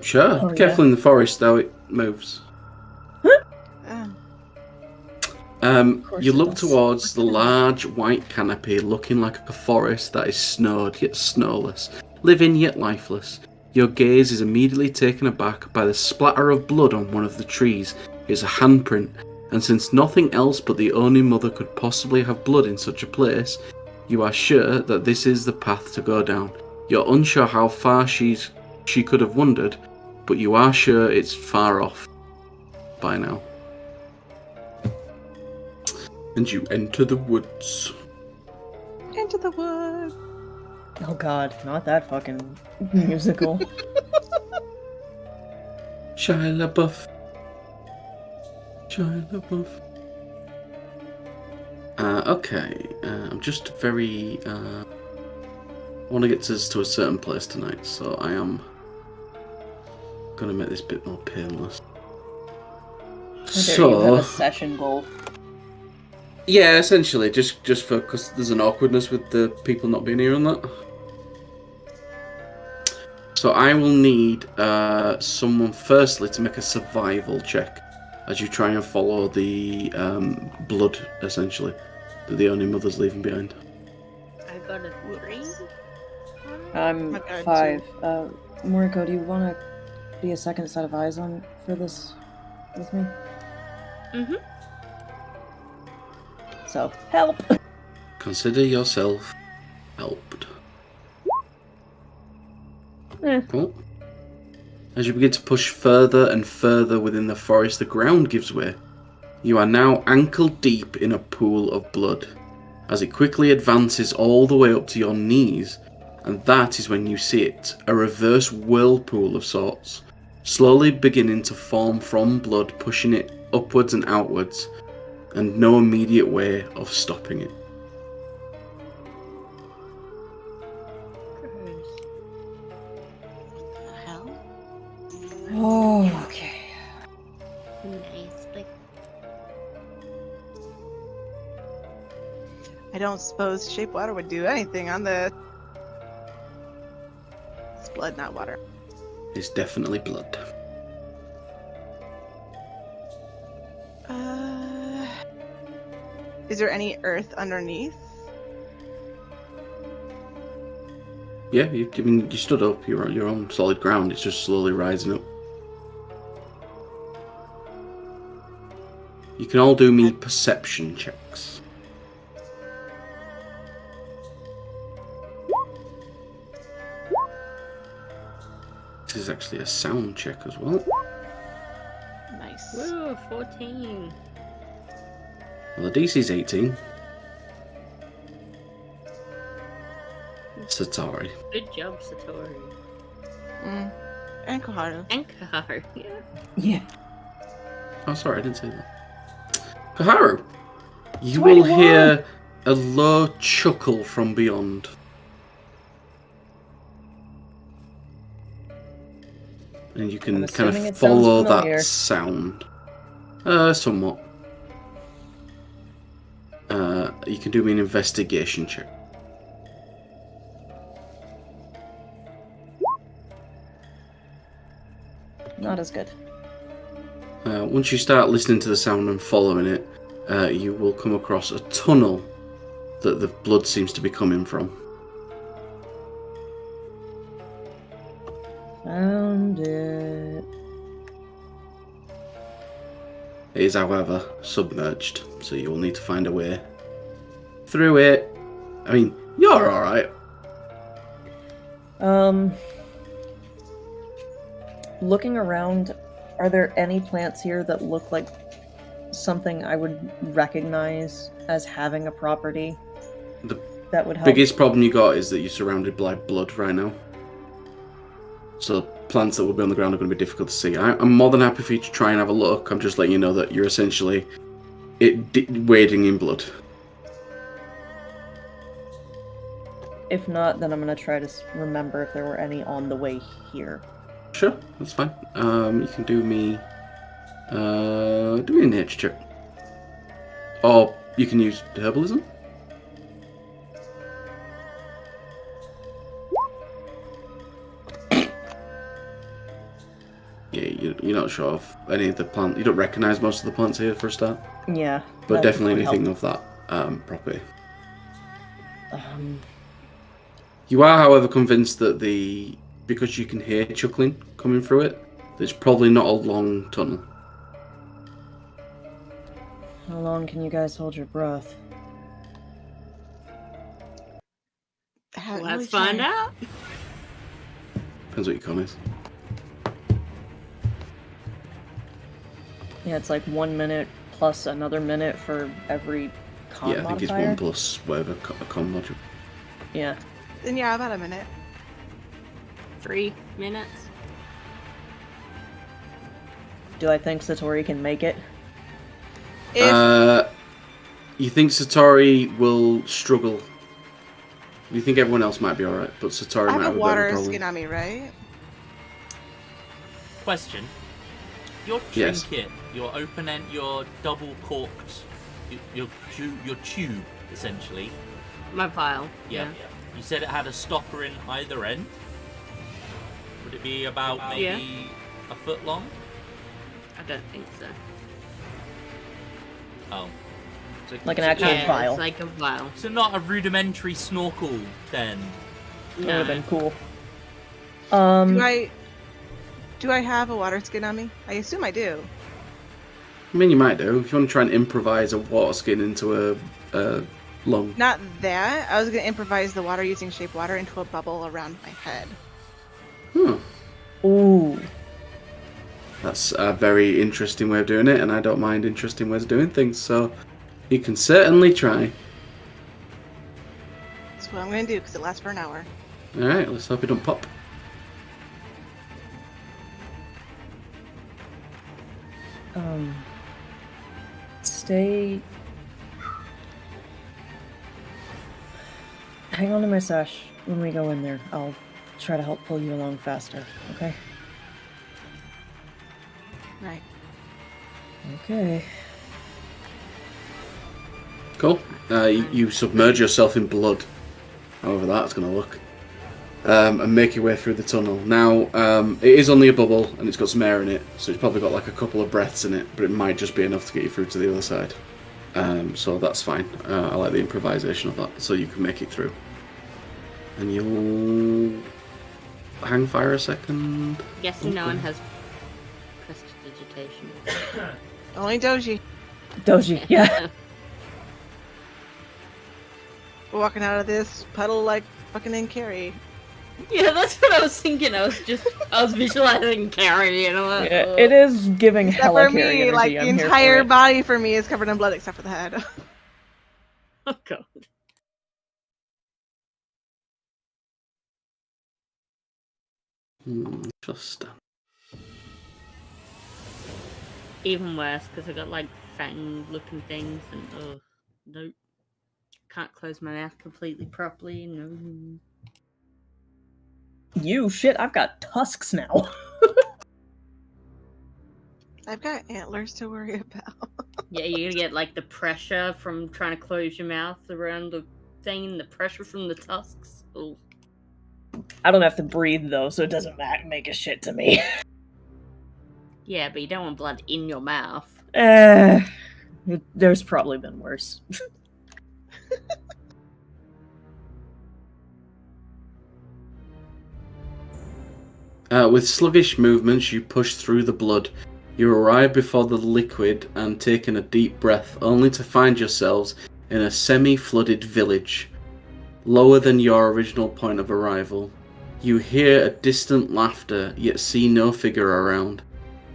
Sure. Oh, Careful in the forest, though, it moves. You look towards the large white canopy, looking like a forest that is snowed yet snowless, living yet lifeless. Your gaze is immediately taken aback by the splatter of blood on one of the trees. It's a handprint, and since nothing else but the Oni mother could possibly have blood in such a place, you are sure that this is the path to go down. You're unsure how far she could have wandered, but you are sure it's far off by now. And you enter the woods. Into the woods. Oh god, not that fucking musical. Shia LaBeouf. Okay, I'm just very... I want to get us to a certain place tonight, so I am going to make this a bit more painless. You have a session goal. Yeah, essentially, just for because there's an awkwardness with the people not being here and that. So I will need someone firstly to make a survival check as you try and follow the blood, essentially, that the Oni mother's leaving behind. I got a 3. I'm I got 5. Moriko, do you want to be a second set of eyes on for this with me? Mm-hmm. So, help! Consider yourself helped. Cool. As you begin to push further and further within the forest, the ground gives way. You are now ankle deep in a pool of blood, as it quickly advances all the way up to your knees, and that is when you see it, a reverse whirlpool of sorts, slowly beginning to form from blood, pushing it upwards and outwards, and no immediate way of stopping it. What the hell? Oh, okay. Nice. Like, I don't suppose shape water would do anything on the... It's blood, not water. It's definitely blood. Is there any earth underneath? Yeah, you stood up, you're on solid ground, it's just slowly rising up. You can all do me perception checks. This is actually a sound check as well. Nice. Woo, 14. Well, the DC's 18. Satori. Good job, Satori. And Koharu. And Kaharu, yeah. Yeah. Oh, sorry, I didn't say that. Koharu, you will 21. hear a low chuckle from beyond. And you can I'm kind assuming of it sounds follow familiar. that sound. Somewhat. You can do me an investigation check. Not as good. Once you start listening to the sound and following it, you will come across a tunnel that the blood seems to be coming from. Found it. It is, however, submerged, so you will need to find a way through it. I mean, you're alright. Looking around, are there any plants here that look like something I would recognize as having a property The that would help? biggest problem you got is that you're surrounded by blood right now. So plants that will be on the ground are going to be difficult to see. I'm more than happy for you to try and have a look. I'm just letting you know that you're essentially wading in blood. If not, then I'm gonna try to remember if there were any on the way here. Sure, that's fine. You can do me a nature check. Or you can use herbalism. Yeah, you're not sure of any of the plant. You don't recognise most of the plants here for a start. Yeah. But that definitely would anything help. of that property. Um, You are, however, convinced that because you can hear chuckling coming through it, that it's probably not a long tunnel. how long can you guys hold your breath? Let's find out. Depends what your con is. Yeah, it's like 1 minute plus another minute for every con Yeah, I think it's modifier. 1 plus whatever con module. Yeah. Then yeah, about a minute. 3 minutes. Do I think Satori can make it? If You think Satori will struggle? You think everyone else might be alright, but Satori I might have have a a bit of water a problem. skin on me, right? Question. Your Yes. trinket, your open end, your double corked, your tube, essentially. My vial. Yeah. You said it had a stopper in either end. Would it be about maybe a foot long? I don't think so. Oh. So, Like an actual Yeah, vial. it's like a vial. So not a rudimentary snorkel then. That would have No. been cool. Do I have a water skin on me? I assume I do. I mean, you might do. If you want to try and improvise a water skin into a long... Not that. I was gonna improvise the water using shape water into a bubble around my head. Ooh. That's a very interesting way of doing it, and I don't mind interesting ways of doing things, so you can certainly try. That's what I'm gonna do because it lasts for an hour. Alright, let's hope it don't pop. Stay. Hang on to my sash when we go in there. I'll try to help pull you along faster, okay? Right. Okay. Cool. You submerge yourself in blood, however that's going to look, and make your way through the tunnel. Now, it is only a bubble, and it's got some air in it, so it's probably got like a couple of breaths in it, but it might just be enough to get you through to the other side. So that's fine. I like the improvisation of that, so you can make it through. And you'll hang fire a second. Guessing no one has prestidigitation. Only Doji. Doji, yeah. We're walking out of this puddle like fucking in Carrie. Yeah, that's what I was thinking. I was visualizing Carrie, and I'm like, Yeah, oh. it is giving Except hella for Carrie me, energy. like the I'm here for entire it. body for me is covered in blood except for the head. Oh god. Just Even worse, because I got like fang-looking things, and nope, can't close my mouth completely properly. No. You shit, I've got tusks now. I've got antlers to worry about. Yeah, you're gonna get like the pressure from trying to close your mouth around the thing, and the pressure from the tusks. Oh. I don't have to breathe though, so it doesn't make a shit to me. Yeah, but you don't want blood in your mouth. There's probably been worse. With sluggish movements, you push through the blood. You arrive before the liquid and taking a deep breath, only to find yourselves in a semi-flooded village, lower than your original point of arrival. You hear a distant laughter, yet see no figure around.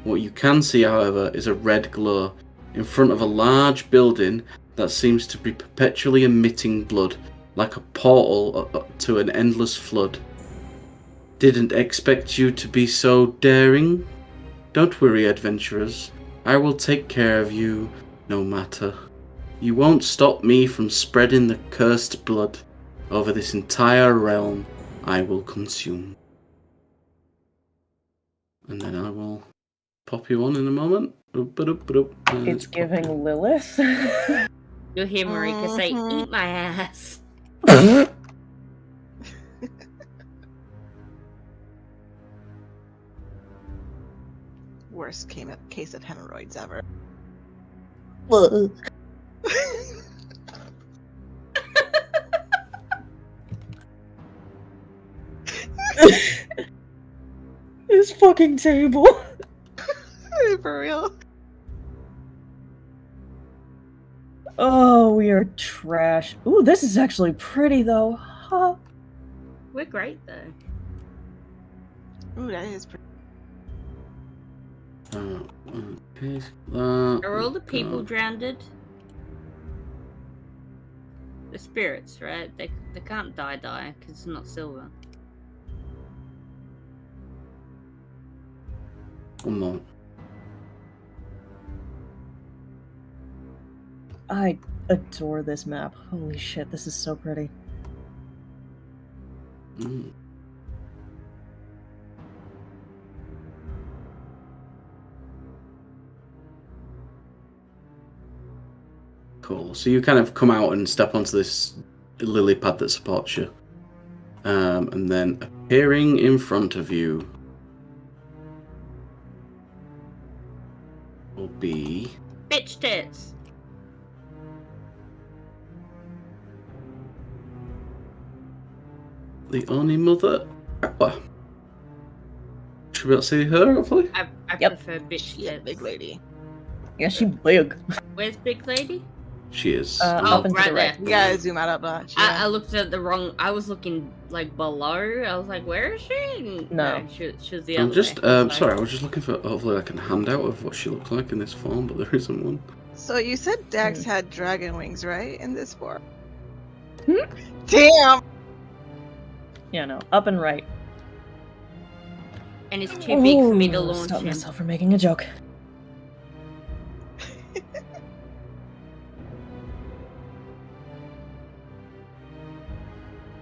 What you can see, however, is a red glow in front of a large building that seems to be perpetually emitting blood, like a portal to an endless flood. Didn't expect you to be so daring. Don't worry, adventurers. I will take care of you, no matter. You won't stop me from spreading the cursed blood over this entire realm. I will consume. And then I will pop you on in a moment. It's giving Lilith. You'll hear Marika say, "Eat my ass." Worst case of hemorrhoids ever. This fucking table. For real. Oh, we are trash. Ooh, this is actually pretty though. Huh. We're great though. Ooh, that is pretty. Okay. Are all the people drowned? The spirits, right? They can't die because it's not silver. One more. I adore this map. Holy shit, this is so pretty. Mm. Cool. So you kind of come out and step onto this lily pad that supports you. And then appearing in front of you will be Bitch tits. the only mother. What? Should we not see her, hopefully? I Yep. prefer bitch tits. Big lady. Yeah, she big. Where's big lady? She is. Up and to right the right. You gotta zoom out a bunch. I Yeah. looked at the wrong. I was looking like below. I was like, "Where is she?" No. she was the I'm other just, way. sorry, I was just looking for hopefully like a handout of what she looks like in this form, but there isn't one. So you said Dax had dragon wings, right? In this form. Hmm? Damn. Yeah, no. Up and right. And it's too big for me to launch Stop him. myself from making a joke.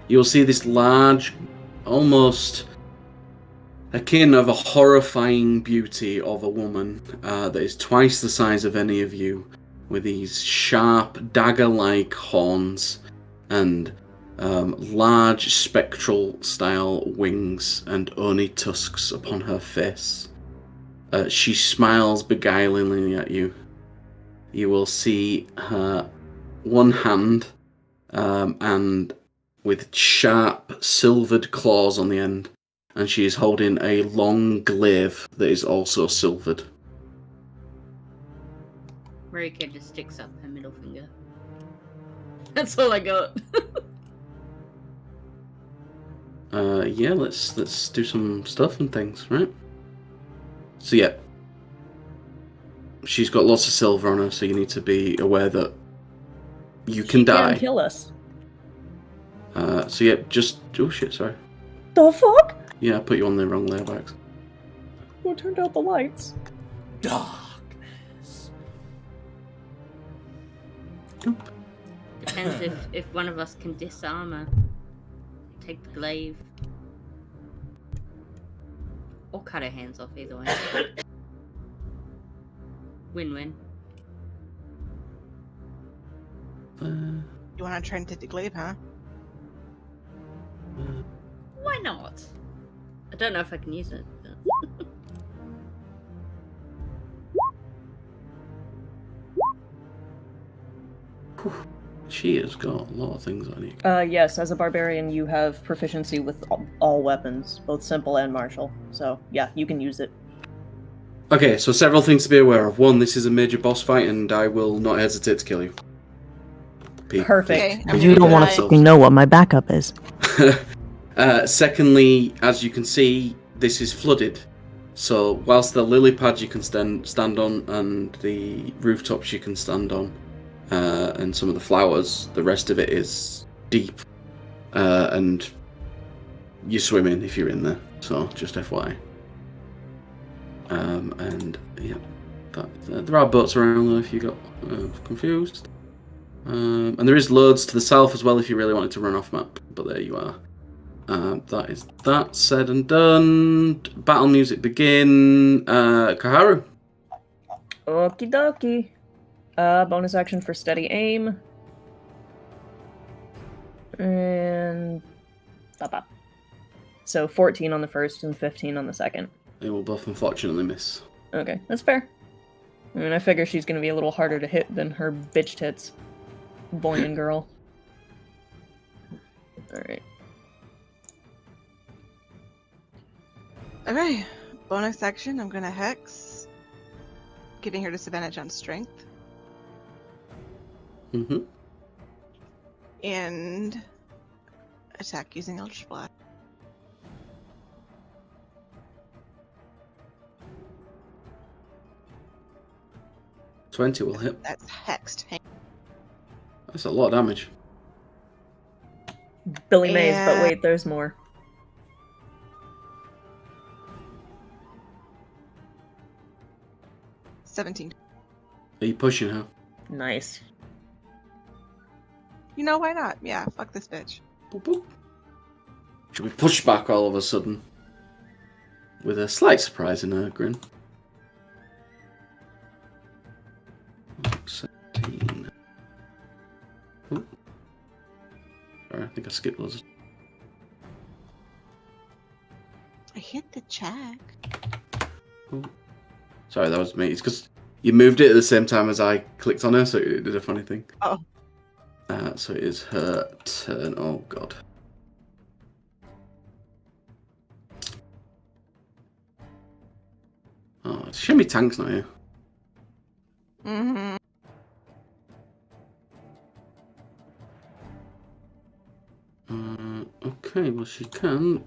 You'll see this large, almost akin of a horrifying beauty of a woman that is twice the size of any of you, with these sharp, dagger-like horns and large spectral-style wings and oni tusks upon her face. She smiles beguilingly at you. You will see her one hand and with sharp, silvered claws on the end, and she is holding a long glaive that is also silvered. Marika just sticks up her middle finger. That's all I got. Yeah, let's do some stuff and things, right? So yeah, she's got lots of silver on her, so you need to be aware that you can She die. can kill us. So yeah, just oh shit, sorry. The fuck? Yeah, I put you on the wrong layer by accident. Who turned out the lights? Darkness. Depends if one of us can disarm her. Take the glaive. Or cut her hands off, either way. Win-win. You want to try and take the glaive, huh? Why not? I don't know if I can use it. But... She has got a lot of things on you. Yes, as a barbarian, you have proficiency with all weapons, both simple and martial. So, yeah, you can use it. Okay, so several things to be aware of. One, this is a major boss fight, and I will not hesitate to kill you. Perfect. Okay, I'm You don't gonna want die. to fucking know what my backup is. Secondly, as you can see, this is flooded. So whilst the lily pads you can stand on, and the rooftops you can stand on, and some of the flowers, the rest of it is deep, and you swim in if you're in there. So just FYI. And yeah, there are boats around though if you got confused. And there is loads to the south as well if you really wanted to run off map. But there you are. That is that said and done. Battle music begin. Kaharu. Okie dokie. Bonus action for steady aim. And... Bop. So 14 on the first and 15 on the second. They will both unfortunately miss. Okay, that's fair. I mean, I figure she's gonna be a little harder to hit than her bitch tits. Boy and girl. Alright. Okay, bonus action. I'm gonna hex, giving her disadvantage on strength, Mm-hmm. and attack using Eldritch Blast. $20 will hit. That's hexed. That's a lot of damage. Billy Mays, but And- wait, there's more. $17. Are you pushing her? Nice. You know why not? Yeah, fuck this bitch. Boop, boop. She'll be pushed back all of a sudden. With a slight surprise in her grin. 17. Ooh. Sorry, I think I skipped those. I hit the check. Ooh. Sorry, that was me. It's because you moved it at the same time as I clicked on her, so it did a funny thing. Oh. So it is her turn. Oh, God. Oh, it's shimmy tanks not here. Mm-hmm. Okay, well, she can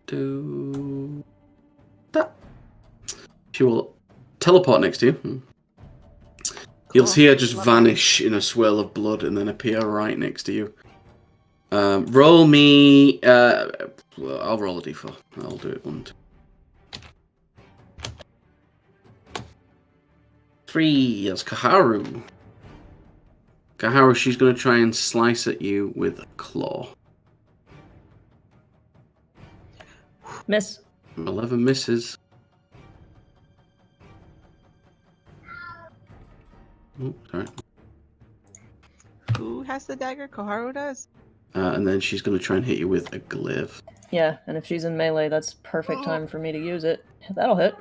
do that. She will teleport next to you. You'll see her just vanish in a swirl of blood and then appear right next to you. Roll me... I'll roll a d4. I'll do it 1, 2. 3, that's Kaharu. Kaharu, she's going to try and slice at you with a claw. Miss. 11 misses. Oh, sorry. Who has the dagger? Koharu does? And then she's going to try and hit you with a glaive. Yeah, and if she's in melee, that's perfect time for me to use it. That'll hit.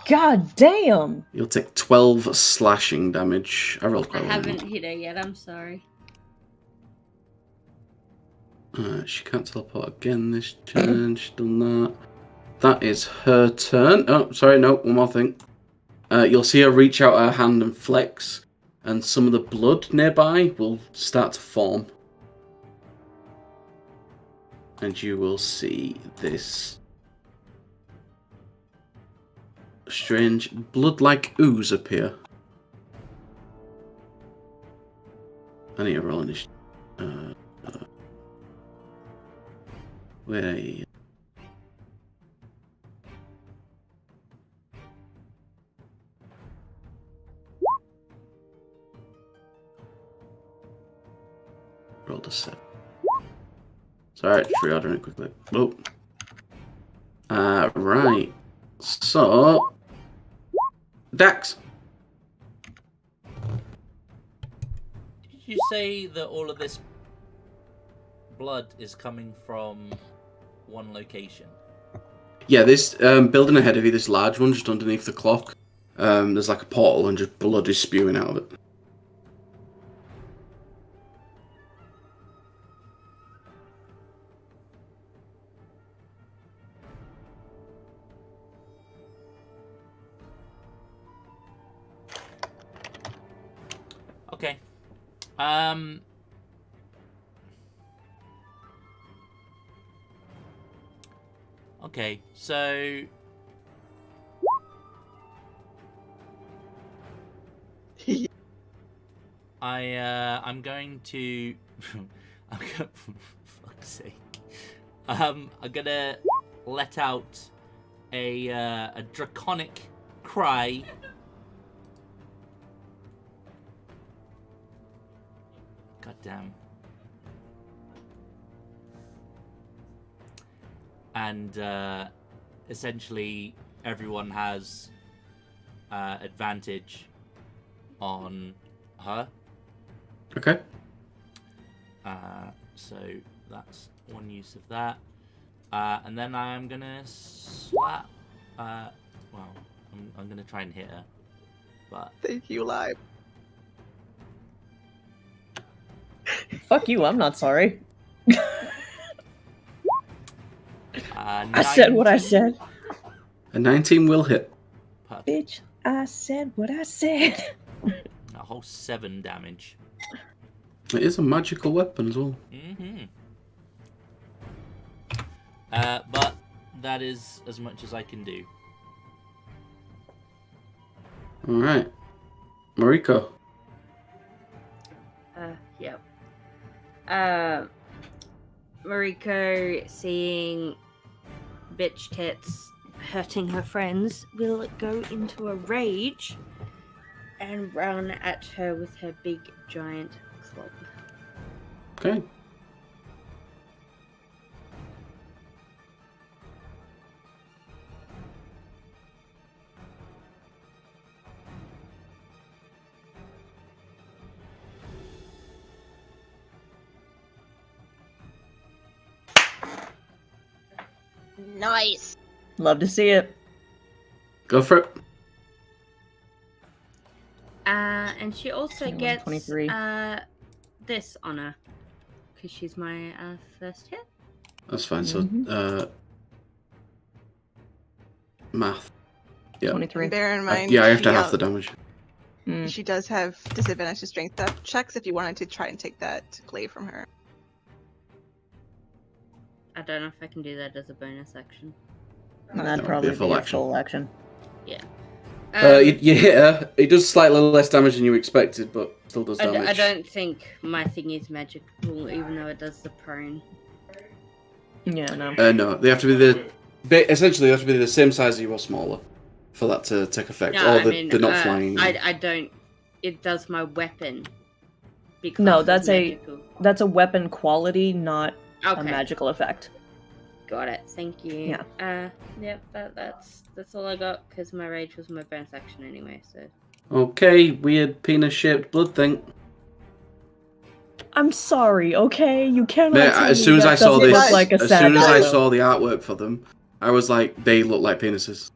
God damn! You'll take 12 slashing damage. I rolled I quite well. haven't hit her yet, I'm sorry. She can't teleport again this turn. She's done that. That is her turn. Oh, sorry, no, one more thing. You'll see her reach out her hand and flex, and some of the blood nearby will start to form. And you will see this strange blood-like ooze appear. I need to roll initiative. Where are you? Rolled a 7. Sorry, just reordering it quickly. Oh. Right. So, Dax. Did you say that all of this blood is coming from one location? Yeah, this building ahead of you, this large one just underneath the clock. There's like a portal and just blood is spewing out of it. Okay. Okay, so I'm going to I'm gonna, for fuck's sake. I'm gonna let out a draconic cry. God damn. And essentially everyone has advantage on her. Okay. So that's one use of that. And then I'm gonna slap. Well, I'm gonna try and hit her, but Thank you, live. Fuck you, I'm not sorry. I 19. said what I said. A 19 will hit. Perfect. Bitch, I said what I said. A whole 7 damage. It is a magical weapon as well. Mm-hmm. But that is as much as I can do. Alright. Mariko. Yep. Mariko, seeing bitch tits hurting her friends, will go into a rage and run at her with her big giant club. Okay. Nice. Love to see it. Go for it. And she also 21, gets 23. this on her because she's my first hit. That's fine. Mhm. So, math. Yeah. 23. Bear in mind, Yeah, I have she, to half the damage. Mm. She does have disadvantage to strength up checks if you wanted to try and take that glaive from her. I don't know if I can do that as a bonus action. That'd No, probably be a full be a action. full action. Yeah. You hit her. It does slightly less damage than you expected, but still does damage. I don't think my thing is magical, even though it does the prone. Yeah, no. No, they have to be essentially they have to be the same size as you or smaller for that to take effect. No, or I mean, they're not flying. I don't. It does my weapon. Because No, it's magical. that's a weapon quality, not a Okay. magical effect. Got it. Thank you. Yeah. Yep. That's all I got because my rage was my bonus action anyway. So. Okay, weird penis-shaped blood thing. I'm sorry, okay? You cannot Yeah, tell as me soon as that I saw doesn't this, look like a as sad soon as I dildo. saw the artwork for them, I was like, they look like penises.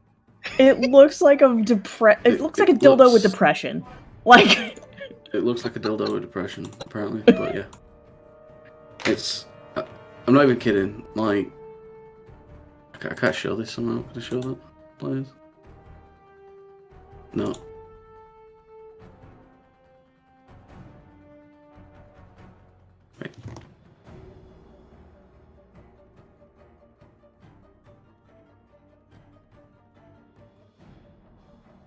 It looks like a It looks like a dildo looks- with depression. Like, It looks like a dildo with depression, apparently. But yeah, it's. I'm not even kidding. Like, I can't show this somehow. Can I show that, please? No. Right.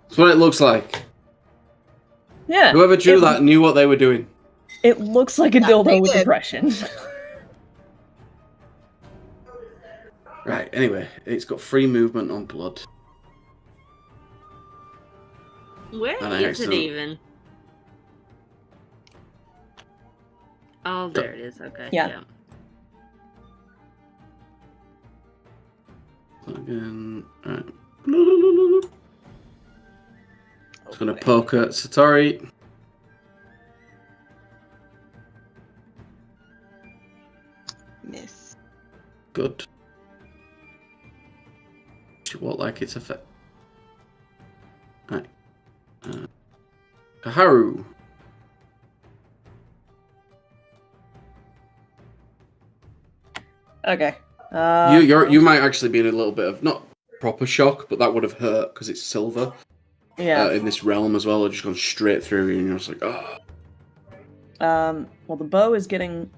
That's what it looks like. Yeah. Whoever drew it, that knew what they were doing. It looks like a Yeah, dildo they with did. depression. Right, anyway, it's got free movement on blood. Where And I is it accidentally- even? Oh, there it is. Okay. Yeah. Again, right. It's gonna boy. poke at Satori. Miss. Good. She won't like its effect. Right. Kaharu. Okay. You might actually be in a little bit of not proper shock, but that would have hurt because it's silver. Yeah. In this realm as well, it's just gone straight through you, and you're just like, oh. Well, the bow is getting,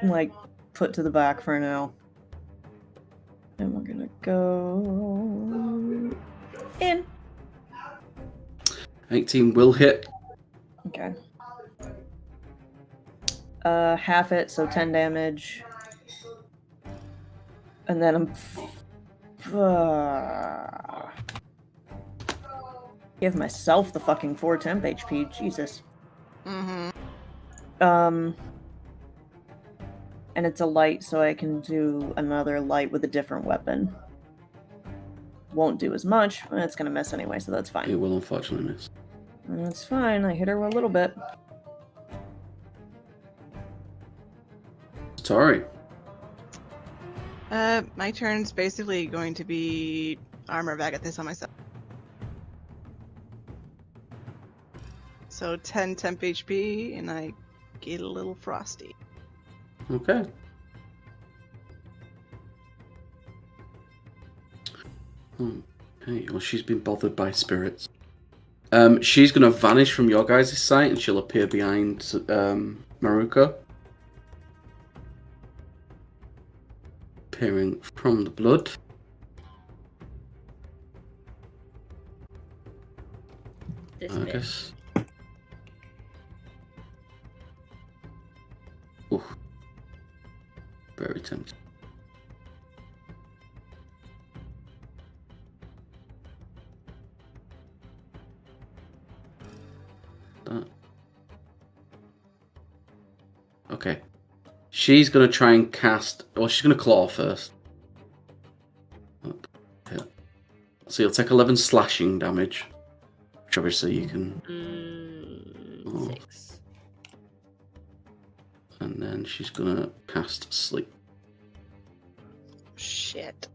like, put to the back for now. And we're gonna go in. 18 will hit. Okay. Half it, so 10 damage. And then I'm... Give myself the fucking 4 temp HP, Jesus. Mm-hmm. And it's a light, so I can do another light with a different weapon. Won't do as much, but it's gonna miss anyway, so that's It fine. will unfortunately miss. That's fine, I hit her a little bit. Satori. My turn's basically going to be armor bag at this on myself. So 10 temp HP, and I get a little frosty. Okay. Okay, well, she's been bothered by spirits. She's going to vanish from your guys' sight, and she'll appear behind Maruko. Appearing from the blood. This I bit. guess. Ooh. Very tempting. That. Okay. She's gonna try and cast. Well, she's gonna claw first. Yeah. So you'll take 11 slashing damage, which obviously you can. Oh. 6. And then she's gonna cast sleep. Shit.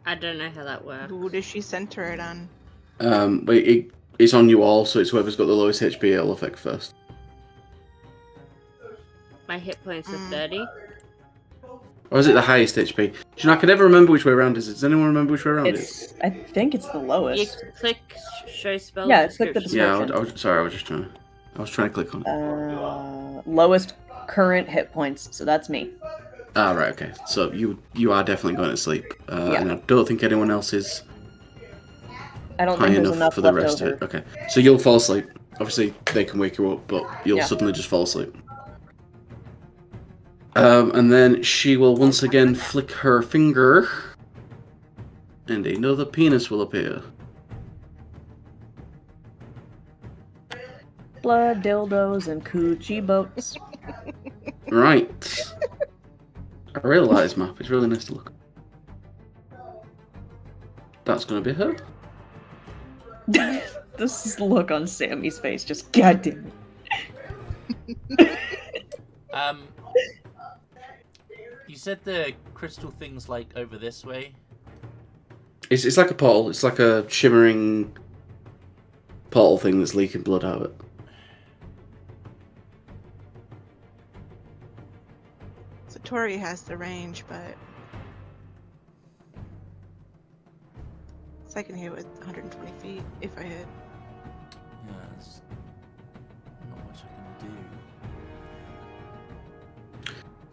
I don't know how that works. Who does she center it on? But it's on you all, so it's whoever's got the lowest HP it'll affect first. My hit points are 30. Or is it the highest HP? Do you know, I can never remember which way around is it. Does anyone remember which way around it is? I think it's the You lowest. click show spell. Yeah, click the description. Yeah, I was sorry, I was trying to click on it. Lowest current hit points, so that's me. Ah, right, okay. So you are definitely going to sleep. Yeah. And I don't think anyone else is I don't high think there's enough enough for the left rest over. of it. Okay. So you'll fall asleep. Obviously, they can wake you up, but you'll Yeah. suddenly just fall asleep. And then she will once again flick her finger, and another penis will appear. Blood, dildos, and coochie boats. Right. I really like this map. It's really nice to look at. That's going to be her. This look on Sammy's face, just goddamn You said the crystal thing's like over this way. It's like a portal. It's like a shimmering portal thing that's leaking blood out of it. Satori has the range, but I can hit with 120 feet if I hit. Yeah, there's not much I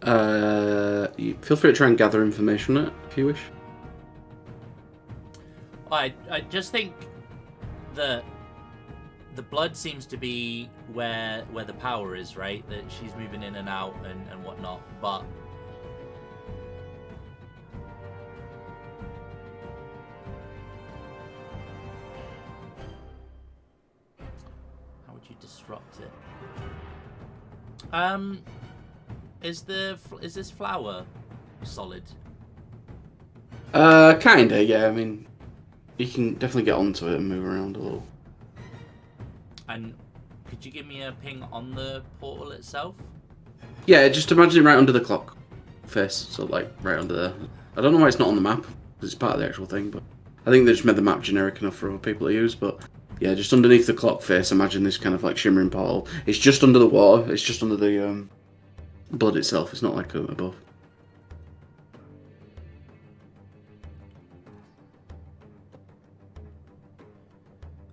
can do. You feel free to try and gather information on it if you wish. I just think the blood seems to be where the power is, right? That she's moving in and out and whatnot, but how would you disrupt it? Is this flower solid? Kinda, yeah. I mean, you can definitely get onto it and move around a little. And could you give me a ping on the portal itself? Yeah, just imagine it right under the clock face, so like right under there. I don't know why it's not on the map, because it's part of the actual thing, but I think they just made the map generic enough for other people to use, but yeah, just underneath the clock face, imagine this kind of like shimmering portal. It's just under the water, it's just under the blood itself, it's not like above.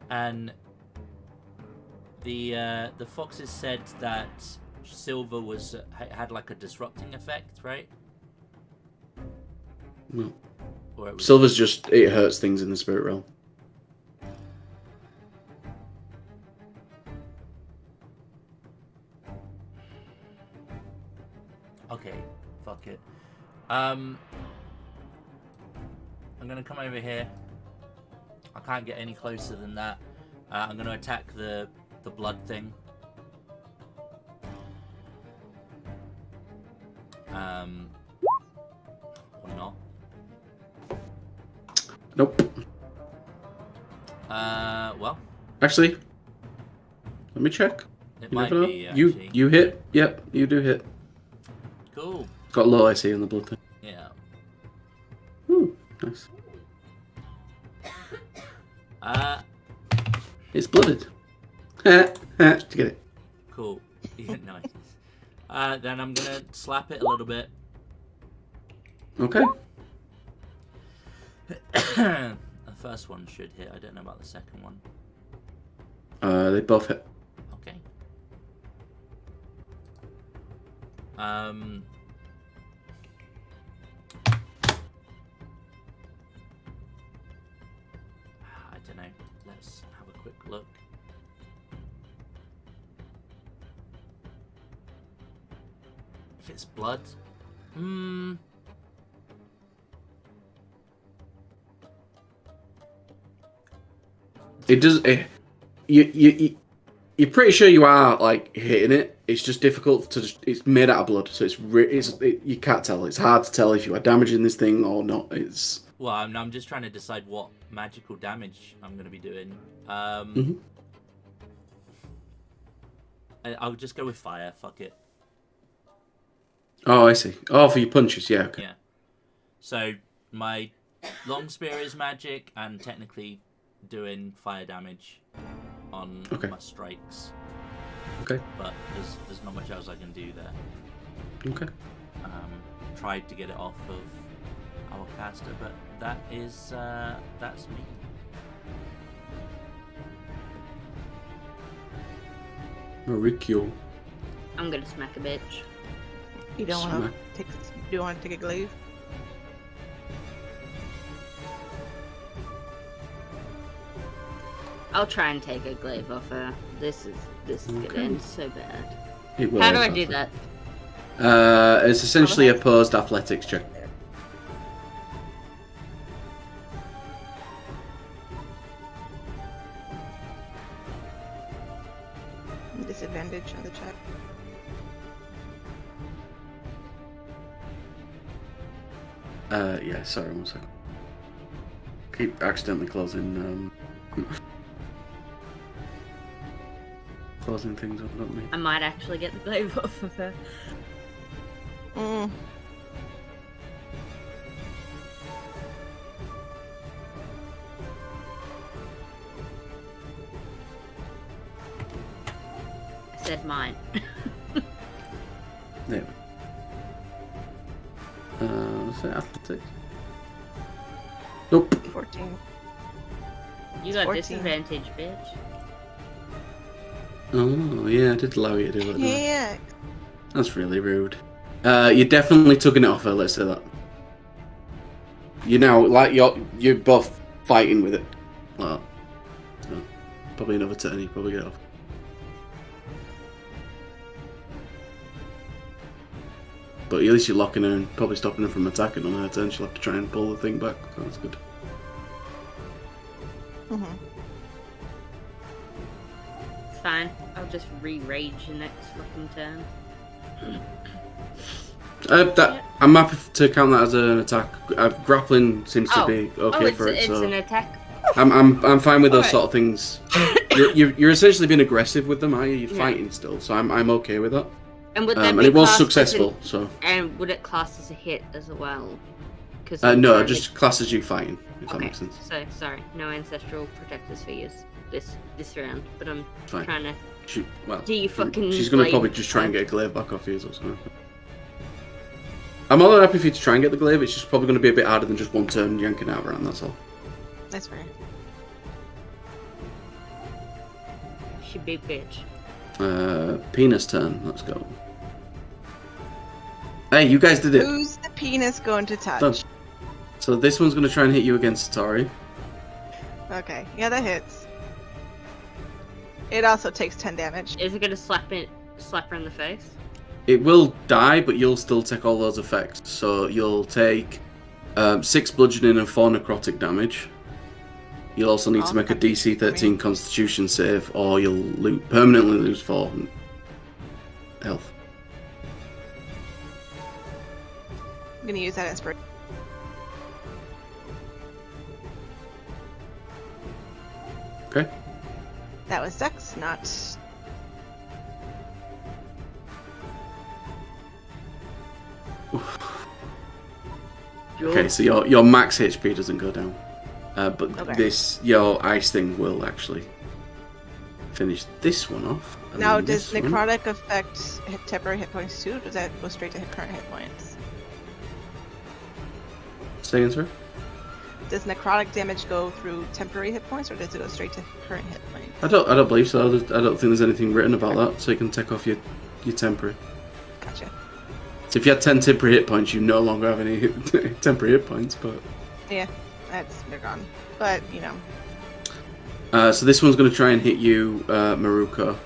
And the foxes said that silver was had like a disrupting effect, right? Well, Or it was... silver's just, it hurts things in the spirit realm. Okay, fuck it. I'm gonna come over here. I can't get any closer than that. I'm gonna attack the blood thing. Or not. Nope. Well, Actually, let me check. it You might never know. be actually. You hit. Yep, you do hit. Cool. Got low AC on the blood thing. Yeah. Ooh, nice. It's blooded. Did you get it? Cool. Yeah, nice. Then I'm gonna slap it a little bit. Okay. The first one should hit. I don't know about the second one. They both hit. Okay. I don't know. Let's have a quick look. If it's blood, It does. You're pretty sure you are like hitting it. It's just difficult to. It's made out of blood, so you can't tell. It's hard to tell if you are damaging this thing or not. It's. well, I'm just trying to decide what magical damage I'm going to be doing. I'll just go with fire. Fuck it. Oh, I see. Oh, for your punches, yeah. Okay. Yeah. So my long spear is magic, and technically doing fire damage on my strikes. Okay. But there's not much else I can do there. Okay. Tried to get it off of our caster, but that's me. Marikyo. I'm gonna smack a bitch. You don't want to take. Do you want to take a glaive? I'll try and take a glaive off her. This is gonna end so bad. It will How do I end do badly. that? It's essentially a opposed athletics check. Disadvantage on the check. Yeah, sorry, 1 second. Keep accidentally closing closing things up, don't we? I might actually get the glaive off of her. I said mine. There we go. What's that, athletics? Nope. 14. You got 14. disadvantage, bitch. Oh, yeah, I did allow you to do it. didn't I? Yeah. That's really rude. You're definitely tugging it off her, let's say that. You now, like, you're both fighting with it. Well, so, probably another turn, you probably get off. But at least you're locking her and probably stopping her from attacking on her turn. She'll have to try and pull the thing back, so that's good. Mm-hmm. It's fine. I'll just re-rage the next fucking turn. I'm happy to count that as an attack. Grappling seems to be okay for it. It's So an attack. I'm fine with those Alright. sort of things. You're essentially being aggressive with them, are you? You're Yeah. fighting still, so I'm okay with that. And would that And be it was classed as successful, so And would it class as a hit as well? Cause no, I'm just classes you fighting. If that okay. makes sense. So sorry, no ancestral protectors for you this round, but I'm Fine. trying to. Do you fucking she's gonna blade probably just try and punch. get a glaive back off you. Is what's gonna happen. I'm more than happy for you to try and get the glaive. It's just probably going to be a bit harder than just one turn yanking out around. That's all. That's fair. She big bitch. Penis turn. Let's go. Hey, you guys did it. Who's the penis going to touch? Done. So this one's going to try and hit you against Satori. Okay, yeah, that hits. It also takes 10 damage. Is it gonna slap her in the face? It will die, but you'll still take all those effects. So you'll take 6 bludgeoning and 4 necrotic damage. You'll also need to make a DC 13 Constitution save, or you'll permanently lose 4 health. I'm gonna use that inspiration. Okay. That was Dex, not. Okay, so your max HP doesn't go down, but Okay. your ice thing will actually finish this one off. and Now, then does this one. necrotic affect temporary hit points too? Or does that go straight to current hit points? Say again, sir? Does necrotic damage go through temporary hit points, or does it go straight to current hit points? I don't believe so. I don't think there's anything written about that, so you can take off your temporary. Gotcha. So if you had 10 temporary hit points, you no longer have any temporary hit points. But Yeah, they're gone. But you know, so this one's going to try and hit you, Maruko,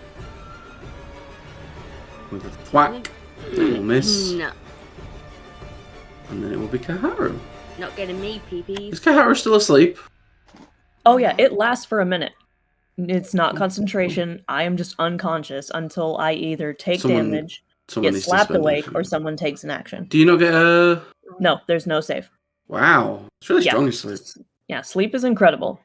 with a thwack. It will miss, No, and then it will be Kaharu. not getting me, peepees. Is Kaharu still asleep? Oh yeah, it lasts for a minute. It's not concentration. I am just unconscious until I either take damage, Someone get needs to slapped spend awake, action. or someone takes an action. Do you not get a? No, there's no save. Wow, it's really Yeah. strong. Sleep. Yeah, sleep is incredible.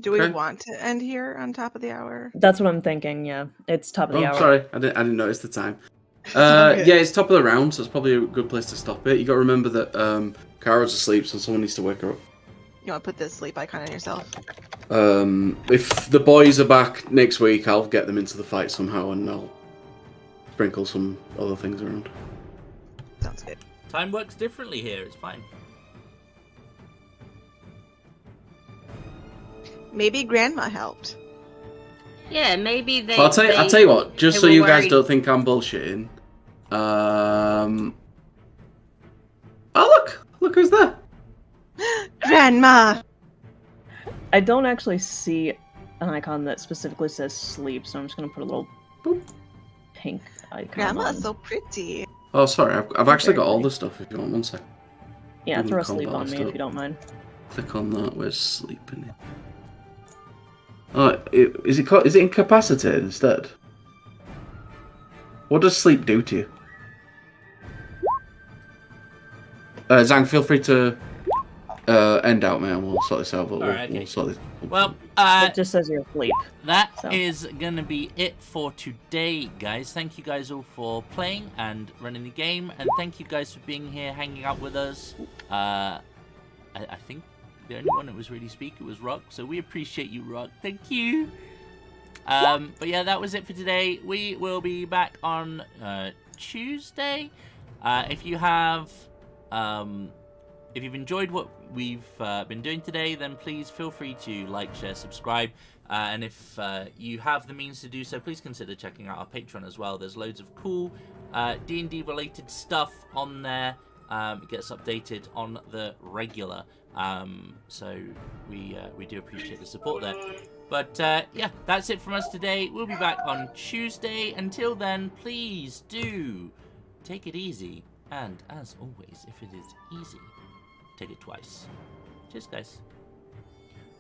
do we Okay. want to end here on top of the hour? That's what I'm thinking. Yeah, it's top of the hour. Sorry, I didn't notice the time. all good. Yeah, it's top of the round, so it's probably a good place to stop it. You got to remember that Kara's asleep, so someone needs to wake her up. You want to put this sleep icon on yourself? If the boys are back next week, I'll get them into the fight somehow, and I'll sprinkle some other things around. Sounds good. Time works differently here. It's fine. Maybe Grandma helped. Yeah, maybe they. I'll tell you what. Just they so were you guys worried- don't think I'm bullshitting. Oh look who's there. Grandma! I don't actually see an icon that specifically says sleep, so I'm just gonna put a little boop, pink icon. Grandma's on. so pretty. Oh, sorry. I've actually got all Very the stuff. If you want, one sec. Yeah, Didn't throw call sleep that on me stuff. if you don't mind. Click on that. Where's sleeping? Oh, is it incapacitated instead? What does sleep do to you? Zhang, feel free to end out, man. We'll sort this out. But Alright, okay. we'll sort this. Well, It just says you're asleep. that So. is going to be it for today, guys. Thank you guys all for playing and running the game, and thank you guys for being here, hanging out with us. I think the only one that was really speaking was Rock, so we appreciate you, Rock. Thank you. But yeah, that was it for today. We will be back on Tuesday. If you have if you've enjoyed what we've been doing today, then please feel free to like, share, subscribe. And if you have the means to do so, please consider checking out our Patreon as well. There's loads of cool D&D related stuff on there. It gets updated on the regular. So we do appreciate the support there. But yeah, that's it from us today. We'll be back on Tuesday. Until then, please do take it easy. And as always, if it is easy, take it twice. Cheers, guys.